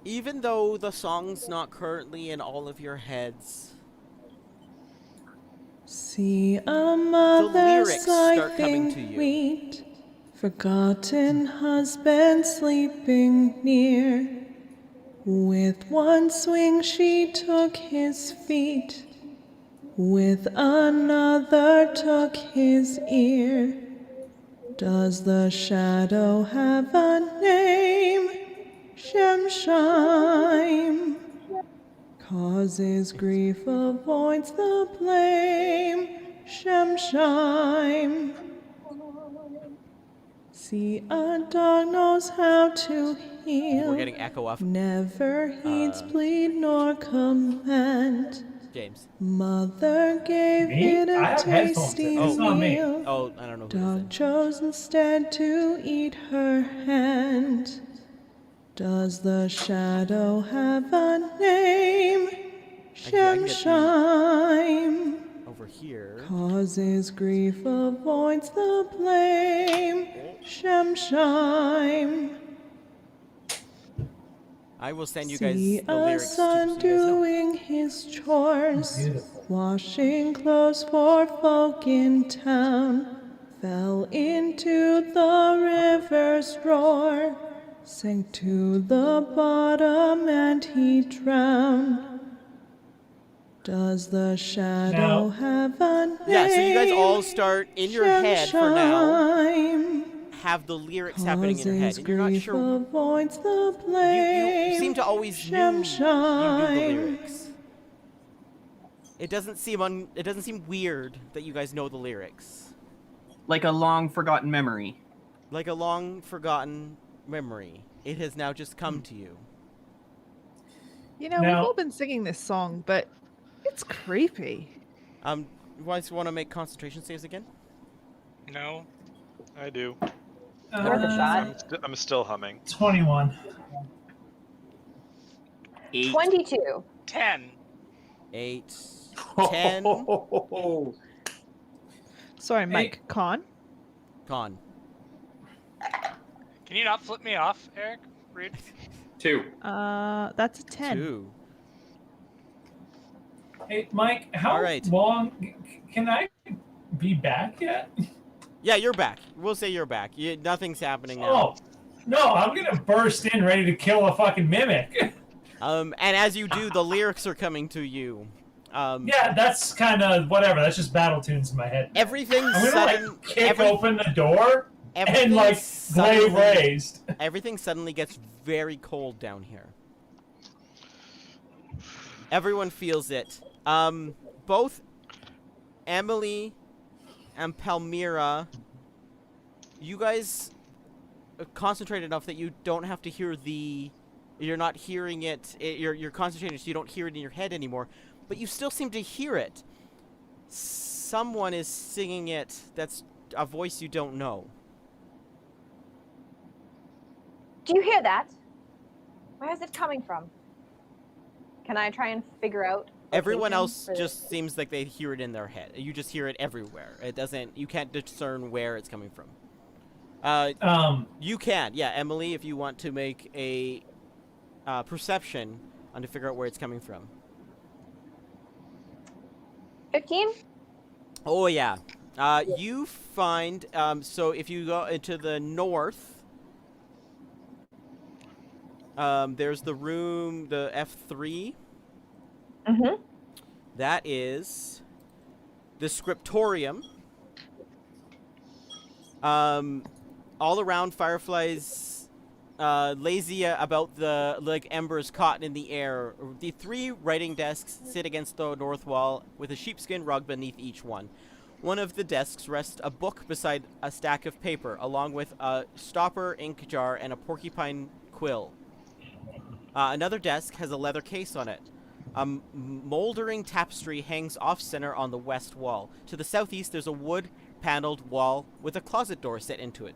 Even though the song's not currently in all of your heads, See a mother lyrics start coming to scything you. wheat, forgotten husband sleeping near. With one swing she took his feet, with another took his ear. Does the shadow have a name? Shemshime. Causes grief, avoids the blame. Shemshime. See, a dog knows how to heal. We're getting echo off. Never heeds plead nor command. James. Mother gave Me? it I a have headphones tasty in. It's not me. meal. Oh, I don't know who Dog this is. chose instead to eat her hand. Does the shadow have a name? Actually, I can get Shemshime. Over here. Causes grief, avoids the blame. Shemshime. I will send you guys See the a lyrics too, so son you guys know. doing his chores, Beautiful. washing clothes for folk in town, fell into the river's roar, sank to the bottom and he drowned. Does the shadow Now- have a name? Yeah, so you guys all start in your head for now. Shemshime. Have the lyrics happening in your head, Causes and you're not grief, sure. avoids the blame. You seem to always knew you knew the Shemshime. lyrics. It doesn't seem weird that you guys know the lyrics. Like a long forgotten memory. Like a long forgotten memory. It has now just come to you. You know, Now- we've all been singing this song, but it's creepy. You guys want to make concentration saves again? No. I do. Worth a shot. I'm still humming. 21. 8. 22. 10. 8, 10. Sorry, Mike. Con? Con. Can you not flip me off, Eric? Reed? 2. That's a 10. 2. Hey, Mike, how All right. long can I be back yet? Yeah, you're back. We'll say you're back. Nothing's happening now. Oh, no, I'm gonna burst in ready to kill a fucking mimic. And as you do, the lyrics are coming to you. Yeah, that's kind of whatever. That's just battle tunes in my head. Everything's I'm gonna sudden. like kick open the door and everything like blade suddenly- raised. Everything suddenly gets very cold down here. Everyone feels it. Both Emily and Palmyra, you guys concentrate enough that you don't have to hear you're not hearing it. You're concentrating so you don't hear it in your head anymore, but you still seem to hear it. Someone is singing it. That's a voice you don't know. Do you hear that? Where is it coming from? Can I try and figure out? Everyone location else for this? just seems like they hear it in their head. You just hear it everywhere. It doesn't. You can't discern where it's coming from. You can, yeah, Emily, if you want to make a perception on to figure out where it's coming from. 15? Oh yeah. You find so if you go into the north, there's the room, the F3. Mm-hmm. That is the scriptorium. All around, fireflies lazy about the embers caught in the air. The 3 writing desks sit against the north wall with a sheepskin rug beneath each one. One of the desks rests a book beside a stack of paper, along with a stopper, ink jar, and a porcupine quill. Another desk has a leather case on it. A moldering tapestry hangs off-center on the west wall. To the southeast, there's a wood-paneled wall with a closet door set into it.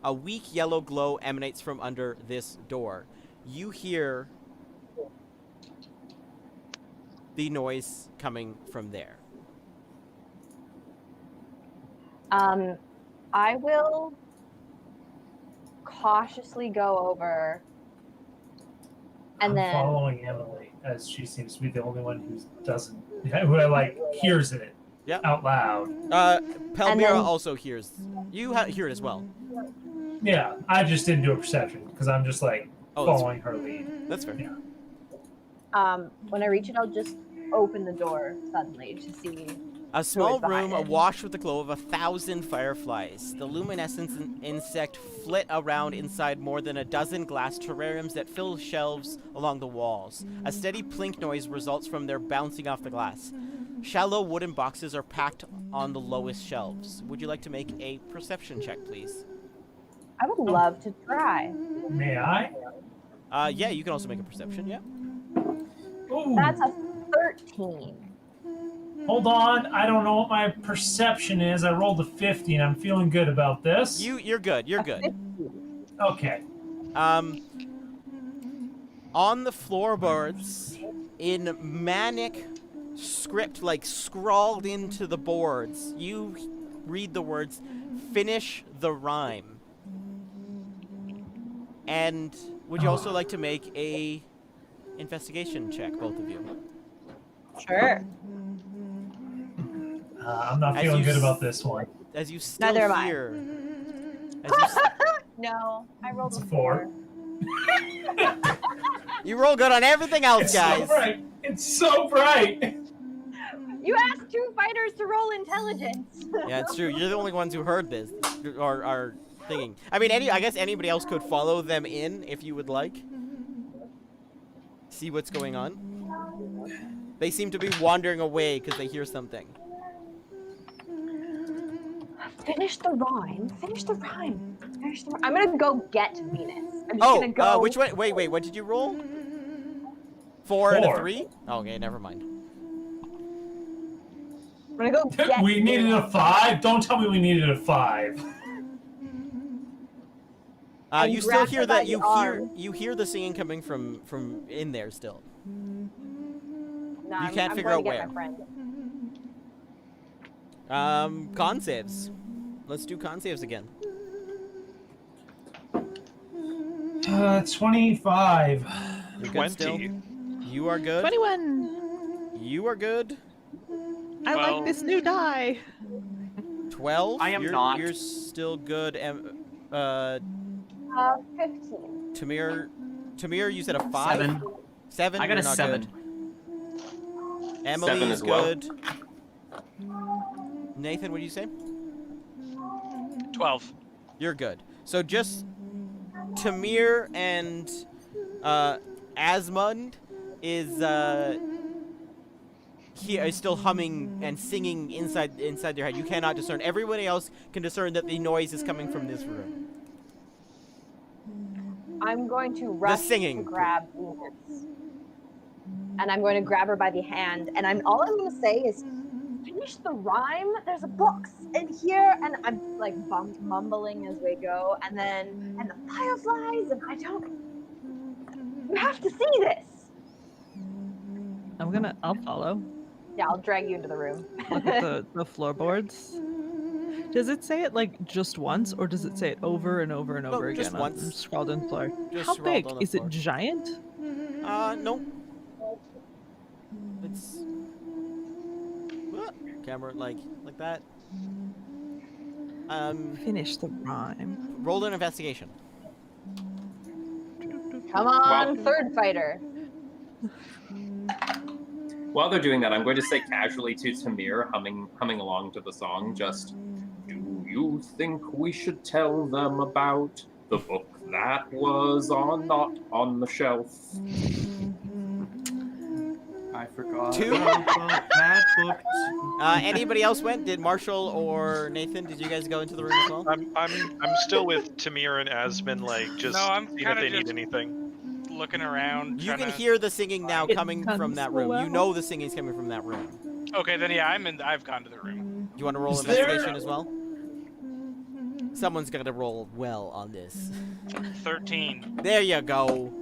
A weak yellow glow emanates from under this door. You hear the noise coming from there. I will cautiously go over and I'm then following Emily, as she seems to be the only one who like hears it Yeah. out loud. Palmyra then- also hears. You hear it as well. Yeah, I just didn't do a perception because I'm just like Oh, that's following her lead. That's fair. Yeah. when I reach it, I'll just open the door suddenly to see. A small behind room it? awash with the glow of 1,000 fireflies. The luminescent insect flit around inside more than a dozen glass terrariums that fill shelves along the walls. A steady plink noise results from their bouncing off the glass. Shallow wooden boxes are packed on the lowest shelves. Would you like to make a perception check, please? I would love to try. May I? Yeah, you can also make a perception, yeah. Ooh. That's a 13. Hold on. I don't know what my perception is. I rolled a 50 and I'm feeling good about this. You're good, you're good. Okay. On the floorboards, in manic script, like scrawled into the boards, you read the words, "Finish the rhyme." And would you also like to make a investigation check, both of you? Sure. I'm not As feeling you good s- about this one. As you still Neither am I. hear... As you, No, I rolled It's a a 4. 4. you roll good on everything else, It's guys! so bright. It's so bright. You asked 2 fighters to roll intelligence. Yeah, it's true. You're the only ones who heard this, or are thinking. I mean, I guess anybody else could follow them in if you would like. See what's going on. They seem to be wandering away because they hear something. Finish the rhyme. Finish the rhyme. Finish the rhyme. I'm gonna go get Venus. I'm just gonna go. Which one? Wait, what did you roll? 4 and a 4. 3? Okay, never mind. I'm gonna go get. We needed Venus. a 5? Don't tell me we needed a 5. And You still grab hear her by that. the You arm. hear the singing coming from in there still. No, You I'm can't figure going out to get where. My friend. Con saves. Let's do con saves again. 25. You're good still. 20. You are good. 21. You are good. I like this new die. 12. I am not. You're still good. 15. Tamir, you said a 5. 7. 7. I got You're a not 7. Good. Emily 7 is as well. good. Nathan, what did you say? 12. You're good. So just Tamir and Asmund is he is still humming and singing inside their head. You cannot discern. Everybody else can discern that the noise is coming from this room. I'm going to rush singing. to grab Venus. And I'm going to grab her by the hand. And all I'm going to say is, finish the rhyme. There's a box in here. And I'm like mumbling as we go. And the fireflies. And you have to see this. I'll follow. Yeah, I'll drag you into the room. Look at the floorboards. Does it say it like just once, or does it say it over and over and over just again once. on scrawled in floor? Just How scrawled big? on the Is floor. it giant? No. It's camera like that. Finish the rhyme. Roll an investigation. Come on, third fighter. While they're doing that, I'm going to say casually to Tamir, humming along to the song, just, do you think we should tell them about the book that was not on the shelf? I forgot. 2. about that book. Anybody else went? Did Marshall or Nathan? Did you guys go into the room as well? I'm still with Tamir and Asmund, like just No, I'm seeing if kinda they need just- anything. Looking around. You can tryna- hear the singing now It coming from comes that room. well. You know the singing's coming from that room. Okay, then yeah, I've gone to the room. Do you want to roll Is there- investigation as well? Someone's got to roll well on this. 13. There you go.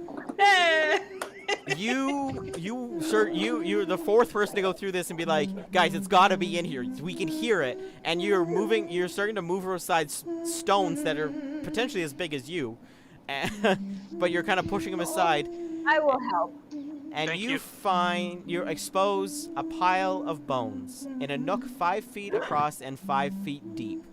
You're the fourth person to go through this and be like, guys, it's got to be in here. We can hear it. And you're starting to move aside stones that are potentially as big as you. But you're kind of pushing them aside. I will help. And Thank you you. expose a pile of bones in a nook 5 feet across and 5 feet deep.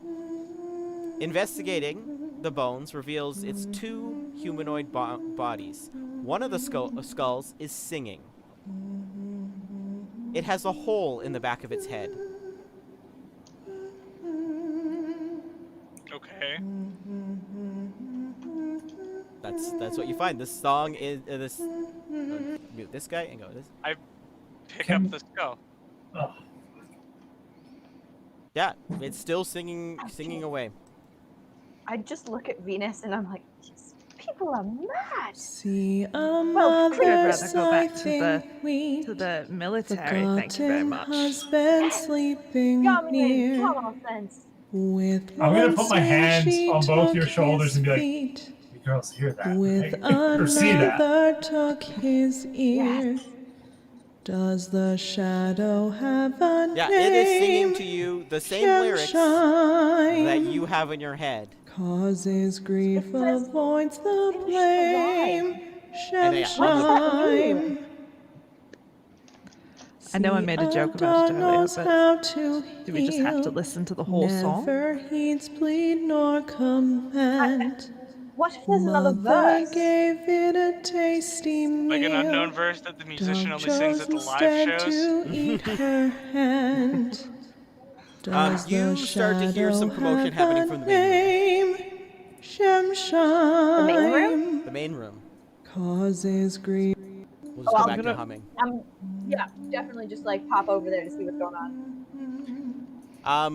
Investigating the bones reveals it's 2 humanoid bodies. One of the skulls is singing. It has a hole in the back of its head. Okay. That's what you find. This song is mute this guy and go this. Pick up the skull. Oh, Yeah, it's still singing away. I just look at Venus and I'm like, these people are mad. See, Well, I'd rather creatures, go back to the military. Thank you very much. Got sleeping me in common sense. with I'm gonna put my hands on both your shoulders and be like, "You girls hear that? Right? Or see that?" took his ear. Yes. Does the shadow have a Yeah, it is singing to you the same lyrics that you have in your head. Causes grief, It says, avoids the "Finish the blame. And yeah, Shemshime. I know I made a joke about it earlier, but do we just have to listen to the whole song? Never heeds plead nor command. What if there's another Mother verse? gave it a tasty meal. Like an unknown verse that the musician Dog only sings at the chose live instead shows. to eat her hand. Does you the start to hear some shadow commotion have happening a from the main room. name? Shemshime. The main room? The main room. Causes grief. We'll just go back to humming. Yeah, definitely just like pop over there to see what's going on.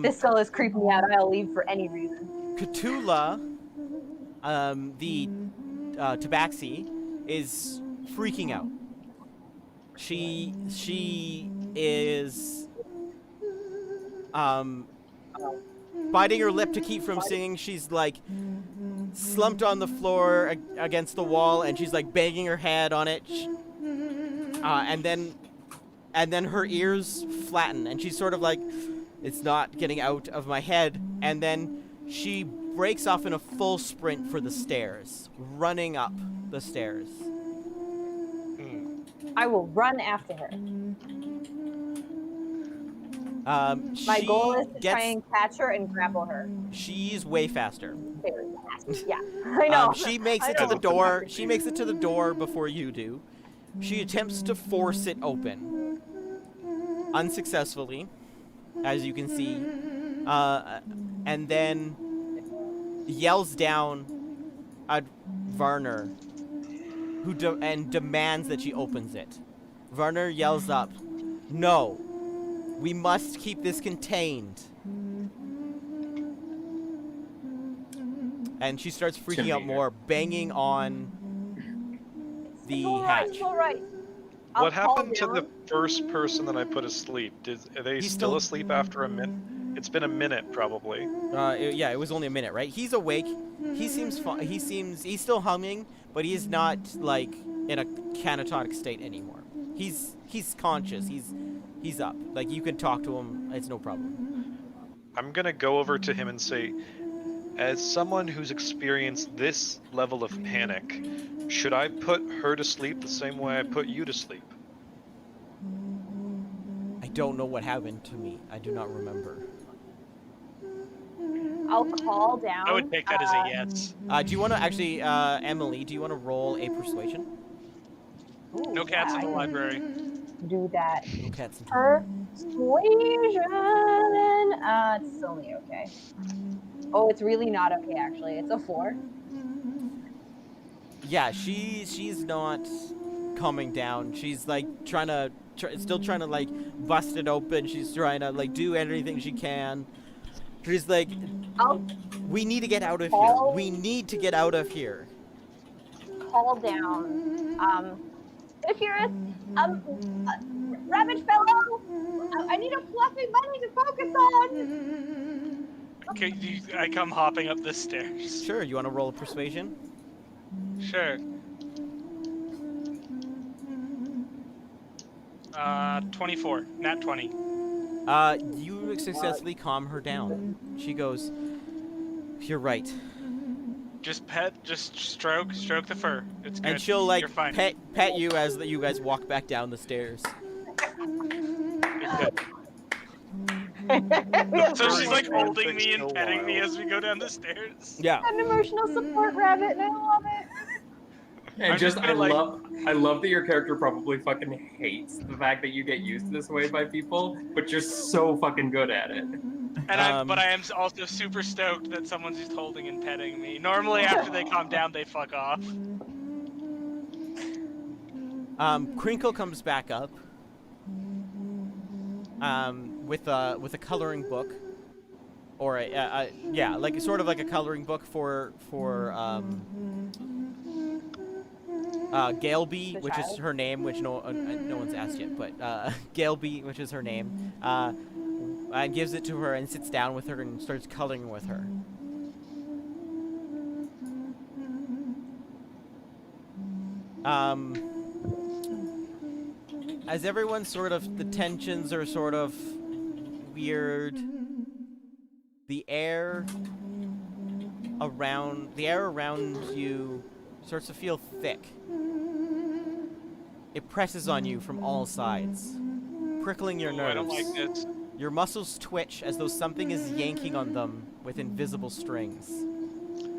This skull is creeping me out. I'll leave for any reason. Cthulhu, the tabaxi, is freaking out. She is biting her lip to keep from singing. She's like slumped on the floor against the wall, and she's like banging her head on it. And then her ears flatten, and she's sort of like, it's not getting out of my head. And then she breaks off in a full sprint for the stairs, running up the stairs. I will run after her. My She goal is to gets, try and catch her and grapple her. She's way faster. Very fast. Yeah, I know. She makes it to the door. She makes it to the door before you do. She attempts to force it open, unsuccessfully, as you can see, and then yells down at Varner, who demands that she opens it. Varner yells up, "No, we must keep this contained." And she starts freaking out more, banging on the hatch. It's all right. What happened to the first person that I put asleep? Are they He's still still- asleep after a minute? It's been a minute, probably. Yeah, it was only a minute, right? He's awake. He seems he's still humming, but he's not like in a catatonic state anymore. He's conscious. He's up. Like, you can talk to him. It's no problem. I'm gonna go over to him and say, as someone who's experienced this level of panic, should I put her to sleep the same way I put you to sleep? I don't know what happened to me. I do not remember. I'll call down. I would take that as a yes. Do you want to actually, Emily? Do you want to roll a persuasion? No cats in the library. Do that. No cats. Persuasion. It's only okay. Oh, it's really not okay, actually. It's a 4. Yeah, she's not calming down. She's like still trying to like bust it open. She's trying to like do anything she can. She's like, we need to get out of here. We need to get out of here. Call down. If you're a rabbit fellow, I need a fluffy bunny to focus on. Okay, I come hopping up the stairs. Sure, you want to roll a persuasion? Sure. 24. Nat 20. You successfully calm her down. She goes, "You're right." Just stroke the fur. It's good. And she'll like You're fine. pet you as you guys walk back down the stairs. It's good. So she's like holding me and petting me as we go down the stairs. Yeah. An emotional support rabbit, and I love it. And I'm just, just gonna, I love that your character probably fucking hates the fact that you get used this way by people, but you're so fucking good at it. But I am also super stoked that someone's just holding and petting me. Normally, after they calm down, they fuck off. Crinkle comes back up. With a coloring book, or yeah, like sort of like a coloring book for Galeby, which is her name, which no one's asked yet, but Galeby, which is her name, and gives it to her and sits down with her and starts coloring with her. As everyone sort of, the tensions are sort of weird, the air around you starts to feel thick. It presses on you from all sides, prickling your nerves. I don't like this. Your muscles twitch as though something is yanking on them with invisible strings.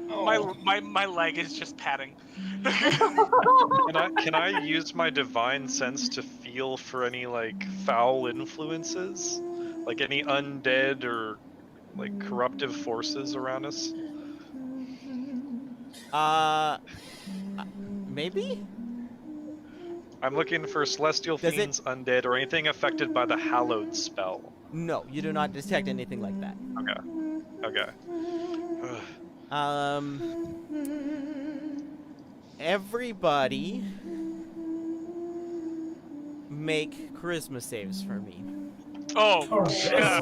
My leg is just patting. Can I use my divine sense to feel for any like foul influences, like any undead or like corruptive forces around us? Maybe? I'm looking for celestial fiends, undead, or anything affected by the hallowed spell. No, you do not detect anything like that. Okay. Everybody make charisma saves for me. Oh, yeah.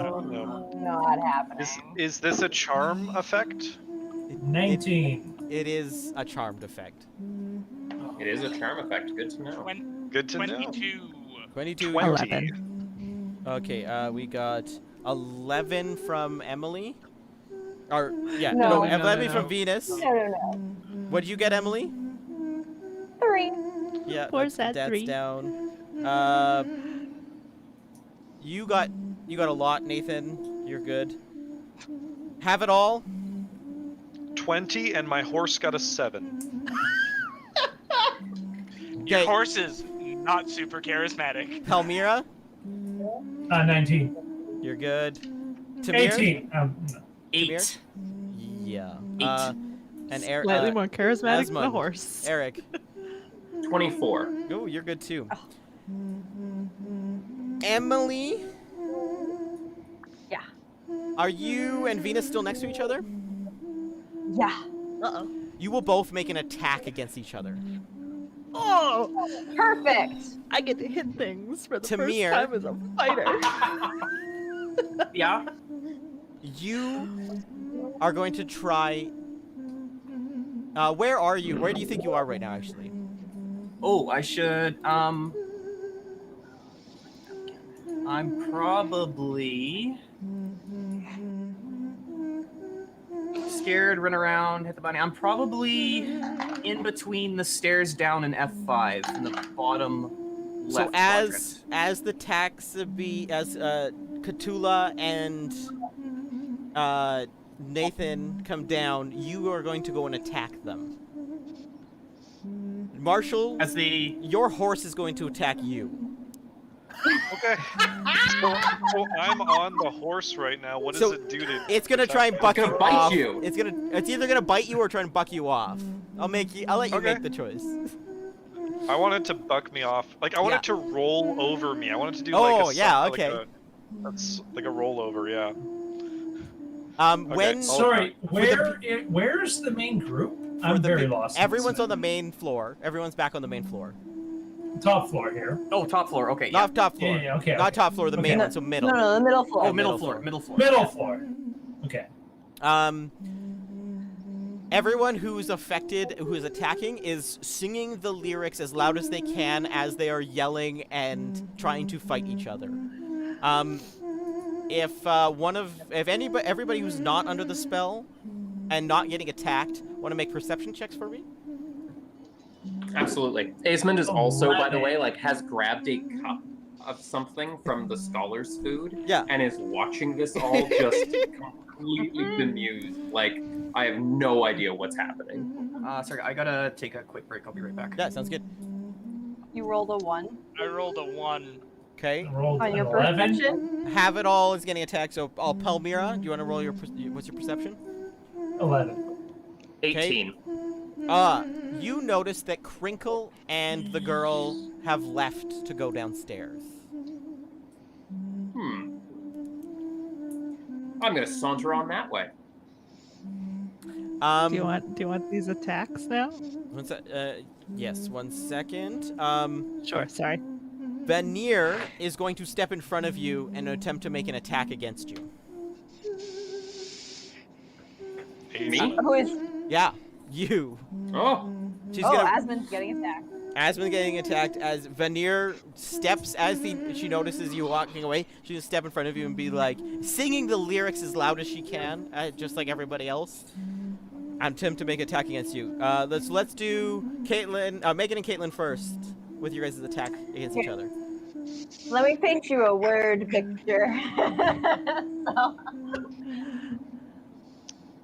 Not happening. Is this a charm effect? 19. It is a charmed effect. It is a charm effect. Good to know. Good to know. 22. 11. Okay, we got 11 from Emily. Or, yeah, No. 11 from Venus. No. What did you get, Emily? 3. Yeah, Where's that that's 3? down. You got a lot, Nathan. You're good. Have it all. 20, and my horse got a 7. Your Okay. horse is not super charismatic. Palmyra, 19. you're good. Tamir? 18. 8. Yeah. 8. And Eric. Slightly more charismatic than a Asmund. horse. Eric. 24. Oh, you're good too. Emily, Yeah. are you and Venus still next to each other? Yeah. Uh-oh. You will both make an attack against each other. Oh! Perfect. I get to hit things for the Tamir. first time as a fighter. Yeah. You are going to try. Where are you? Where do you think you are right now, actually? Oh, I should. I'm probably scared, run around, hit the bunny. I'm probably in between the stairs down and F5 in the bottom left. So as the Taxaby, as Cthulhu and Nathan come down, you are going to go and attack them. Marshall, as the your horse is going to attack you. Okay. So I'm on the horse right now. What does So it do to? It's gonna try and buck It's you gonna bite off. you. It's either gonna bite you or try and buck you off. I'll let you Okay. make the choice. I want it to buck me off. Like I want Yeah. it to roll over me. I want it to do Oh, like a yeah, like okay. that's like a rollover. Yeah. When Sorry, where's the main group? I'm very lost. everyone's on the main floor. Everyone's back on the main floor. Top floor here. top floor. Okay, yeah. Not top floor. Yeah, okay. Not top floor. The main Okay. one. So middle. No, the middle floor. Oh, middle middle floor. floor. Middle floor. Middle floor. Okay. Everyone who's affected, who is attacking, is singing the lyrics as loud as they can as they are yelling and trying to fight each other. If everybody who's not under the spell and not getting attacked want to make perception checks for me? Absolutely. Asmund is also, by the way, like has grabbed a cup of something from the scholar's food. Yeah. And is watching this all just completely bemused. Like, I have no idea what's happening. Sorry, I gotta take a quick break. I'll be right back. Yeah, sounds good. You rolled a 1 I rolled a 1. Okay. I rolled on an your 11. perception. Have it all is getting attacked. So, Palmyra, do you want to roll what's your perception? 11. 18. You notice that Crinkle and the girl have left to go downstairs. I'm gonna saunter on that way. Do you want these attacks now? Yes, 1 second. Sure. Sorry. Vanir is going to step in front of you and attempt to make an attack against you. Me? Who is? Yeah, you. Oh. She's Oh, gonna. Asmund's getting attacked. Asmund getting attacked as Vanir steps she notices you walking away. She's gonna step in front of you and be like singing the lyrics as loud as she can, just like everybody else. And attempt to make an attack against you. Let's do Caitlin, Megan and Caitlin first with your guys' attack against each other. Let me paint you a word picture. So,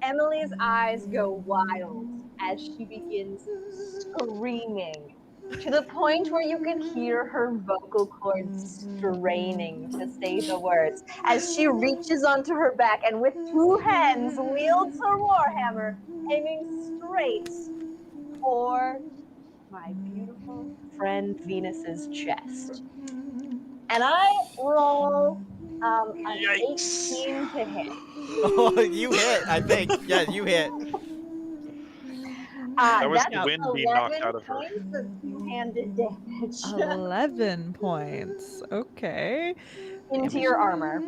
Emily's eyes go wild as she begins screaming to the point where you can hear her vocal cords straining to say the words as she reaches onto her back and with 2 hands wields her warhammer, aiming straight for my beautiful friend Venus's chest. And I roll an Yikes. 18 to hit. Oh, you hit, I think. Yeah, you hit. That was That's the wind being knocked 11 out of her. points of two-handed damage 11 points. Okay. into your armor.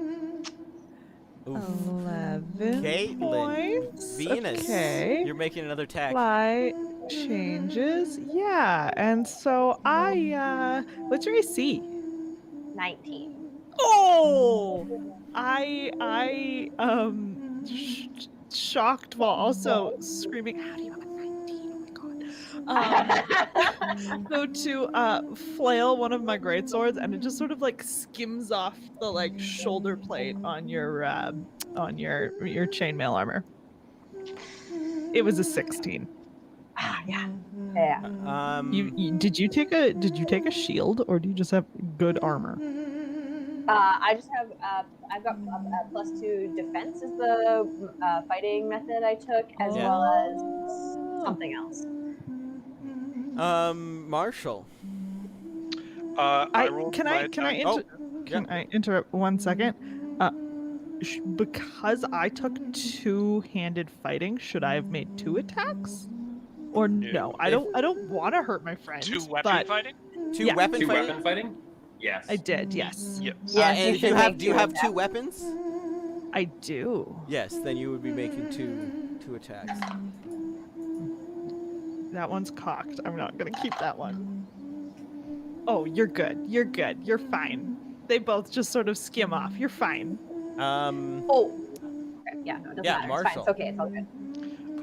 Oof. 11 Caitlin, points. Venus, Okay. you're making another attack. Fly changes. Yeah. And so what's your AC? 19. Oh! Shocked while also screaming, how do you have a 19? Oh my god. So to flail one of my greatswords and it just sort of like skims off the like shoulder plate on your chainmail armor. It was a 16. Yeah. Did you take a shield or do you just have good armor? I just have I've got +2 defense is the fighting method I took, as Yeah. well as something else. Marshall. I rolled Can my I attack. can I interrupt 1 second? Because I took 2-handed fighting, should I have made 2 attacks? Or no? I don't want to hurt my friends. 2 weapon but fighting? Two Yeah. weapon 2 fighting? weapon fighting? Yes. I did. Yes, Yes. Yes, and you should make do you 2 have attacks. 2 weapons? I do. Yes, then you would be making two attacks. That one's cocked. I'm not gonna keep that one. Oh, you're good. You're good. You're fine. They both just sort of skim off. You're fine. Oh. Yeah, no, it doesn't Yeah, matter. Marshall. It's fine. It's okay. It's all good.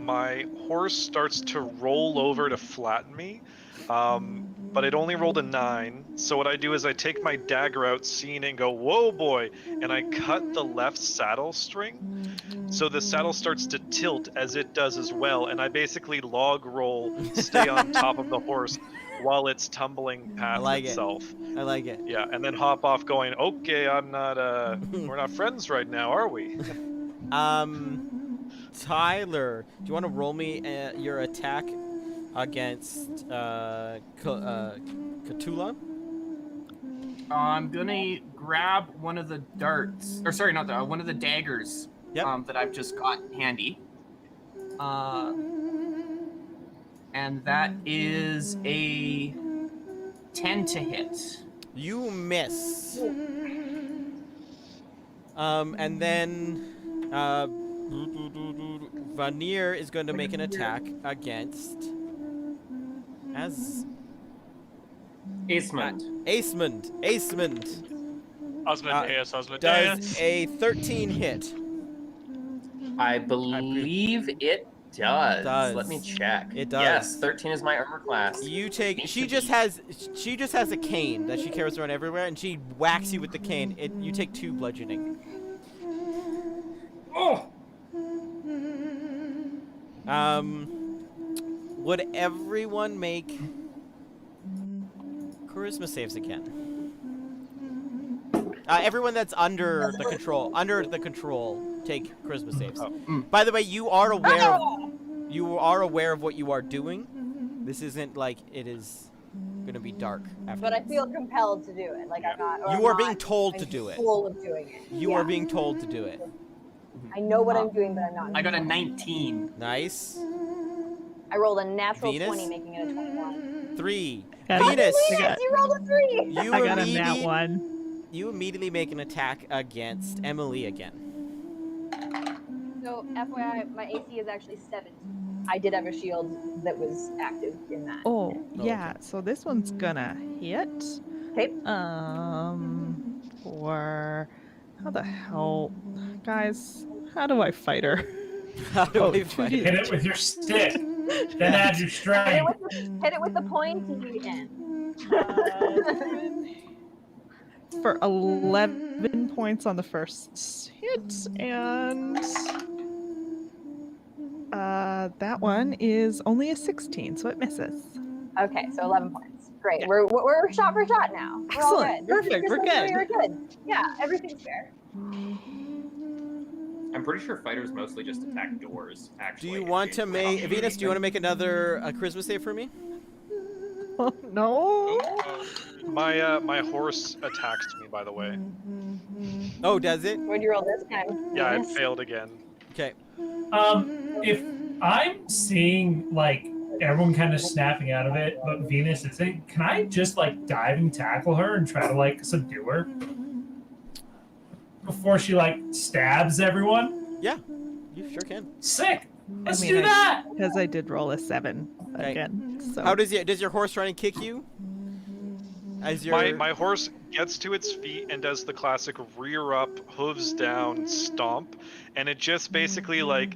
My horse starts to roll over to flatten me, but it only rolled a 9. So what I do is I take my dagger out, seeing it, and go, "Whoa, boy!" And I cut the left saddle string, so the saddle starts to tilt as it does as well, and I basically log roll, stay on top of the horse while it's tumbling past like it. itself. I like it. Yeah, and then hop off, going, "Okay, I'm not. We're not friends right now, are we?" Tyler, do you want to roll me your attack against Cthulhu? I'm gonna grab one of the darts, or sorry, not the one of the daggers. Yep. That I've just got handy. And that is a 10 to hit. You miss. And then Vanir is going to make an attack against Acemund. Acemund Husband, yes, husband, does yes. a 13 hit. I believe it does. Let me check. It does. Yes, 13 is my armor class. You take. Needs She to just be- has a cane that she carries around everywhere, and she whacks you with the cane. You take 2 bludgeoning. Oh! Would everyone make charisma saves again? Everyone that's under the control, take charisma saves. Oh. By the way, you are aware of what you are doing. This isn't like it is gonna be dark after. But I feel compelled to do it. Like I'm not. or You I'm are not- being told I'm to do it. Full of doing it. You Yeah. are being told to do it. I know what I'm doing, but I'm not. I got a 19. Nice. I rolled a natural Venus? 20, making it a 21. 3. Got it. Venus, got- You rolled a 3. you I got a nat immediately, 1. you immediately make an attack against Emily again. So FYI, my AC is actually 17. I did have a shield that was active in that. Oh, yeah. So this one's gonna hit. Okay. For how the hell, guys? How do I fight her? How do we fight Hit it with your stick. Then add your strength. Hit it with the pointy end. For 11 points on the first hit, and that one is only a 16, so it misses. Okay, so 11 points. Great. Yeah. We're shot for shot now. We're all Excellent. good. Perfect. We're We're good. good. Yeah, everything's fair. I'm pretty sure fighters mostly just attack doors. Do Actually, you want to make Venus? Do you want to make another charisma save for me? Oh, no. My horse attacked me, by the way. Oh, does it? What'd you roll this time? Yeah, it Venus? failed again. Okay. If I'm seeing like everyone kind of snapping out of it, but Venus is saying, can I just like diving tackle her and try to like subdue her before she like stabs everyone? Yeah, you sure can. Sick. Let's mean, do that. Because I did roll a 7 Okay. again. So How does your horse try and kick you? As your My horse gets to its feet and does the classic rear up, hooves down, stomp, and it just basically like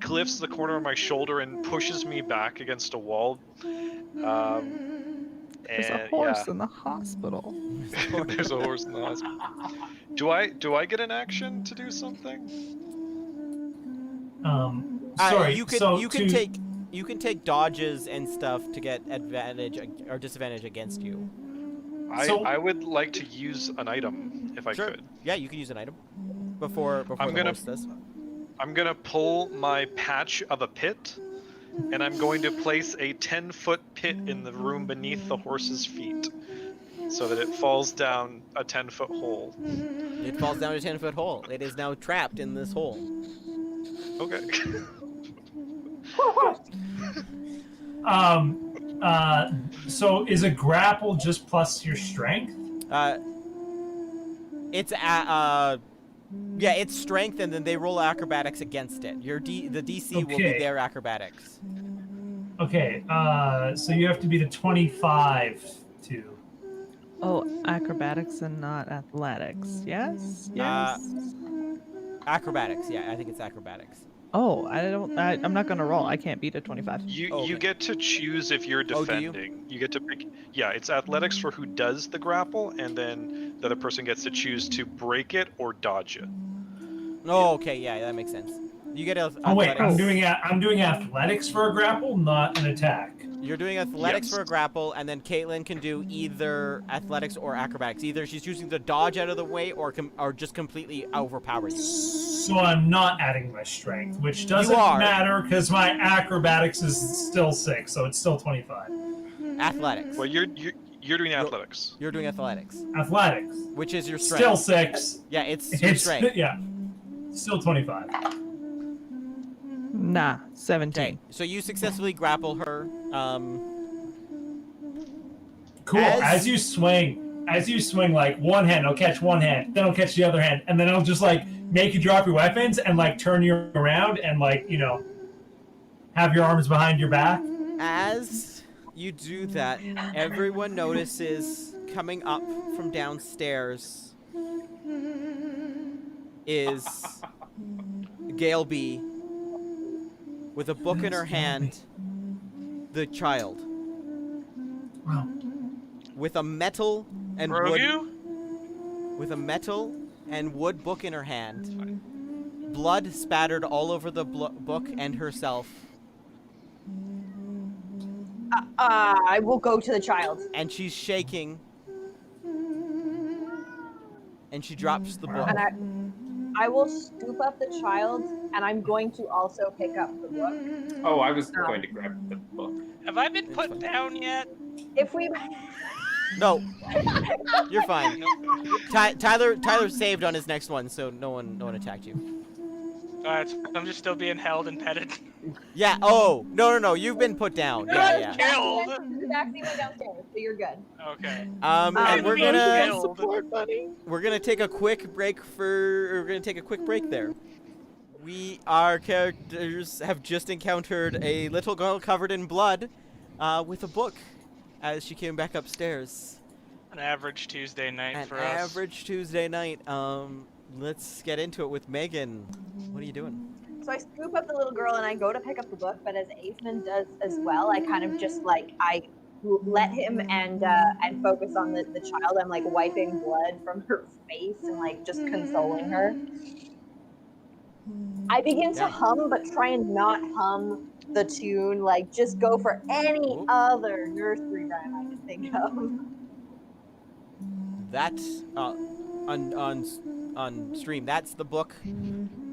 cliffs the corner of my shoulder and pushes me back against a wall. there's a And, horse yeah. in the hospital. There's a horse in the hospital. Do I get an action to do something? Sorry. you can so you can to- take dodges and stuff to get advantage or disadvantage against you. I would like to use an item if I Sure. could. Yeah, you can use an item before I'm the gonna- horse does. I'm gonna pull my patch of a pit, and I'm going to place a 10-foot pit in the room beneath the horse's feet, so that it falls down a 10-foot hole. It falls down a 10-foot hole. It is now trapped in this hole. Okay. So is a grapple just plus your strength? It's strength, and then they roll acrobatics against it. The DC will be Okay. their acrobatics. Okay. So you have to be the 25 to. Oh, acrobatics and not athletics. Yes? Yes. Acrobatics, yeah, I think it's acrobatics. Oh, I'm not going to roll. I can't beat a 25. You Okay. you get to choose if you're Oh, do you? defending. You get to pick. Yeah, it's athletics for who does the grapple, and then the other person gets to choose to break it or dodge it. Oh, okay, yeah, that makes sense. You get Oh wait, athletics. I'm doing athletics for a grapple, not an attack. You're doing athletics Yes. for a grapple, and then Caitlin can do either athletics or acrobatics. Either she's choosing to dodge out of the way or just completely overpower you. So I'm not adding my strength, which doesn't are. matter because my acrobatics is still 6, so it's still 25. Athletics. Well, you're doing athletics. You're doing athletics, Athletics, which is your strength. still 6. Yeah, it's your strength. Yeah, still 25. Nah, 17. Okay, so you successfully grapple her. Cool. As you swing like one hand, I'll catch one hand, then I'll catch the other hand, and then I'll just like make you drop your weapons and like turn you around and like, you know, have your arms behind your back. As you do that, everyone notices coming up from downstairs is Gail B. with a book in her hand, the child, Wow. with a metal and Grogu? wood book in her hand, blood spattered all over the book and herself, I will go to the child. And she's shaking. And she drops the book. And I will scoop up the child, and I'm going to also pick up the book. Oh, I was going to grab the book. Have I been It's put fine. down yet? If we... No. You're fine. Tyler saved on his next one, so no one attacked you. I'm just still being held and petted. Yeah. Oh no. You've been put down. Yeah. Killed. The vaccine went downstairs, so you're good. Okay. And we're Being gonna killed. take a quick break there. Our characters have just encountered a little girl covered in blood, with a book, as she came back upstairs. An average Tuesday night for us. An average Tuesday night. Let's get into it with Megan. What are you doing? So I scoop up the little girl and I go to pick up the book, but as Aisman does as well, I kind of just I let him and focus on the child. I'm like wiping blood from her face and like just consoling her. I begin to hum, but try and not hum the tune. Like just go for any other nursery rhyme I can think of. That's on stream. That's the book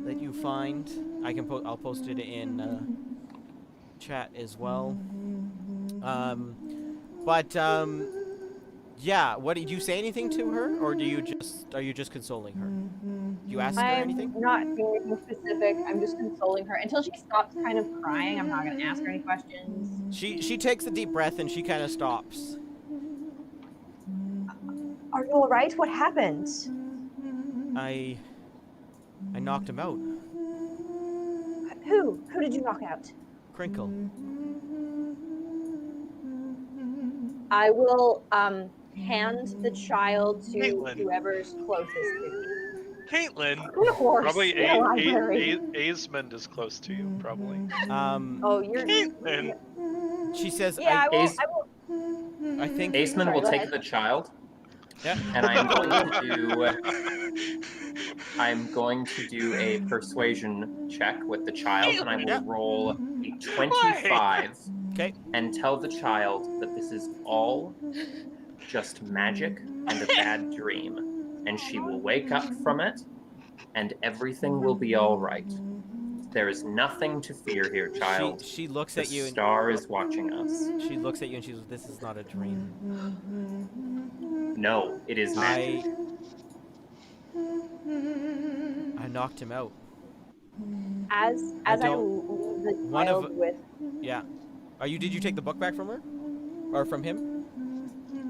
that you find. I'll post it in chat as well. Yeah. What did you say anything to her, or are you just consoling her? You ask her anything? I'm not doing anything specific. I'm just consoling her until she stops kind of crying. I'm not going to ask her any questions. She takes a deep breath and she kind of stops. Are you all right? What happened? I knocked him out. Who? Who did you knock out? Crinkle. I will hand the child to Caitlin. whoever's closest to me. Caitlin. Of course. Probably yeah, library. Aismond is close to you, probably. Oh, you're... Caitlin. She says, Yeah, I will... I think Aisman Sorry, will go take ahead. the child, Yeah. and I'm going to do a persuasion check with the child, and I will roll a 25. Okay. And tell the child that this is all just magic and a bad dream, and she will wake up from it, and everything will be all right. There is nothing to fear here, child. She looks The at you. star is watching us. She looks at you and she's, "This is not a dream. No, it is magic. I knocked him out." As I leave the one of- child with... Yeah. Did you take the book back from her? Or from him?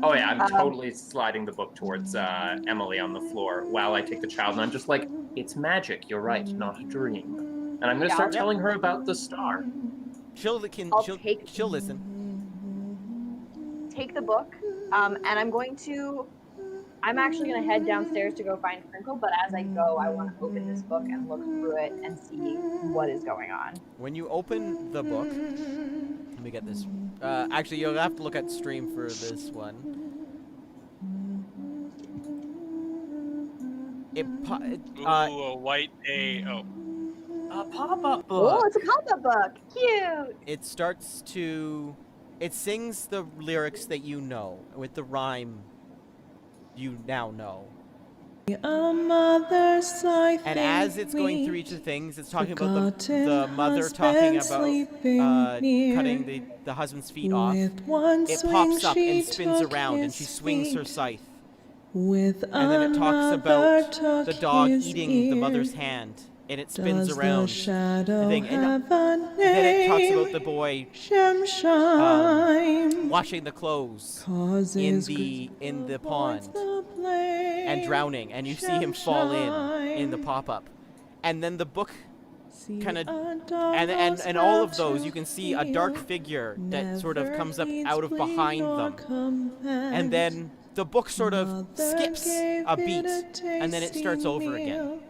Oh yeah, I'm totally sliding the book towards Emily on the floor while I take the child, and I'm just like, it's magic, you're right, not a dream. And I'm gonna start telling her about the star. She'll listen. Take the book, and I'm actually going to head downstairs to go find Crinkle, but as I go, I want to open this book and look through it and see what is going on. When you open the book, let me get this. Actually, you'll have to look at stream for this one. Ooh, a white A. Oh. A pop-up book. Oh, it's a pop-up book. Cute. It starts to... It sings the lyrics that you know, with the rhyme you now know. A mother's life And as it's going through each of the things, it's talking about the mother talking about cutting the husband's feet off. It pops up and spins around, and she swings her scythe. And then it talks about the dog eating the mother's hand, and it spins around the thing. And then it talks about the boy washing the clothes in the pond and drowning, and you see him fall in the pop-up. And then the book kind of, and all of those, you can see a dark figure that sort of comes up out of behind them. And then the book sort of skips a beat, and then it starts over again.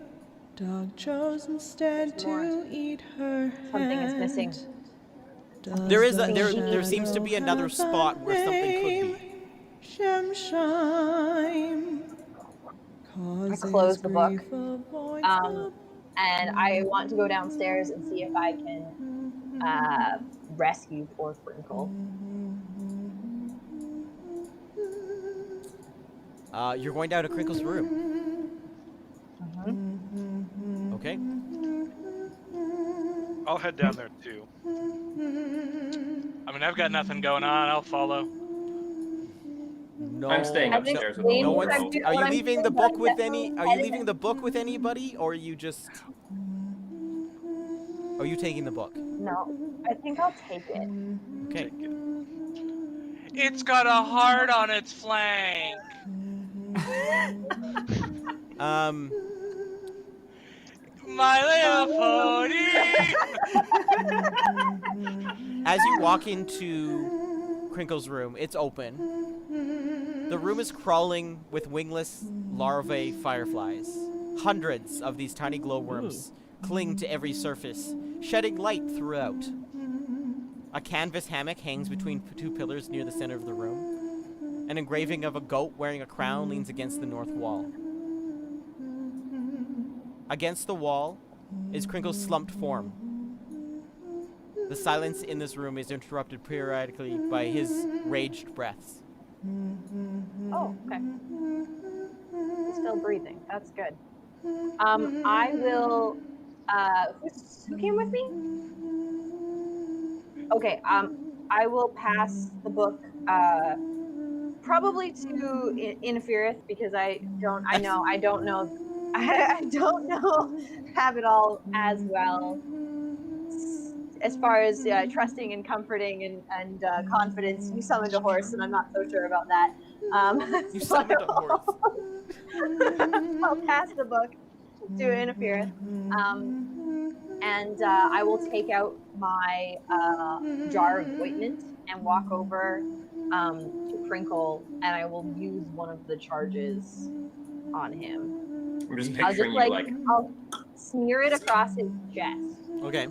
Dog chose instead to eat her Something is missing. There seems to be another spot where something could be. Shemshime. I close the book, and I want to go downstairs and see if I can rescue poor Crinkle. You're going down to Crinkle's room. Okay. I'll head down there too. I mean, I've got nothing going on. I'll follow. No. I'm staying I think upstairs with maybe No all what one's. I'm do- Are you what I'm leaving the doing, book I'm with any? Are you heading leaving the book with anybody, or are you just? Are you taking the book? No, I think I'll take it. Okay. It's got a heart on its flank. My little pony. As you walk into Crinkle's room, it's open. The room is crawling with wingless larvae fireflies. Hundreds of these tiny glowworms cling to every surface, shedding light throughout. A canvas hammock hangs between two pillars near the center of the room. An engraving of a goat wearing a crown leans against the north wall. Against the wall is Crinkle's slumped form. The silence in this room is interrupted periodically by his raged breaths. Oh, okay. He's still breathing. That's good. I will. Who came with me? Okay. I will pass the book. Probably to Inafirith because I don't know I don't know have it all as well as far as trusting and comforting and confidence. You summoned a horse, and I'm not so sure about that. You summoned a horse. I'll pass the book to Inafirith, and I will take out my jar of ointment and walk over to Crinkle, and I will use one of the charges on him. I'm just I'll picturing just you like I'll smear it across his chest. Okay.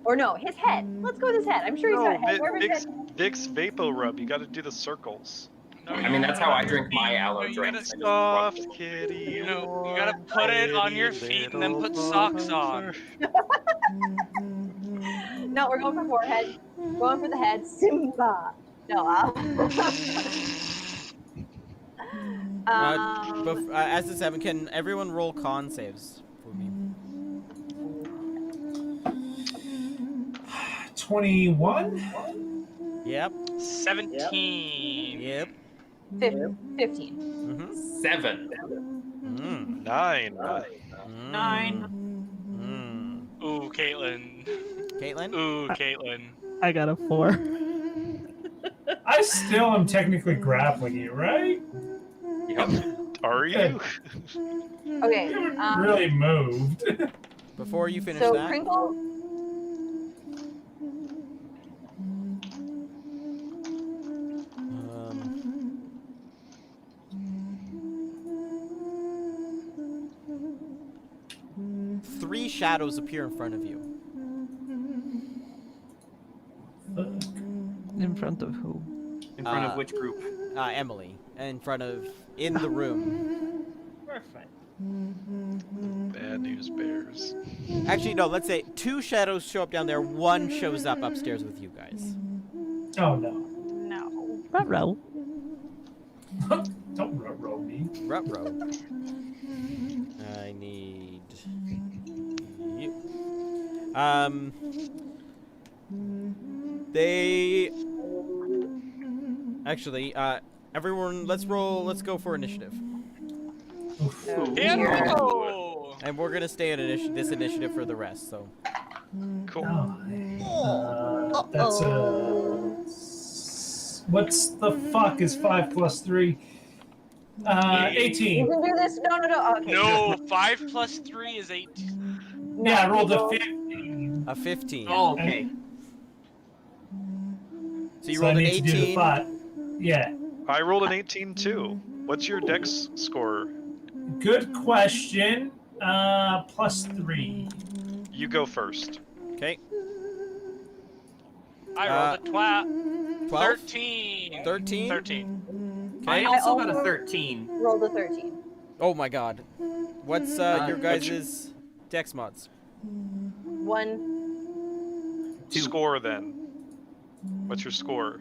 Or no, his head. Let's go with his head. I'm sure he's got a head. Wherever his head. Vicks Vapo Rub. You got to do the circles. No, I mean, that's how I drink my aloe you drinks. gotta- I just Soft kitty. You know, you gotta put it on your feet and then put socks on. No, we're going for forehead. Going for the head. Simba. No, As the 7, can everyone roll con saves for me? 21. Yep. 17. Yep. 15. Mm-hmm. 7. 9. 9. Ooh, Caitlin. Caitlin? Ooh, Caitlin. I got a 4. I still am technically grappling you, right? Yep. Are you? Okay. You haven't really moved. Before you finish So that, Crinkle. three shadows appear in front of you. In front of who? In front of which group? Emily. In the room. Perfect. Bad news bears. Actually, no, let's say 2 shadows show up down there, 1 shows up upstairs with you guys. Oh no. No. Ruh-roh. Don't row me. Ruh-roh. I need you. They actually, everyone, let's go for initiative. Hero! And we're gonna stay in this initiative for the rest. So. Cool. That's what's the fuck is 5 plus 3? 18. You can do this. No. Okay. No, 5 plus 3 is 8. No, Yeah, I rolled a people- 15. A 15. Oh, okay. So you I rolled an need to do the 18. 5. Yeah. I rolled an 18 too. What's your dex score? Good question. Plus 3. You go first. Okay. I rolled a 12. 12? 13. 13? 13. I Okay. also got a also 13. Rolled a 13. Oh my god. What's your guys' dex mods? 1. Two. Score then. What's your score?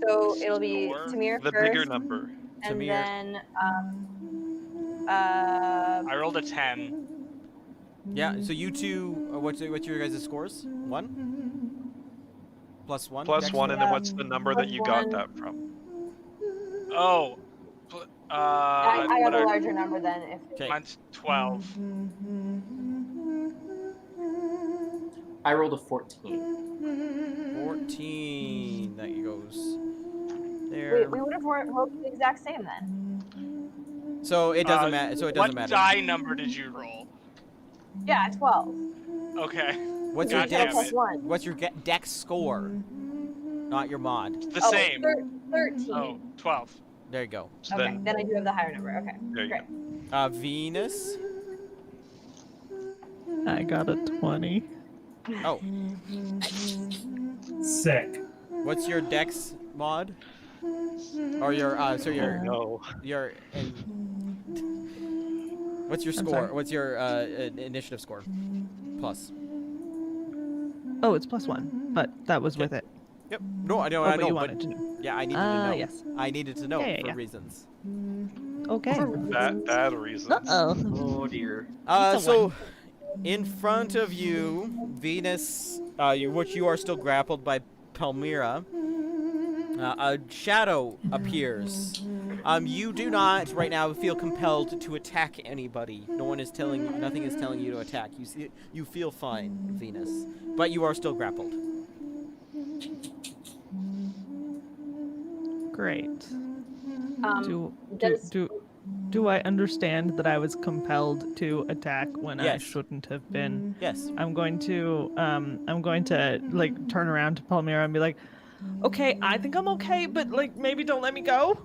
So it'll be Score? Tamir The first, bigger number. and Tamir. then I rolled a 10. Yeah. So you two, what's your guys' scores? 1 plus 1. Plus Dex 1, score? and then what's the number that plus you got 1. that from? Oh. I got what a are- larger number than if. Okay. Mine's 12. I rolled a 14. 14. That goes We there. would have rolled the exact same then. So it doesn't matter. So it doesn't What matter. die number did you roll? Yeah, 12. Okay. What's your God dex? damn Plus it. 1. What's your dex score? Not your mod. The Oh, same. 13. Oh, 12. There you go. So Okay, then, I do have the higher number. Okay, there you great. go. Venus. I got a 20. Oh, Sick. what's your dex mod? Or your so your No. your what's your I'm score? sorry. What's your initiative score? Plus. Oh, it's plus 1, but that was with it. Yep. No, I know. Oh, I but know. you But wanted to know. yeah, I needed to know. Yes. I needed to know Yeah. for reasons. Okay. Bad reasons. Uh-oh. Oh dear. It's a So in front of you, Venus, which you are still grappled by Palmyra, a shadow appears. You do not right now feel compelled to attack anybody. Nothing is telling you to attack. You feel fine, Venus, but you are still grappled. Great. Does- Do I understand that I was compelled to attack when I Yes. shouldn't have been? Yes. I'm going to like turn around to Palmyra and be like, "Okay, I think I'm okay, but like maybe don't let me go."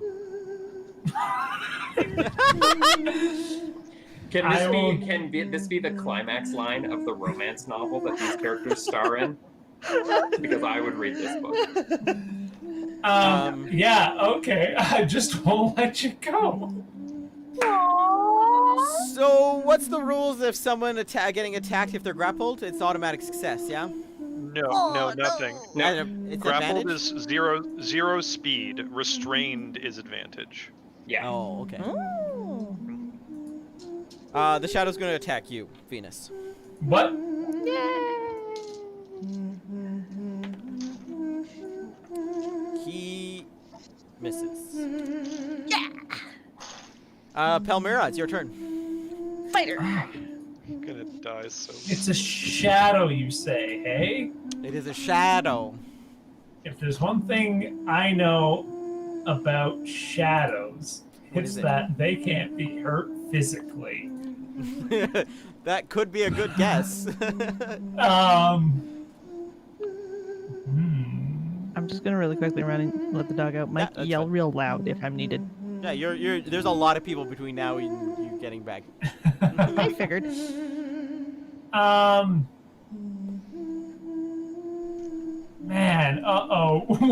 Can this be the climax line of the romance novel that these characters star in? Because I would read this book. Yeah, okay. I just won't let you go. So what's the rules if someone getting attacked if they're grappled? It's automatic success, yeah? No, nothing. And it's Grappled advantage? is zero speed. Restrained is advantage. Yeah. Oh, okay. Oh. The shadow's going to attack you, Venus. What? He misses. Yeah. Palmyra, it's your turn. Fighter. I'm gonna die so. It's a shadow, you say, hey? It is a shadow. If there's one thing I know about shadows, What it's is it? that they can't be hurt physically. That could be a good guess. I'm just gonna really quickly run and let the dog out. Mike, that's yell fine. real loud if I'm needed. Yeah, you're. There's a lot of people between now and you getting back. I figured. Man,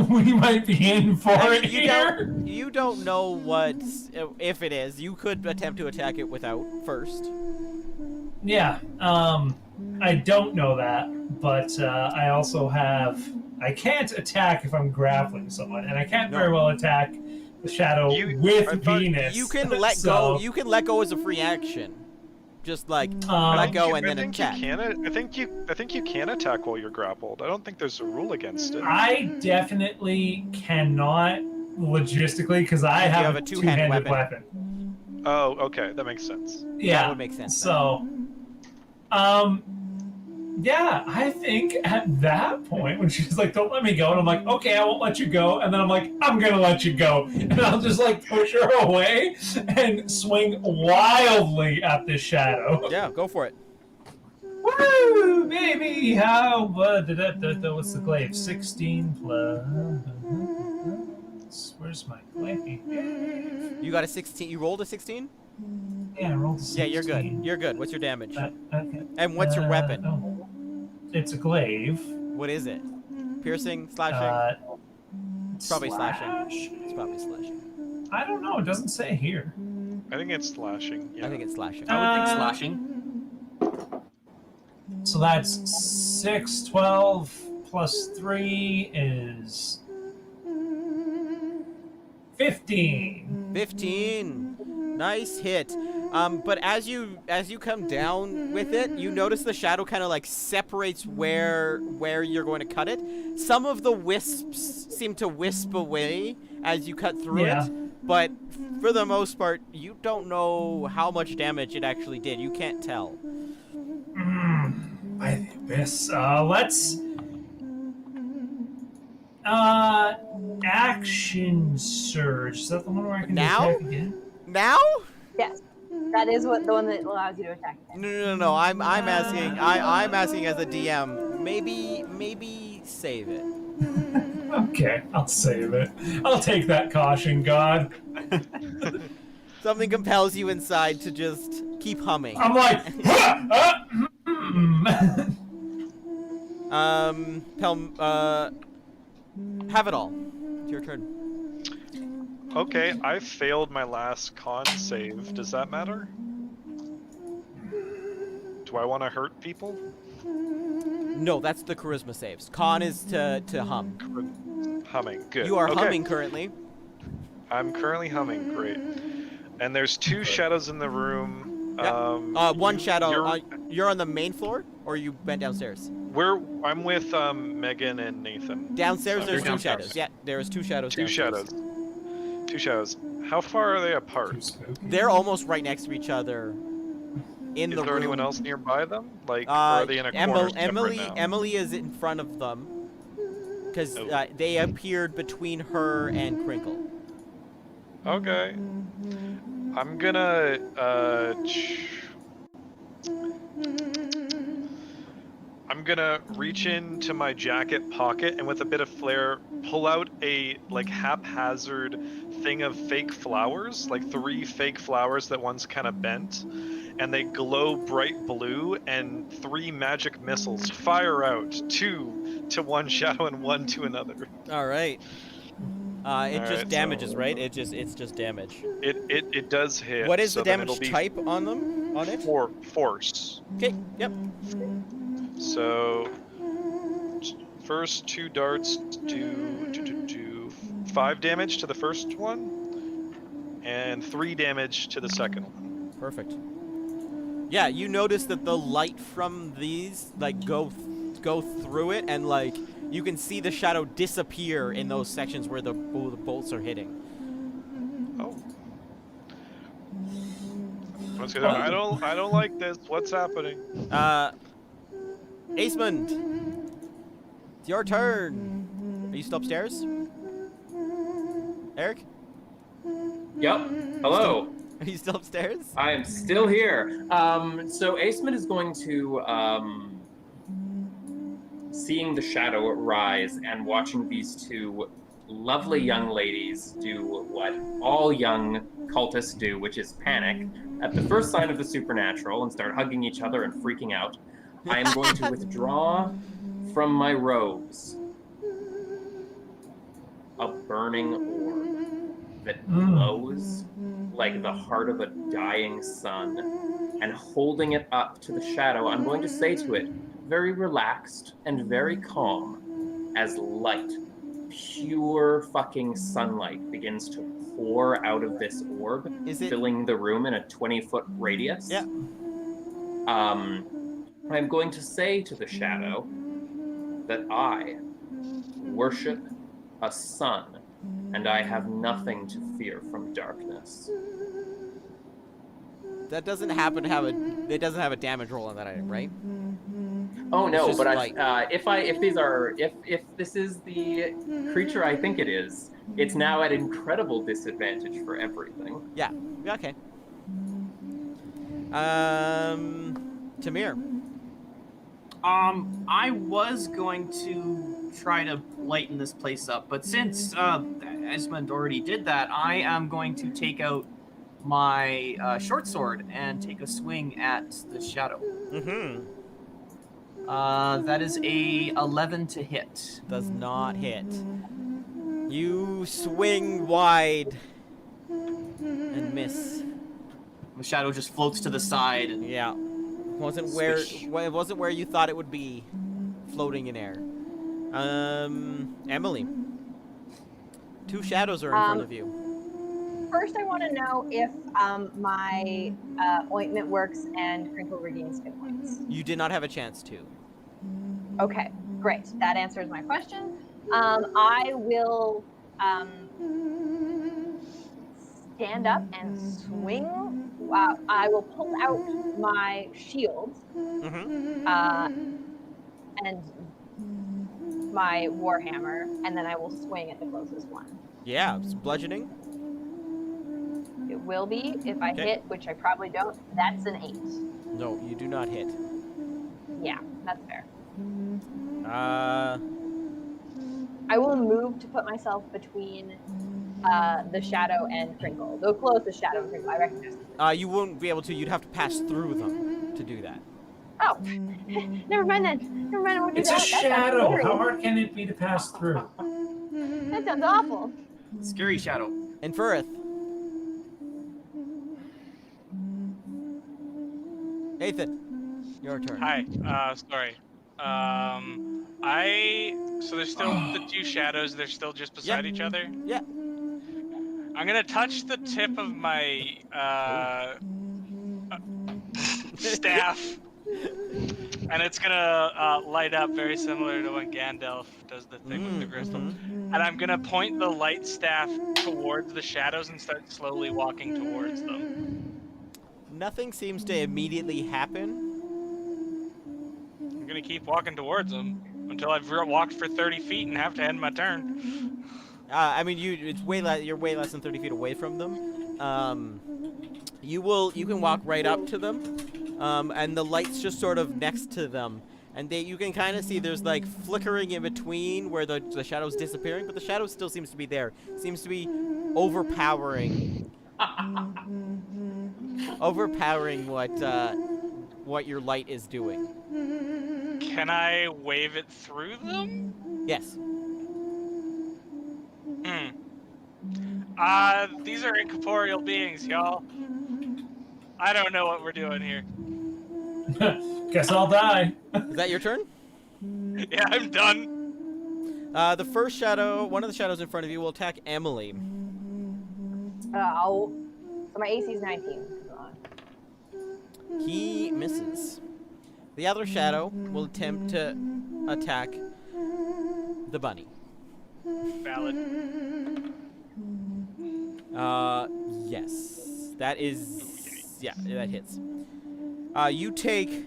we might be in for I it mean, here. you don't know what if it is. You could attempt to attack it without first. Yeah, I don't know that, but I also have. I can't attack if I'm grappling someone, and I can't very well attack the shadow I with thought Venus. You can let so, go. You can let go as a free action. Just like Um, let go and I then think attack. you can. I think you can attack while you're grappled. I don't think there's a rule against it. I definitely cannot logistically because I You have, have a a two-handed two-handed weapon. weapon. Oh, okay, that makes sense. Yeah, would make sense then. So, yeah, I think at that point when she's like, "Don't let me go," and I'm like, "Okay, I won't let you go," and then I'm like, "I'm gonna let you go," and I'll just like push her away and swing wildly at this shadow. Yeah, go for it. Woo, baby! How? What's the glaive? 16 plus. Where's my glaive? You got a 16. You rolled a 16. Yeah, I rolled a 16. Yeah, you're good. You're good. What's your damage? Okay. And what's your weapon? Oh. It's a glaive. What is it? Piercing, slashing. It's probably slashing. slash? It's probably slashing. I don't know. It doesn't say here. I think it's slashing. Yeah. I think it's slashing. I would think Uh, slashing. So that's 6, 12 plus 3 is 15. 15. Nice hit. But as you come down with it, you notice the shadow kind of like separates where you're going to cut it. Some of the wisps seem to wisp away as you cut through Yeah. it, but for the most part, you don't know how much damage it actually did. You can't tell. By the abyss. Let's action surge. Is that the one where I can Now? attack again? Now? Yes, that is what the one that allows you to attack. No. I'm asking as a DM. Maybe save it. Okay, I'll save it. I'll take that caution, God. Something compels you inside to just keep humming. I'm like, Have it all. It's your turn. Okay, I failed my last con save. Does that matter? Do I want to hurt people? No, that's the charisma saves. Con is to hum. Humming, good. You are okay. humming currently. I'm currently humming, great. And there's two shadows in the room. Yep. One shadow. You're on the main floor, or you went downstairs? I'm with Megan and Nathan. Downstairs, So there's you're two shadows. Yeah, there's two shadows. Two downstairs. shadows. Two shadows. How far are they apart? They're almost right next to each other. In Is the there room. anyone else nearby them? Like, or are they in a corner separate now? Emily is in front of them because Oh. they appeared between her and Crinkle. Okay. I'm gonna I'm gonna reach into my jacket pocket and with a bit of flair pull out a like haphazard thing of fake flowers, like 3 fake flowers that one's kind of bent, and they glow bright blue, and 3 magic missiles fire out, 2 to one shadow and 1 to another. All right. It just Alright, damages, so- right? It's just damage. It does hit. What is so the then damage it'll be type on them? On it? Force. Okay. Yep. So first 2 darts do 5 damage to the first one, and 3 damage to the second one. Perfect. Yeah, you notice that the light from these like go through it, and like you can see the shadow disappear in those sections where the bolts are hitting. Oh. Let's get I don't like this. What's happening? Aceman, it's your turn. Are you still upstairs? Eric? Yep. Hello. Are you still upstairs? I am still here. So Aceman is going to, seeing the shadow rise and watching these 2 lovely young ladies do what all young cultists do, which is panic at the first sign of the supernatural and start hugging each other and freaking out. I am going to withdraw from my robes a burning orb that glows like the heart of a dying sun, and holding it up to the shadow, I'm going to say to it, very relaxed and very calm, as light, pure fucking sunlight begins to pour out of this orb, filling the room in a 20-foot radius. Yeah. I'm going to say to the shadow that I worship a sun, and I have nothing to fear from darkness. That doesn't happen to have it doesn't have a damage roll on that item, right? Oh no, just but light. if this is the creature I think it is, it's now at incredible disadvantage for everything. Yeah. Okay. Tamir. I was going to try to lighten this place up, but since Esmond already did that, I am going to take out my short sword and take a swing at the shadow. Mm-hmm. That is a 11 to hit. Does not hit. You swing wide and miss. The shadow just floats to the side. And yeah, it wasn't where you thought it would be, floating in air. Emily. 2 shadows are in front of you. first I want to know if my ointment works and Crinkle regains hit points. You did not have a chance to. Okay, great. That answers my question. I will stand up and swing. I will pull out my shield Mm-hmm. and my warhammer, and then I will swing at the closest one. Yeah, it's bludgeoning. It will be if I Okay. hit, which I probably don't. That's an 8. No, you do not hit. Yeah, that's fair. Uh, I will move to put myself between the shadow and Crinkle. Though close the shadow and Crinkle, I recognize them. you won't be able to. You'd have to pass through them to do that. Oh, never mind then. Never mind. I won't do It's that. a That sounds shadow. scary. How hard can it be to pass through? That sounds awful. Scary shadow. And Firth. Ethan, your turn. Hi. Sorry. So there's still the two shadows. They're still just beside each other. Yeah. I'm gonna touch the tip of my staff, and it's gonna light up very similar to when Gandalf does the thing with the crystal. And I'm gonna point the light staff towards the shadows and start slowly walking towards them. Nothing seems to immediately happen. I'm gonna keep walking towards them until I've walked for 30 feet and have to end my turn. I mean, you're way less than 30 feet away from them. You can walk right up to them, and the light's just sort of next to them, and you can kind of see there's like flickering in between where the shadow's disappearing, but the shadow still seems to be there. Seems to be overpowering what your light is doing. Can I wave it through them? Yes. These are incorporeal beings, y'all. I don't know what we're doing here. Guess I'll die. Is that your turn? Yeah, I'm done. The first shadow, one of the shadows in front of you, will attack Emily. So my AC is 19. He misses. The other shadow will attempt to attack the bunny. Valid. Yes. That is... Yeah, that hits. You take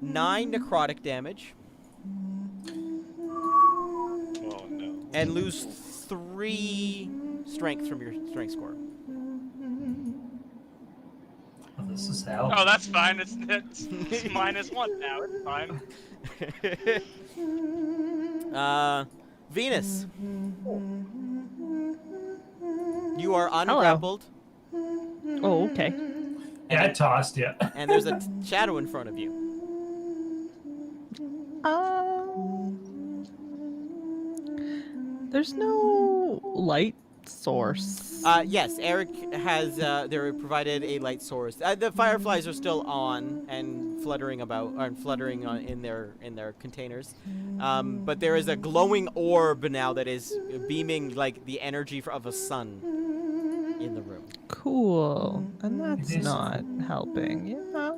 9 necrotic damage. Oh, no. And lose 3 strength from your strength score. Oh, this is hell. Oh, that's fine. It's -1 now. It's fine. Venus. You are ungrappled. Oh, okay. Yeah, I tossed you. And there's a shadow in front of you. There's no light source. Yes, Eric has they provided a light source. The fireflies are still on and fluttering about, in their containers. But there is a glowing orb now that is beaming like the energy of a sun in the room. Cool. And that's It is not helping. Yeah.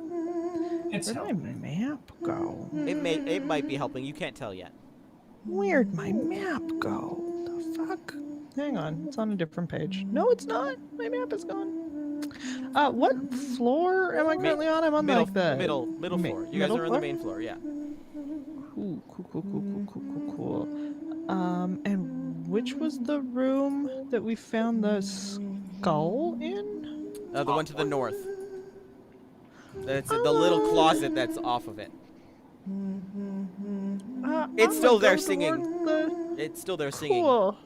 It's Where'd my helping. map go? It might be helping. You can't tell yet. Where'd my map go? The fuck? Hang on, it's on a different page. No, it's not. My map is gone. What floor am I currently on? I'm on Middle, like the middle floor. You guys middle are on the floor? main floor, yeah. Ooh, cool. And which was the room that we found the skull in? The one to the north. That's the little closet that's off of it. It's I'm still gonna there go singing. toward the- It's still there singing. Cool.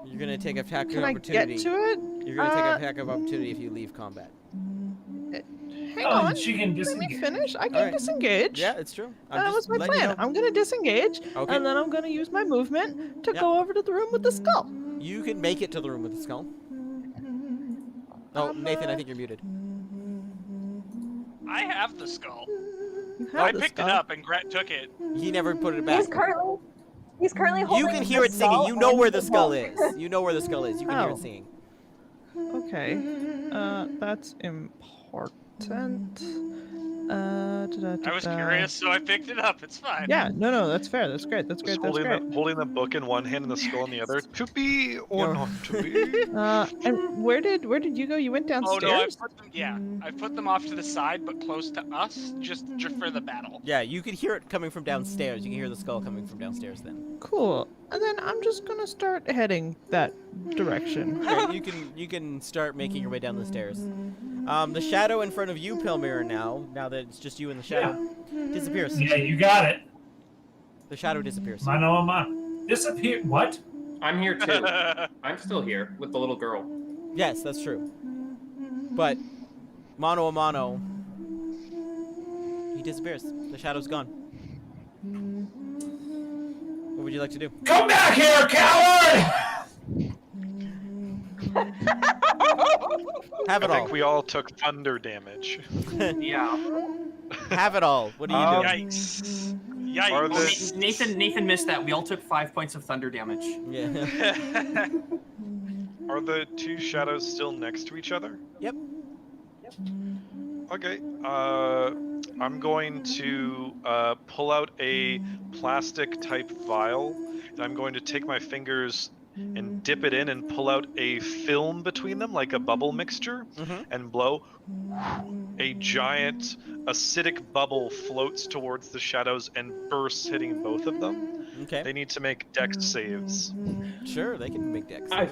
You're gonna take a attack of Can I opportunity. get to it? You're gonna take an attack of opportunity if you leave combat. Hang Oh, on. she can Let me disengage. finish. I can Alright. disengage. Yeah, it's true. That was my letting you plan. know. I'm gonna disengage, Okay. and then I'm gonna use my movement to Yep. go over to the room with the skull. You can make it to the room with the skull. Oh, Nathan, I think you're muted. I have the skull. You I have the picked skull. it up and Gret took it. He never put it back. He's currently holding You can hear the it singing. skull You know and where the the skull book. is. You know where the skull is. You can hear Oh. it singing. Okay. That's important. I was curious, so I picked it up. It's fine. Yeah, no, that's fair. That's great. That's Just great. That's great. holding the book in one hand and the skull in the other. To be or No. not to be? And where did you go? You went Oh downstairs? no, I put them. Yeah, I put them off to the side, but close to us, just for the battle. Yeah, you could hear it coming from downstairs. You can hear the skull coming from downstairs then. Cool. And then I'm just gonna start heading that direction. Okay, you can start making your way down the stairs. The shadow in front of you, Pilmir, now that it's just you and the shadow, disappears. Yeah, you got it. The shadow disappears. Mano. Disappear. What? I'm here too. I'm still here with the little girl. Yes, that's true. But mano a mano, he disappears. The shadow's gone. What would you like to do? Come back here, coward! Have it I all. think we all took thunder damage. Yeah. Have it all. What are you doing? Yikes! Are Yikes! the- Nathan missed that. We all took 5 points of thunder damage. Yeah. Are the two shadows still next to each other? Yep. Okay. I'm going to pull out a plastic type vial. And I'm going to take my fingers and dip it in and pull out a film between them, like a bubble mixture, and blow. A giant acidic bubble floats towards the shadows and bursts, hitting both of them. Okay. They need to make dex saves. Sure, they can make dex. I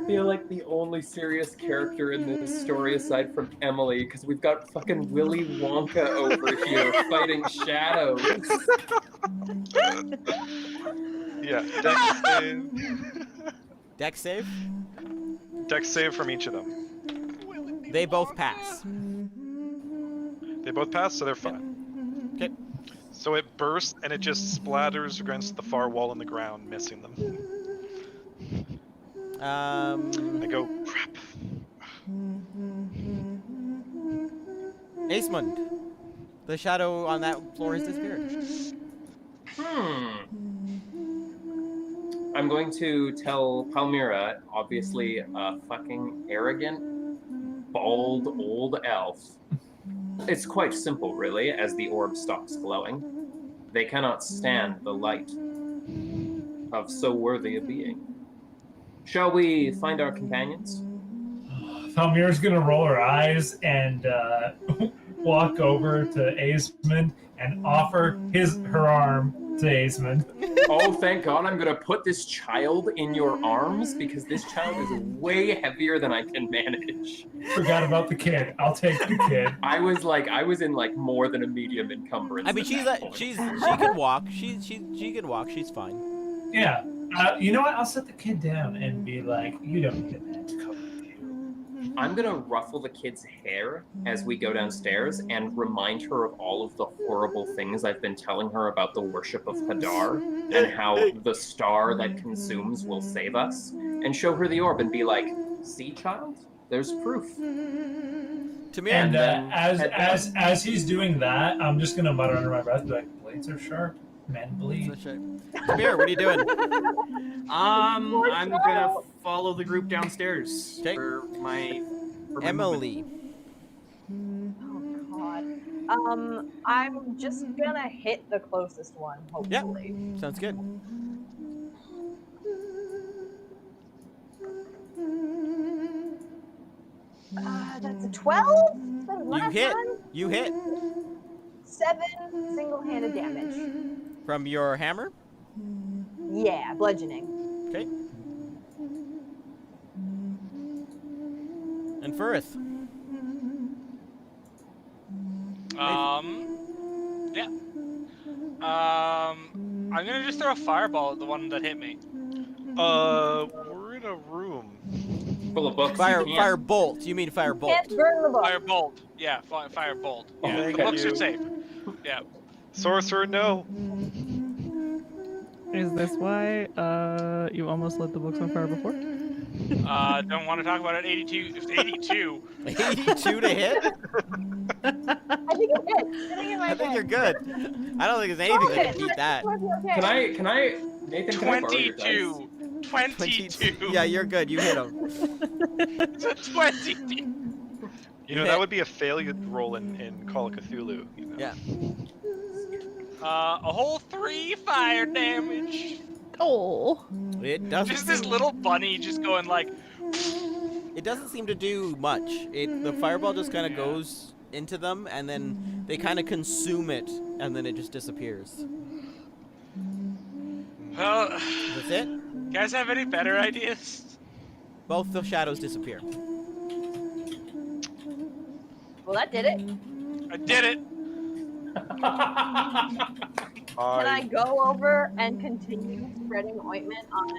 feel like the only serious character in this story aside from Emily, because we've got fucking Willy Wonka over here fighting shadows. Yeah, dex save. Dex save? Dex save from each of them. They both pass. They both pass, so they're fine. Okay. So it bursts and it just splatters against the far wall in the ground, missing them. They go crap. Aesmund, the shadow on that floor has disappeared. I'm going to tell Palmyra, obviously a fucking arrogant, bald old elf. It's quite simple, really, as the orb stops glowing. They cannot stand the light of so worthy a being. Shall we find our companions? Palmyra's gonna roll her eyes and walk over to Aesmund and offer her arm to Aesmund. Oh, thank God, I'm gonna put this child in your arms because this child is way heavier than I can manage. Forgot about the kid. I'll take the kid. I was in more than a medium encumbrance. I mean, she can walk. She can walk. She's fine. Yeah. You know what? I'll set the kid down and be like, you don't get that to cover with you. I'm gonna ruffle the kid's hair as we go downstairs and remind her of all of the horrible things I've been telling her about the worship of Hadar and how the star that consumes will save us, and show her the orb and be like, see, child? There's proof. Tamir. And then as he's doing that, I'm just gonna mutter under my breath, be like, blades are sharp, men bleed. Tamir, what are you doing? I'm gonna follow the group downstairs Okay. for my Emily. Oh god. I'm just gonna hit the closest one, hopefully. Sounds good. That's a 12? You hit. You hit. 7 single-handed damage. From your hammer? Yeah, bludgeoning. Okay. And Firth. Yeah. I'm gonna just throw a fireball at the one that hit me. We're in a room. Full of books. Fire bolt. You mean fire bolt? Can't burn the book. Fire bolt. Yeah, fire bolt. Yeah, Thank the books you. are safe. Yeah. Sorcerer, no. Is this why you almost lit the books on fire before? Don't want to talk about it. 82. 82. 82 to hit? I think you're good. I think you're good. I don't think there's anything that can beat that. Can I, Nathan? Can I borrow your dice? 22. 22. Yeah, you're good. You hit him. It's a 20. You know, that would be a failure roll in Call of Cthulhu. You know? Yeah. A whole 3 fire damage. Oh. It doesn't. Just this little bunny just going like. It doesn't seem to do much. The fireball just kind of goes into them, and then they kind of consume it, and then it just disappears. Well, That's it. you guys have any better ideas? Both the shadows disappear. Well, that did it. I did it. Can I go over and continue spreading ointment on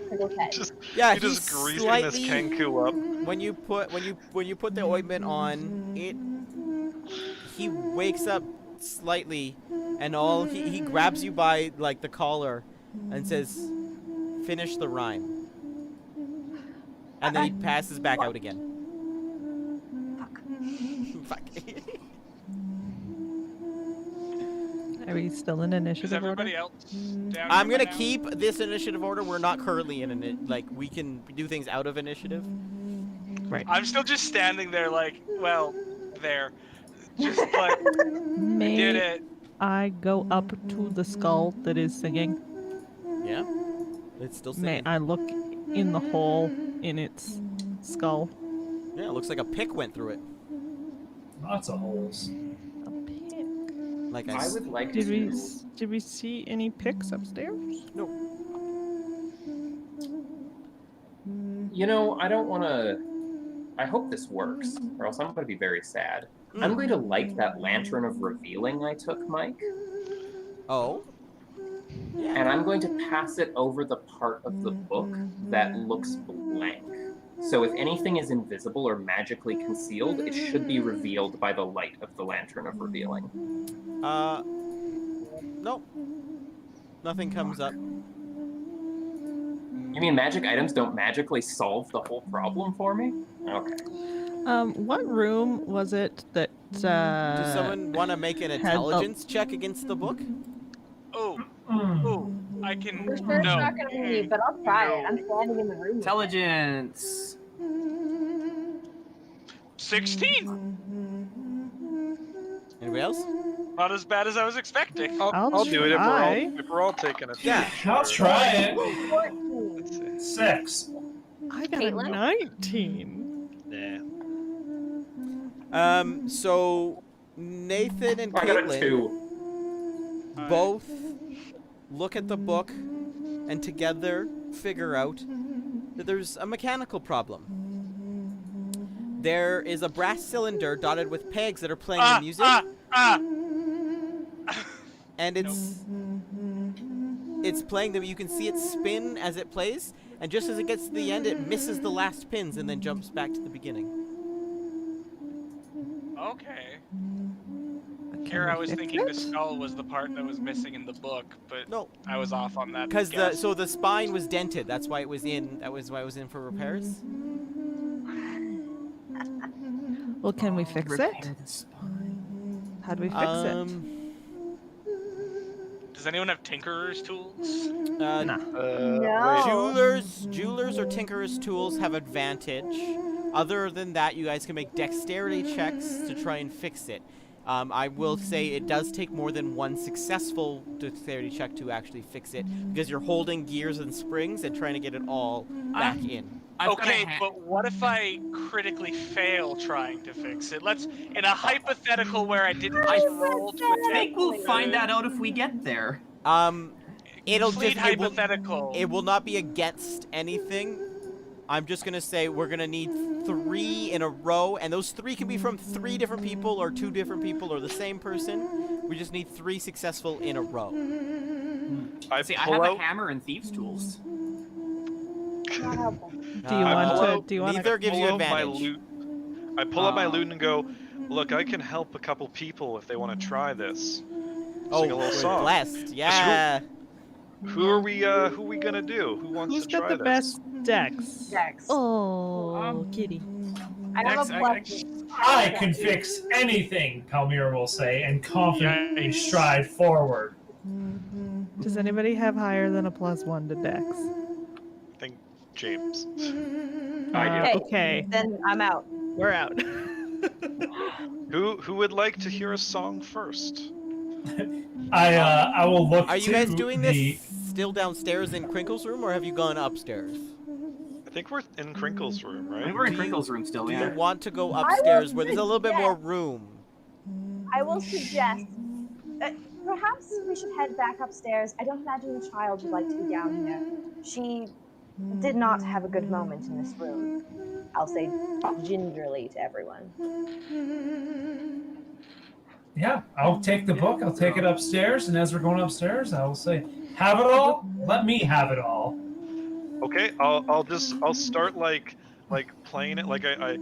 Pickle's head? Yeah, You're just greasing this Kenku up. When you put the ointment on it, he wakes up slightly, and he grabs you by like the collar, and says, "Finish the rhyme," and then he passes back out again. Fuck. Are we still in initiative Is everybody order? else down I'm here gonna by now? keep this initiative order. We're not currently in we can do things out of initiative. Right. I'm still just standing there like, well, there. Just like, I did May it. I go up to the skull that is singing? Yeah, it's still May singing. I look in the hole in its skull? Yeah, it looks like a pick went through it. Lots of holes. A pick. Like I would like Did to. we see any picks upstairs? You know, I don't want to. I hope this works, or else I'm going to be very sad. I'm going to light that lantern of revealing I took, Mike, Oh. and I'm going to pass it over the part of the book that looks blank. So if anything is invisible or magically concealed, it should be revealed by the light of the lantern of revealing. Nope. Nothing comes up. You mean magic items don't magically solve the whole problem for me? Okay. What room was it that Does someone want to make an had intelligence check against the book? Oh, I can. For sure it's No. not gonna be me, but I'll try it. I'm standing in the room. with it. Intelligence. 16. Anybody else? Not as bad as I was expecting. I'll do it try. if we're all taking a Yeah. I'll try it. 14. Let's see. 6. I got Caitlin? a 19. Yeah. So Nathan and I got a Caitlin 2. both look at the book and together figure out that there's a mechanical problem. There is a brass cylinder dotted with pegs that are playing the music, and it's playing them. You can see it spin as it plays, and just as it gets to the end, it misses the last pins and then jumps back to the beginning. Okay. Can Here we I was fix thinking the it? skull was the part that was missing in the book, but No. I was off on that. Because guess. the spine was dented. That's why it was in. That was why it was in for repairs. Well, can we fix it? Repair the spine. How do we fix it? Does anyone have tinkerer's tools? Nah. No. Jewelers or tinkerers tools have advantage. Other than that, you guys can make dexterity checks to try and fix it. I will say it does take more than one successful dexterity check to actually fix it, because you're holding gears and springs and trying to get it all back in. I've got a Okay, ha- but what if I critically fail trying to fix it? Let's, in a hypothetical where I didn't just roll to I attack. think we'll find that out if we get there. It'll Complete just hypothetical. it will not be against anything. I'm just gonna say we're gonna need 3 in a row, and those 3 can be from 3 different people or 2 different people or the same person. We just need 3 successful in a row. See, I pull have out- a hammer and thieves' tools. Not helpful. Do you want pull to? out- Do you want Neither to? gives you pull out my advantage. loot. I pull up my loot and go, look, I can help a couple people if they want to try this. Sing a little we're song. blessed. Yeah. Who are we gonna do? Who wants Who's to try got the this? best dex? Dex. Oh, kitty. I have Dex, a I- plus. I can fix anything, Palmyra will say, and confidently Yikes. stride forward. Does anybody have higher than a +1 to dex? James. I do. Hey. Okay, Then I'm out. we're out. Who would like to hear a song first? I will look. Are you to guys doing the, this still downstairs in Crinkle's room, or have you gone upstairs? I think we're in Crinkle's room, I right? think we're in Do you- Crinkle's room still, Do yeah. you want to go upstairs where there's a little bit more suggest- room? I will suggest that perhaps we should head back upstairs. I don't imagine the child would like to be down here. She did not have a good moment in this room. I'll say gingerly to everyone. Yeah, I'll take the book. I'll take it upstairs, and as we're going upstairs, I will say, "Have it all. Let me have it all." Okay, I'll start like playing it like I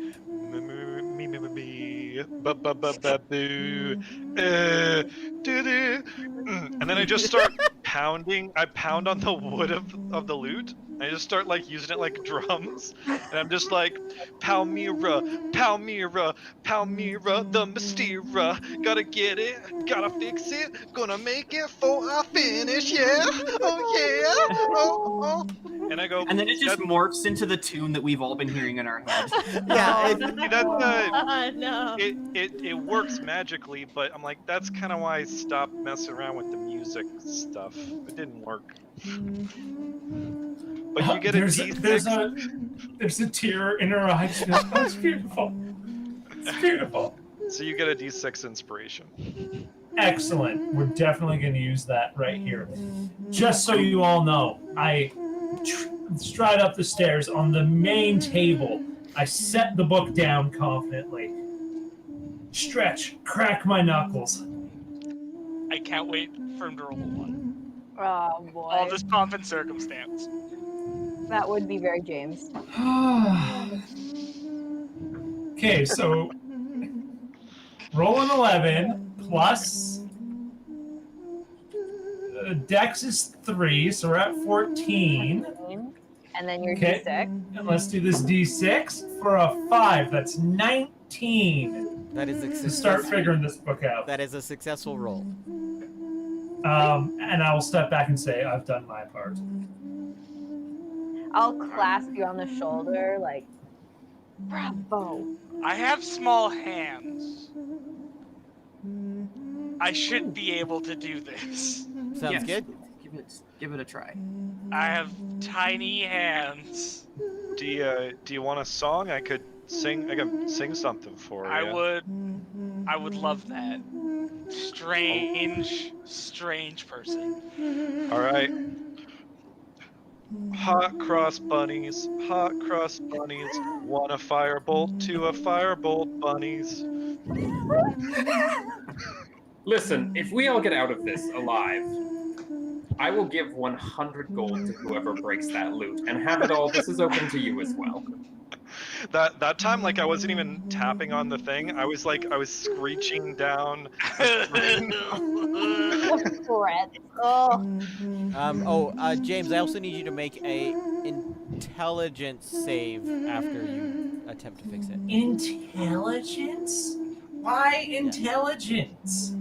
and then I just start pounding. I pound on the wood of the lute. I just start like using it like drums, and I'm just like Palmyra, Palmyra, Palmyra, the Mystera. Gotta get it, gotta fix it, gonna make it before I finish. Yeah, oh yeah, oh. And I go, And then it just morphs into the tune that we've all been hearing in our heads. Yeah, No. it works magically, but I'm like, that's kind of why I stopped messing around with the music stuff. It didn't work. But you get a there's a tear in her eye. She goes, "Oh, it's beautiful. It's beautiful." So you get a D6 inspiration. Excellent. We're definitely going to use that right here. Just so you all know, I stride up the stairs on the main table. I set the book down confidently. Stretch, crack my knuckles. I can't wait for him to roll a 1. Oh boy. All this pomp and circumstance. That would be very James. Okay, so roll an 11 plus Dex is 3, so we're at 14. And then your Okay. D6. And let's do this D6 for a 5. That's 19 that is a to start figuring this book out. That is a successful roll. And I will step back and say, I've done my part. I'll clasp you on the shoulder, like, bravo. I have small hands. I should be able to do this. Sounds Yes. good. Give it a try. I have tiny hands. Do you want a song? I could sing. I can sing something for you. I would love that. Strange person. All right. Hot cross bunnies, one a firebolt, two a firebolt bunnies. Listen, if we all get out of this alive, I will give 100 gold to whoever breaks that loot. And have it all, this is open to you as well. That time, like, I wasn't even tapping on the thing. I was screeching down. James, I also need you to make a intelligence save after you attempt to fix it. Intelligence? Why intelligence?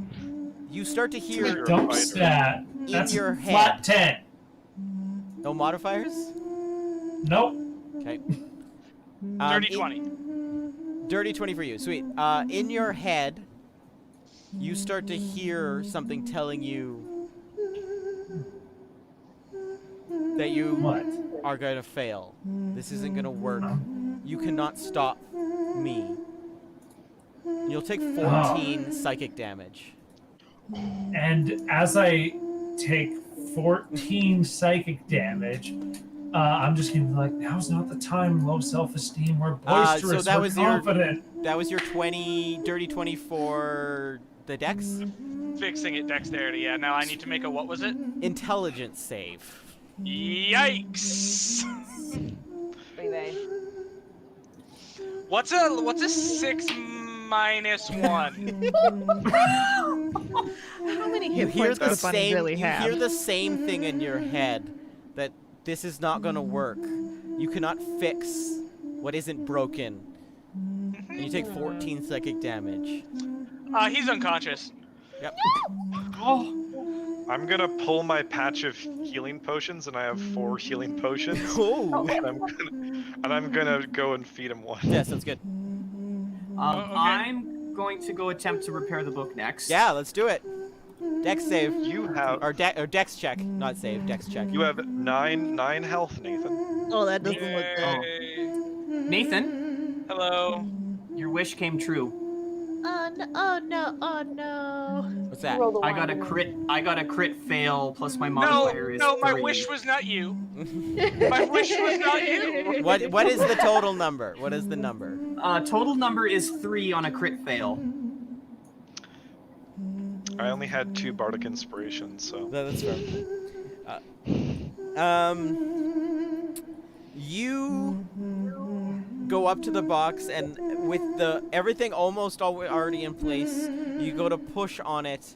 You start to hear Dump stat. That's your flat head. 10. No modifiers? Nope. Okay. Dirty 20. Dirty 20 for you. Sweet. In your head, you start to hear something telling you that you What? are going to fail. This isn't going to work. You cannot stop me. You'll take 14 psychic damage. And as I take 14 psychic damage, I'm just gonna be like, now's not the time. Low self-esteem. We're boisterous. So that we're was confident. That was your 20, dirty 20 for the dex? Fixing it, dexterity. Yeah. Now I need to make a, what was it? Intelligence save. Yikes! Pretty bad. What's a 6 minus 1? How many You hit hear points the does a bunny same. really You have? hear the same thing in your head that this is not going to work. You cannot fix what isn't broken. And you take 14 psychic damage. He's unconscious. Yep. Oh, I'm gonna pull my patch of healing potions, and I have 4 healing potions. Oh. And I'm gonna go and feed him one. Yeah, sounds good. okay. I'm going to go attempt to repair the book next. Yeah, let's do it. Dex save. You have Or dex check, not save. Dex check. you have 9 health, Nathan. Oh, that doesn't look good. Yay. Nathan, Hello. your wish came true. Oh no! Oh no! Oh no! What's that? Roll the I got a one. crit fail plus my No, modifier is no, my 3. wish was not you. My wish was not you. What is the total number? What is the number? Total number is 3 on a crit fail. I only had 2 bardic inspirations, so. No, that's fair. You go up to the box, and with everything almost already in place, you go to push on it,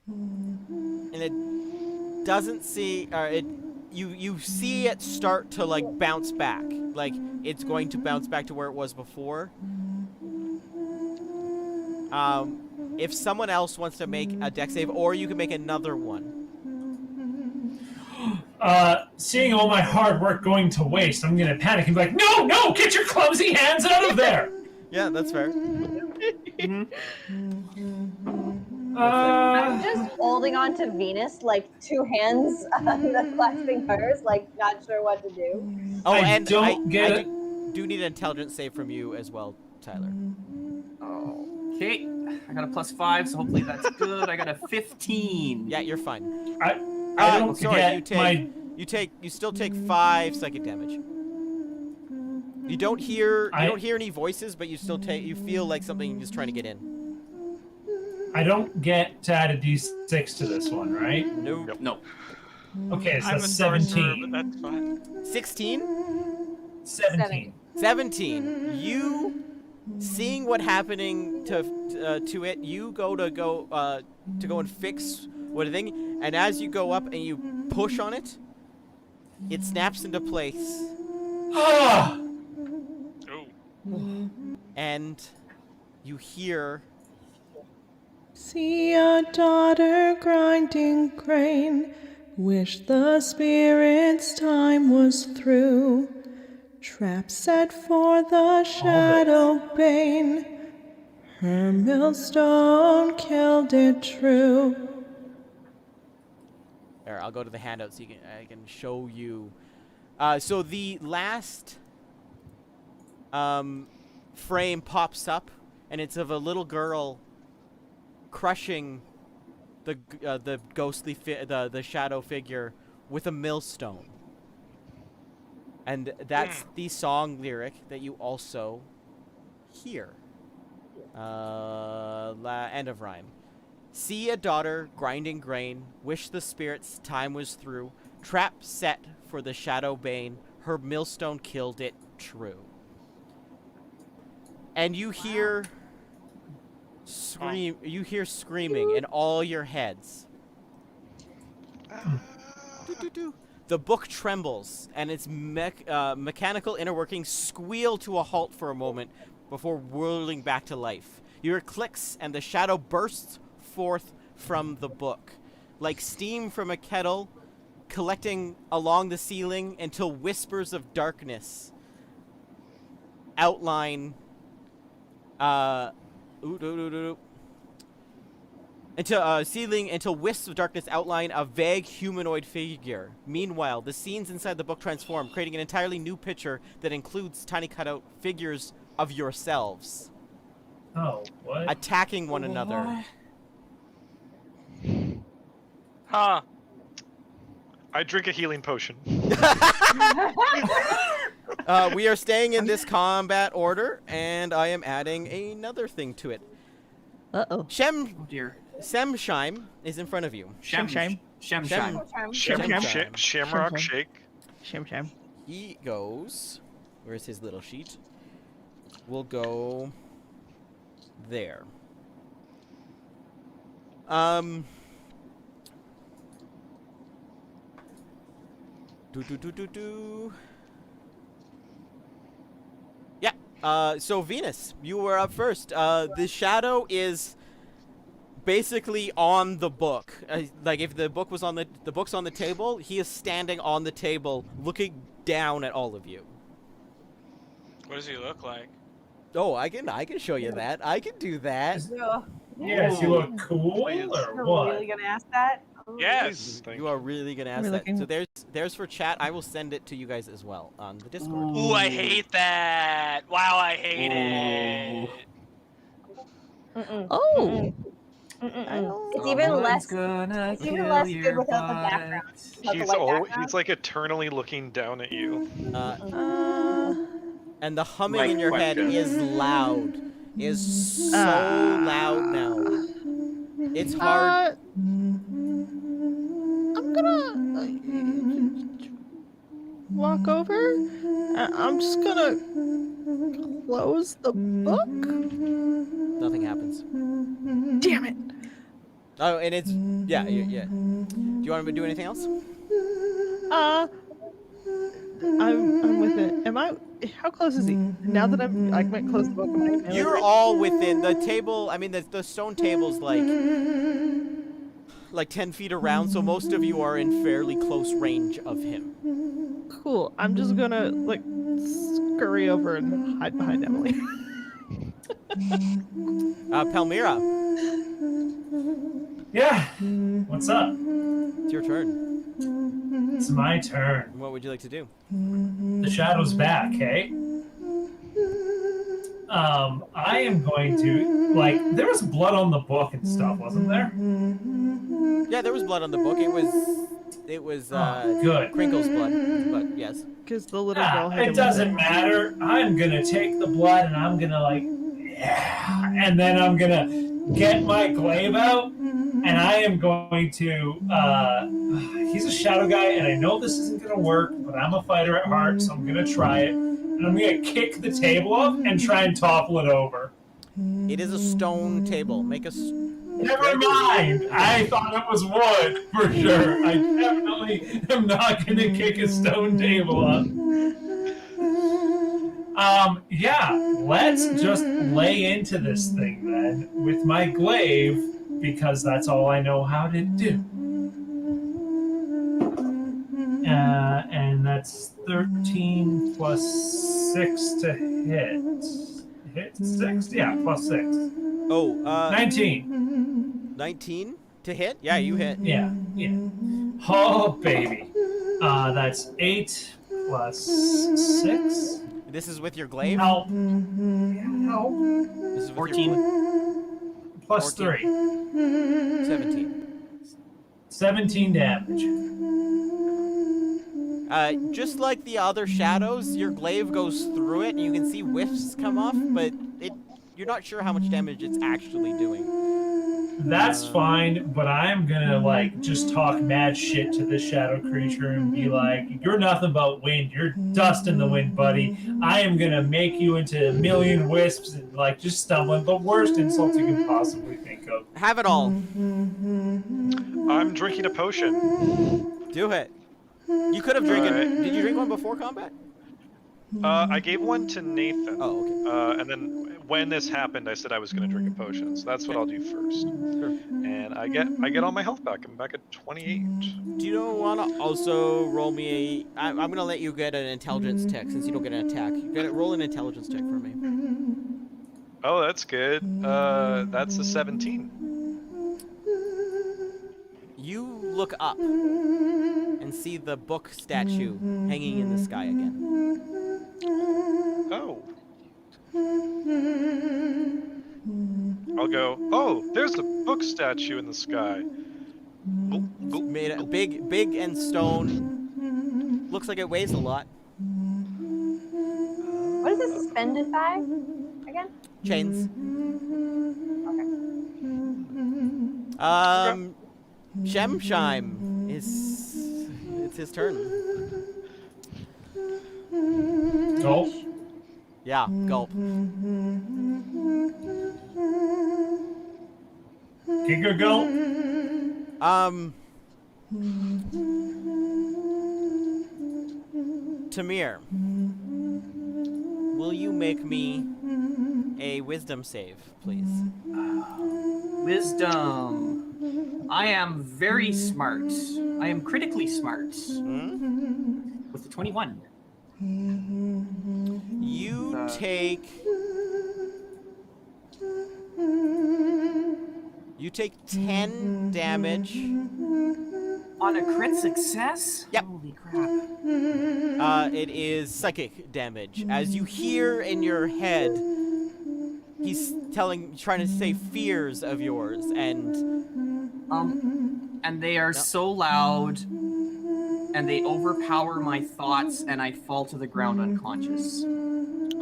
and it doesn't see, you see it start to like bounce back, like it's going to bounce back to where it was before. If someone else wants to make a dex save, or you can make another one. Seeing all my hard work going to waste, I'm gonna panic and be like, no, no, get your clumsy hands out of there! Yeah, that's fair. I'm just holding on to Venus, like 2 hands clasping hers, like not sure what to do. Oh, I and don't get I it. do need an intelligence save from you as well, Tyler. Okay, I got a +5, so hopefully that's good. I got a 15. Yeah, you're fine. I don't sorry, get you still take 5 psychic damage. You don't hear any voices, but you feel like something is trying to get in. I don't get to add a d6 to this one, right? Nope. No. Okay, so I'm a that's sorcerer, 17. but that's fine. 16? 17. 17. You seeing what happening to it, you go and fix what a thing, and as you go up and you push on it, it snaps into place, Ah! Oh. and you hear See a daughter grinding grain. Wish the spirit's time was through. Trap set for the shadow bane. Her millstone killed it true. There, I'll go to the handout so I can show you. So the last frame pops up, and it's of a little girl crushing the ghostly the shadow figure with a millstone, and that's the song lyric that you also hear. End of rhyme. See a daughter grinding grain, wish the spirit's time was through, trap set for the shadow bane, her millstone killed it true. And you hear you hear screaming in all your heads. The book trembles, and its mechanical inner workings squeal to a halt for a moment before whirling back to life. You hear clicks, and the shadow bursts forth from the book, like steam from a kettle, collecting along the ceiling until whispers of darkness outline until wisps of darkness outline a vague humanoid figure. Meanwhile, the scenes inside the book transform, creating an entirely new picture that includes tiny cutout figures of yourselves Oh, what? attacking one another. Huh. I drink a healing potion. We are staying in this combat order, and I am adding another thing to it. Uh-oh. Oh dear. Shemshime is in front of you. Shemshime. Shemshime. Shamrock shake. Shemshime. He goes. Where's his little sheet? We'll go there. Yeah. So Venus, you were up first. The shadow is basically on the book. Like if the book's on the table, he is standing on the table, looking down at all of you. What does he look like? Oh, I can show you that. I can do that. Yeah, does he look cool Please. or You're what? really gonna ask that? Yes. You are really gonna ask We're that. looking- So there's for chat. I will send it to you guys as well on the Discord. Ooh, I hate that. Wow, I hate it. Mm-mm. Oh, Mm-mm. It's even less. Gonna It's even kill less good your without the butt. background. Without the He's white background. he's like eternally looking down at you. And the humming My in your head question. is loud. Is so loud now. It's hard. I'm gonna walk over. I'm just gonna close the book. Nothing happens. Damn it. Oh, and it's yeah. Do you want to do anything else? I'm with it. Am I? How close is he? Now that I went close the book. Am I melee You're range? all within the table. I mean, the stone table's like 10 feet around, so most of you are in fairly close range of him. Cool. I'm just gonna like scurry over and hide behind Emily. Palmyra, Yeah. What's up? it's your turn. It's my turn. What would you like to do? The shadow's back, hey? I am going to there was blood on the book and stuff, wasn't there? Yeah, there was blood on the book. It was Good. Crinkle's blood, but yes. Because the little girl hit him It with doesn't matter. I'm gonna take the blood and I'm gonna and then I'm gonna get my glaive out and I am going to he's a shadow guy and I know this isn't gonna work, but I'm a fighter at heart, so I'm gonna try it. And I'm gonna kick the table up and try and topple it over. It is a stone table. Make a. Never mind. I thought it was wood for sure. I definitely am not gonna kick a stone table up. Yeah, let's just lay into this thing then with my glaive because that's all I know how to do. And that's 13 plus 6 to hit. Hit 6? Yeah, plus 6. Oh, 19. 19 to hit? Yeah, you hit. Yeah. Oh, baby. That's 8 plus 6. This is with your glaive? Help. Help. This is with 14. Your Plus 14. 3. 17. 17 damage. Just like the other shadows, your glaive goes through it, and you can see whiffs come off, but you're not sure how much damage it's actually doing. That's fine, but I'm gonna just talk mad shit to this shadow creature and be like, "You're nothing but wind. You're dust in the wind, buddy. I am gonna make you into a million wisps and just stumbling." The worst insult you can possibly think of. Have it all. I'm drinking a potion. Do it. You could have drinking. Alright. Did you drink one before combat? I gave one to Nathan. Oh, okay. And then when this happened, I said I was going to drink a potion. So that's what I'll do first. Sure. And I get all my health back. I'm back at 28. Do you want to also roll me a... I'm going to let you get an intelligence check since you don't get an attack. Roll an intelligence check for me. Oh, that's good. That's a 17. You look up and see the book statue hanging in the sky again. Oh. I'll go, oh, there's a book statue in the sky. Made a big and stone. Looks like it weighs a lot. What is it suspended by again? Chains. Okay. Shemshime it's his turn. Gulp. Yeah, gulp. Giga gulp. Tamir, will you make me a wisdom save, please. Wisdom. I am very smart. I am critically smart. With the 21. You take... You take 10 damage. On a crit success? Yep. Holy crap. It is psychic damage. As you hear in your head, he's trying to say fears of yours, and they are so loud, and they overpower my thoughts, and I fall to the ground unconscious.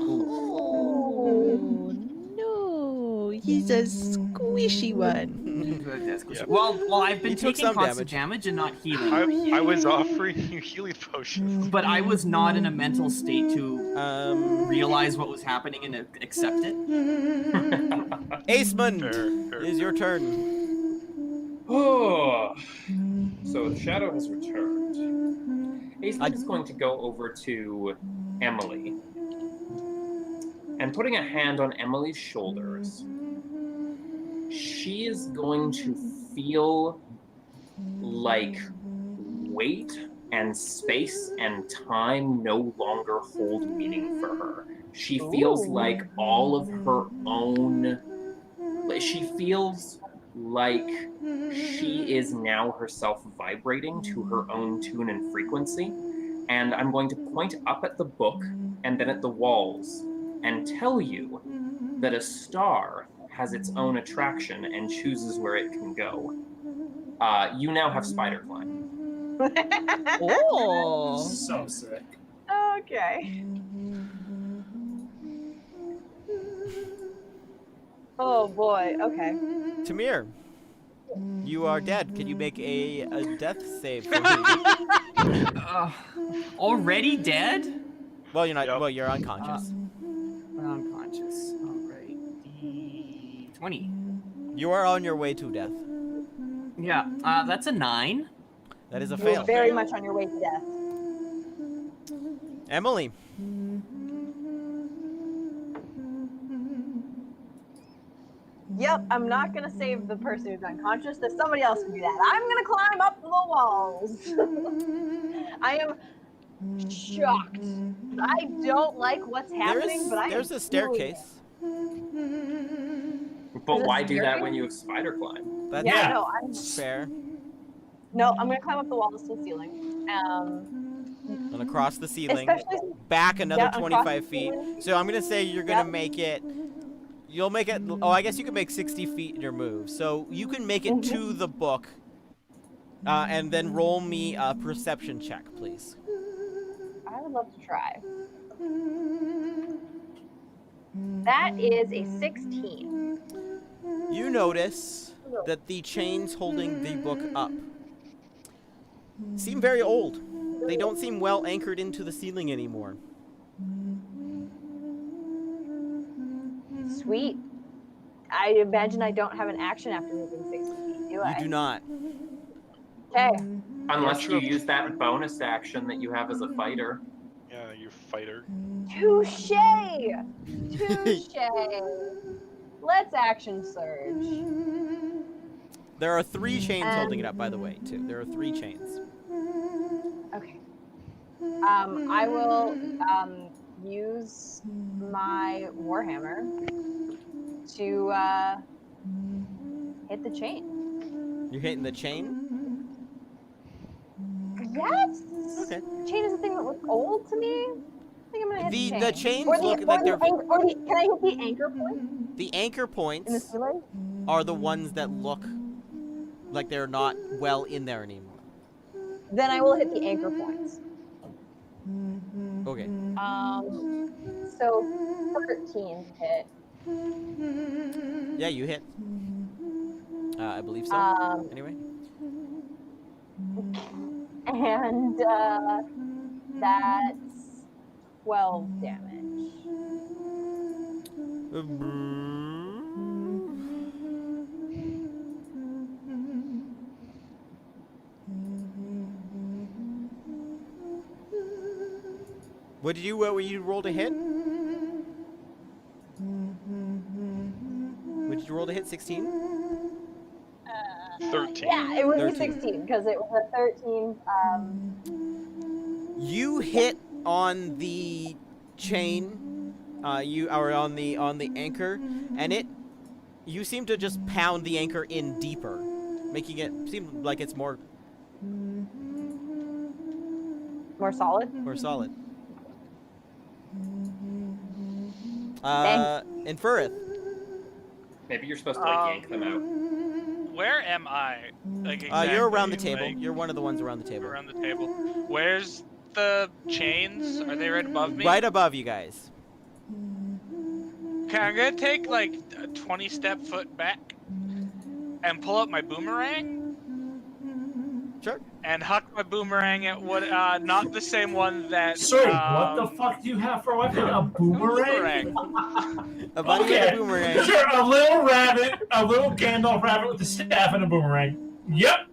Oh no, he's a squishy one. Yeah. Well, I've been He took taking some constant damage and not healing. I was offering you healing potions. But I was not in a mental state to realize what was happening and accept it. Aceman, Fair. it is your turn. Oh, so the shadow has returned. Aceman is going to go over to Emily and putting a hand on Emily's shoulders. She is going to feel like weight and space and time no longer hold meaning for her. She feels like all of her own... She feels like she is now herself vibrating to her own tune and frequency. And I'm going to point up at the book and then at the walls and tell you that a star has its own attraction and chooses where it can go. You now have spider climb. Oh, So sick. Okay. Oh boy. Okay. Tamir, you are dead. Can you make a death save for me? Already dead? Well, you're not. Yep. Well, you're unconscious. Unconscious. Alright. 20. You are on your way to death. Yeah, that's a 9. That is a You're fail. very much on your way to death. Emily, Yep, I'm not gonna save the person who's unconscious. There's somebody else who can do that. I'm gonna climb up the walls. I am shocked. I don't like what's happening, but I there's am a staircase. But why do that when you have spider climb? That's Yeah, no, I'm fair. no, I'm gonna climb up the walls to the ceiling. And across the ceiling, Especially back another across 25 the feet. ceiling. So I'm gonna say you're gonna Yep. make it. You'll make it. Oh, I guess you can make 60 feet in your move. So you can make it to the book, and then roll me a perception check, please. I would love to try. That is a 16. You notice that the chains holding the book up seem very old. They don't seem well anchored into the ceiling anymore. Sweet. I imagine I don't have an action after moving 60 feet, do I? You do not. Okay. Unless you use that bonus action that you have as a fighter. Yeah, you fighter. Touche! Touche! Let's action surge. There are 3 chains holding it up, by the way, too. There are 3 chains. Okay. I will use my warhammer to hit the chain. You're hitting the chain? Yes. Okay. Chain is a thing that looks old to me. I think I'm gonna hit the chain. The chains or the, look or like the they're... anchor, or the, can I hit the anchor point The anchor in the points ceiling? are the ones that look like they're not well in there anymore. Then I will hit the anchor points. Okay. So 13 hit. Yeah, you hit. I believe so. Anyway. And that's 12 damage. What did you? What were you roll to hit? did you roll to hit? 16? 13. Yeah, it would 13. be 16 because it was a 13. You hit on the chain. You are on the anchor, and you seem to just pound the anchor in deeper, making it seem like it's more More solid. solid. Thanks. And Furith. Maybe you're supposed to like yank them out. Where am I? Like You're around the exactly, table. like, You're one of the ones around the table. around the table. Where's the chains? Are they right above me? Right above you guys. Okay, I'm gonna take like a 20-step foot back and pull up my boomerang Sure. and huck my boomerang at what? Not the same one that. Sorry, what the fuck do you have for a weapon? A boomerang? A buddy with a boomerang. Sure, a little rabbit, a little Gandalf rabbit with a staff and a boomerang. Yep,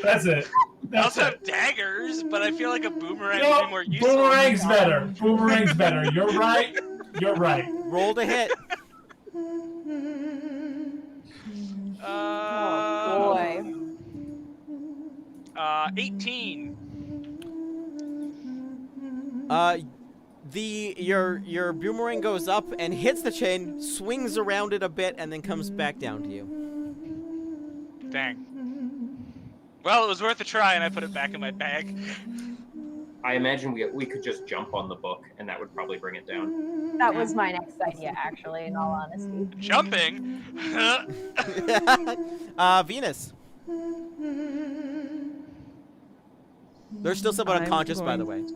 that's it. I That's also it. have daggers, but I feel like a boomerang No, would be more useful. boomerang's better. Boomerang's better. You're right. You're right. Roll to hit. Oh boy. 18. Your boomerang goes up and hits the chain, swings around it a bit, and then comes back down to you. Dang. Well, it was worth a try, and I put it back in my bag. I imagine we could just jump on the book, and that would probably bring it down. That was my next idea, actually, in all honesty. Jumping? Venus. They're still somewhat I'm unconscious, by the going- way.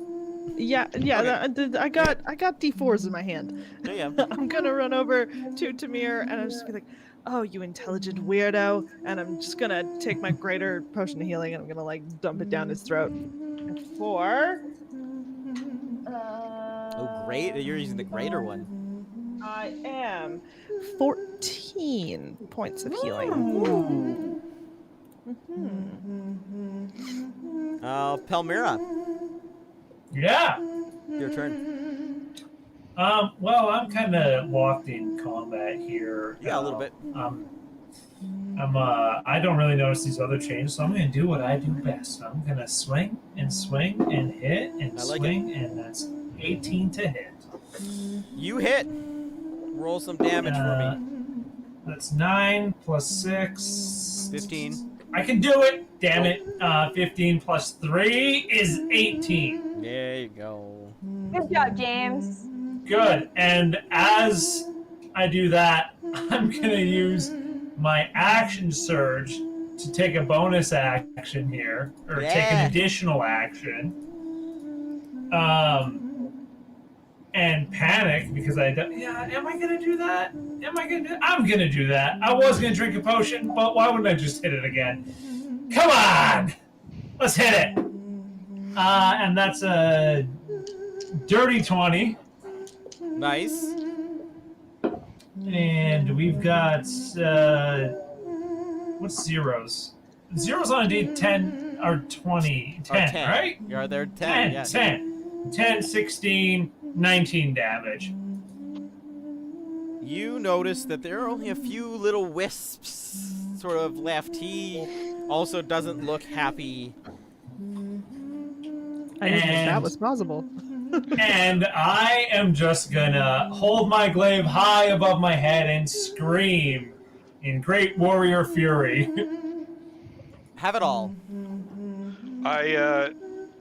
Yeah, I got D4s in my hand. Yeah. I'm gonna run over to Tamir and I'm just gonna be like, "Oh, you intelligent weirdo!" And I'm just gonna take my greater potion of healing and I'm gonna like dump it down his throat. And 4. Oh, great! You're using the greater one. I am 14 points of healing. Palmyra, Yeah. your turn. Well, I'm kind of locked in combat here. Yeah, a little bit. I don't really notice these other changes, so I'm gonna do what I do best. I'm gonna swing and hit and I like swing, and that's 18 to hit. You hit. Roll some damage for me. That's 9 plus 6. 15. I can do it. Damn it. 15 plus 3 is 18. There you go. Good job, James. Good. And as I do that, I'm going to use my action surge to take a bonus action here, or take an additional action. And panic because I don't. Yeah, am I going to do that? I'm going to do that. I was going to drink a potion, but why wouldn't I just hit it again? Come on! Let's hit it! And that's a dirty 20. Nice. And we've got what's zeros? Zeros on a D10 are 20. 10, 10. right? You're there 10. 10, Yeah. 10, 16, 19 damage. You notice that there are only a few little wisps sort of left. He also doesn't look happy. I didn't think that was possible. And I am just gonna hold my glaive high above my head and scream in great warrior fury. Have it all.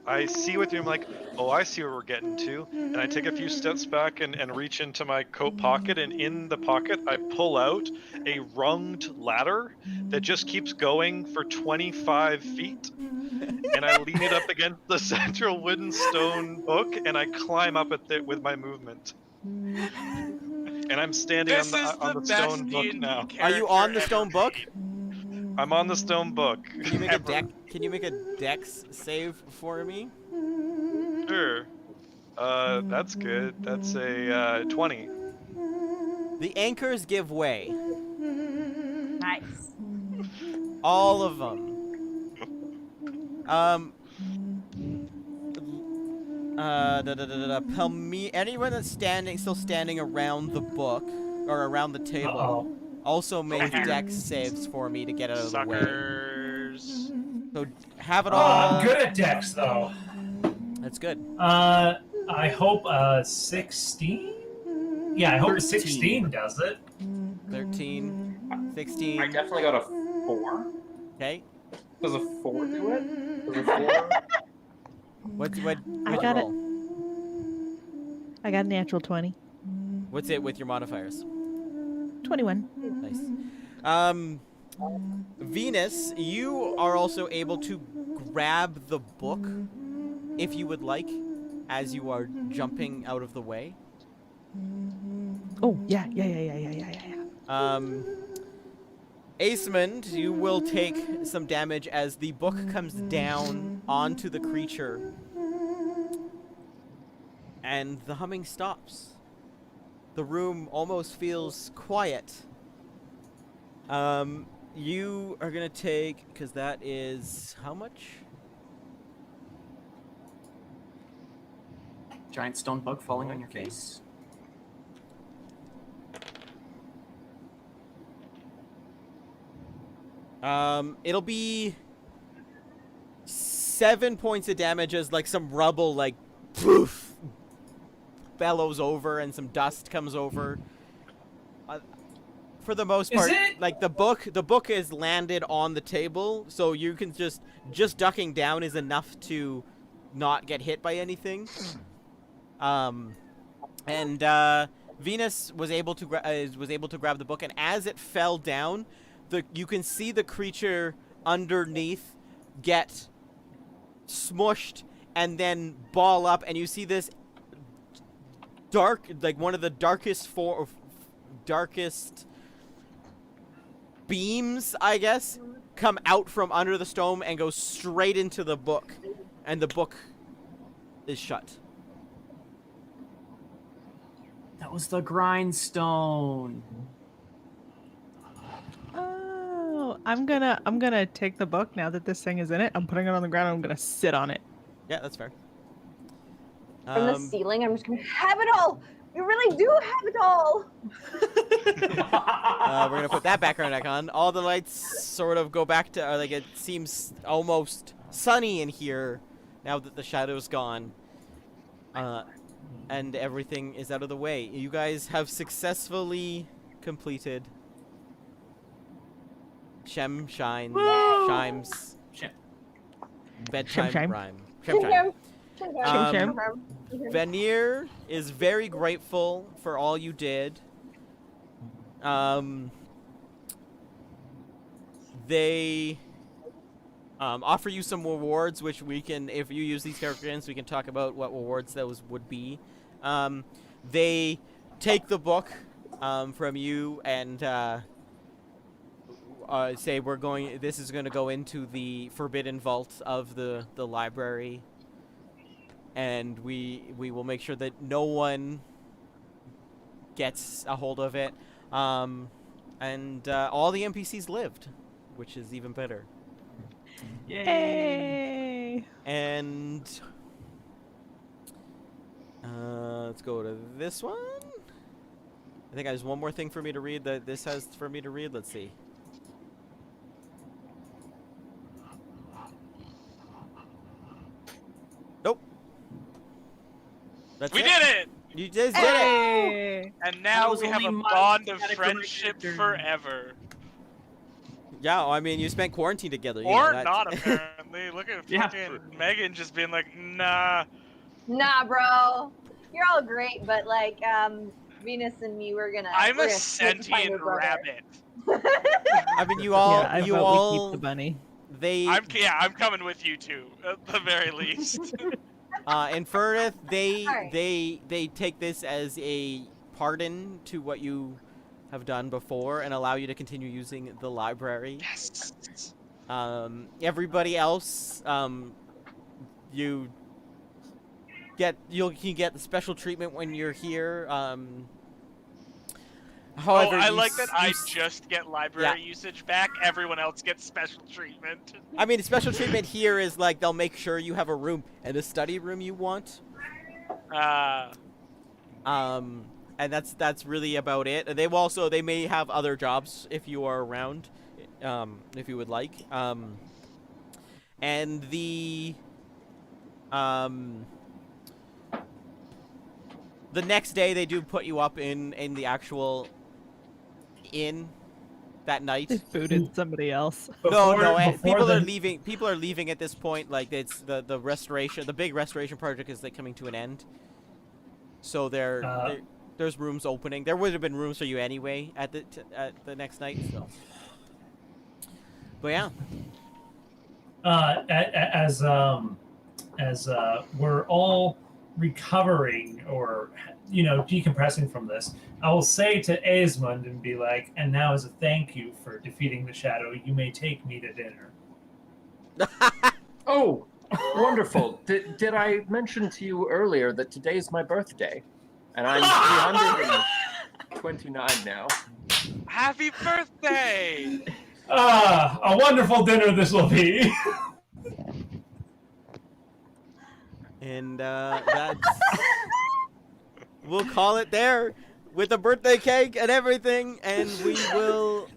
I see what you're like. Oh, I see where we're getting to. And I take a few steps back and reach into my coat pocket, and in the pocket I pull out a runged ladder that just keeps going for 25 feet. And I lean it up against the central wooden stone book, and I climb up it with my movement. And I'm standing This on is the the stone best book D&D now. Are you on the character stone ever book? made. I'm on the stone book. Can you make a deck? Can you make a dex save for me? Sure. That's good. That's a 20. The anchors give way. Nice. All of them. Anyone that's still standing around the book or around the table. Also make here. dex saves for me to get out of the way. Suckers. So have it Oh, all. I'm good at dex though. That's good. I hope 16. Yeah, I hope 13. 16 does it. 13, I 16. definitely got a 4. Okay. Does a 4 do it? Does a 4? What'd I you got it. roll? I got a natural 20. What's it with your modifiers? 21. Nice. Venus, you are also able to grab the book if you would like, as you are jumping out of the way. Oh, yeah. Aesmond, you will take some damage as the book comes down onto the creature. And the humming stops. The room almost feels quiet. You are gonna take, because that is how much? Giant stone bug falling on your face. It'll be 7 points of damage as like some rubble like poof bellows over and some dust comes over. For the most part, like the book is landed on the table, so you can just ducking down is enough to not get hit by anything. Venus was able to grab the book, and as it fell down, you can see the creature underneath get smushed and then ball up, and you see this dark, like one of the darkest beams, I guess, come out from under the stone and go straight into the book, and the book is shut. That was the grindstone. Oh, I'm gonna take the book now that this thing is in it. I'm putting it on the ground and I'm gonna sit on it. Yeah, that's fair. From the ceiling, I'm just gonna have it all. You really do have it all. We're gonna put that background back on. All the lights sort of go back to, like, it seems almost sunny in here now that the shadow's gone. And everything is out of the way. You guys have successfully completed Shemshime's bedtime Shemshime. rhyme. Shemshime. Vanir is very grateful for all you did. They offer you some rewards, which we can, if you use these characters, we can talk about what rewards those would be. They take the book from you and say this is going to go into the forbidden vault of the library, and we will make sure that no one gets a hold of it. And all the NPCs lived, which is even better. Yay! And let's go to this one. I think there's one more thing for me to read that this has for me to read. Let's see. Nope. We did it! You just did it! Hey! And now was we have only a my bond of static friendship character. forever. Yeah, I mean, you spent quarantine together. You Or know, not, apparently. Look at Yeah. fucking Megan just being like, nah. Nah, bro. You're all great, but like, Venus and me, we're gonna. I'm we're a gonna find sentient your brother. rabbit. I mean, you all, Yeah, I you vote we all, keep the bunny. they, I'm coming with you too, at the very least. in Furnace, Alright. they take this as a pardon to what you have done before and allow you to continue using the library. Yes. Everybody else, you can get the special treatment when you're here. However, I you like that I s- just get library usage back. Everyone else gets special treatment. I mean, special treatment here is like they'll make sure you have a room and a study room you want. and that's really about it. And they may have other jobs if you are around, if you would like. And the next day they do put you up in the actual inn that night. They booted somebody else. People are leaving. People are leaving at this point. Like it's the restoration, the big restoration project is like coming to an end. So there's rooms opening. There would have been rooms for you anyway at the next night. So, but yeah. As we're all recovering or decompressing from this, I will say to Aesmond and be like, and now as a thank you for defeating the shadow, you may take me to dinner. Oh, wonderful. Did I mention to you earlier that today's my birthday? And I'm 329 now. Happy birthday! A wonderful dinner this will be. And that's... We'll call it there with a birthday cake and everything, and we will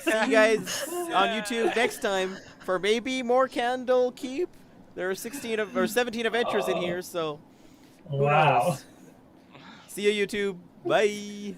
see you guys on YouTube next time for maybe more Candlekeep. There are 17 adventures in here, so who knows? See you, YouTube. Bye.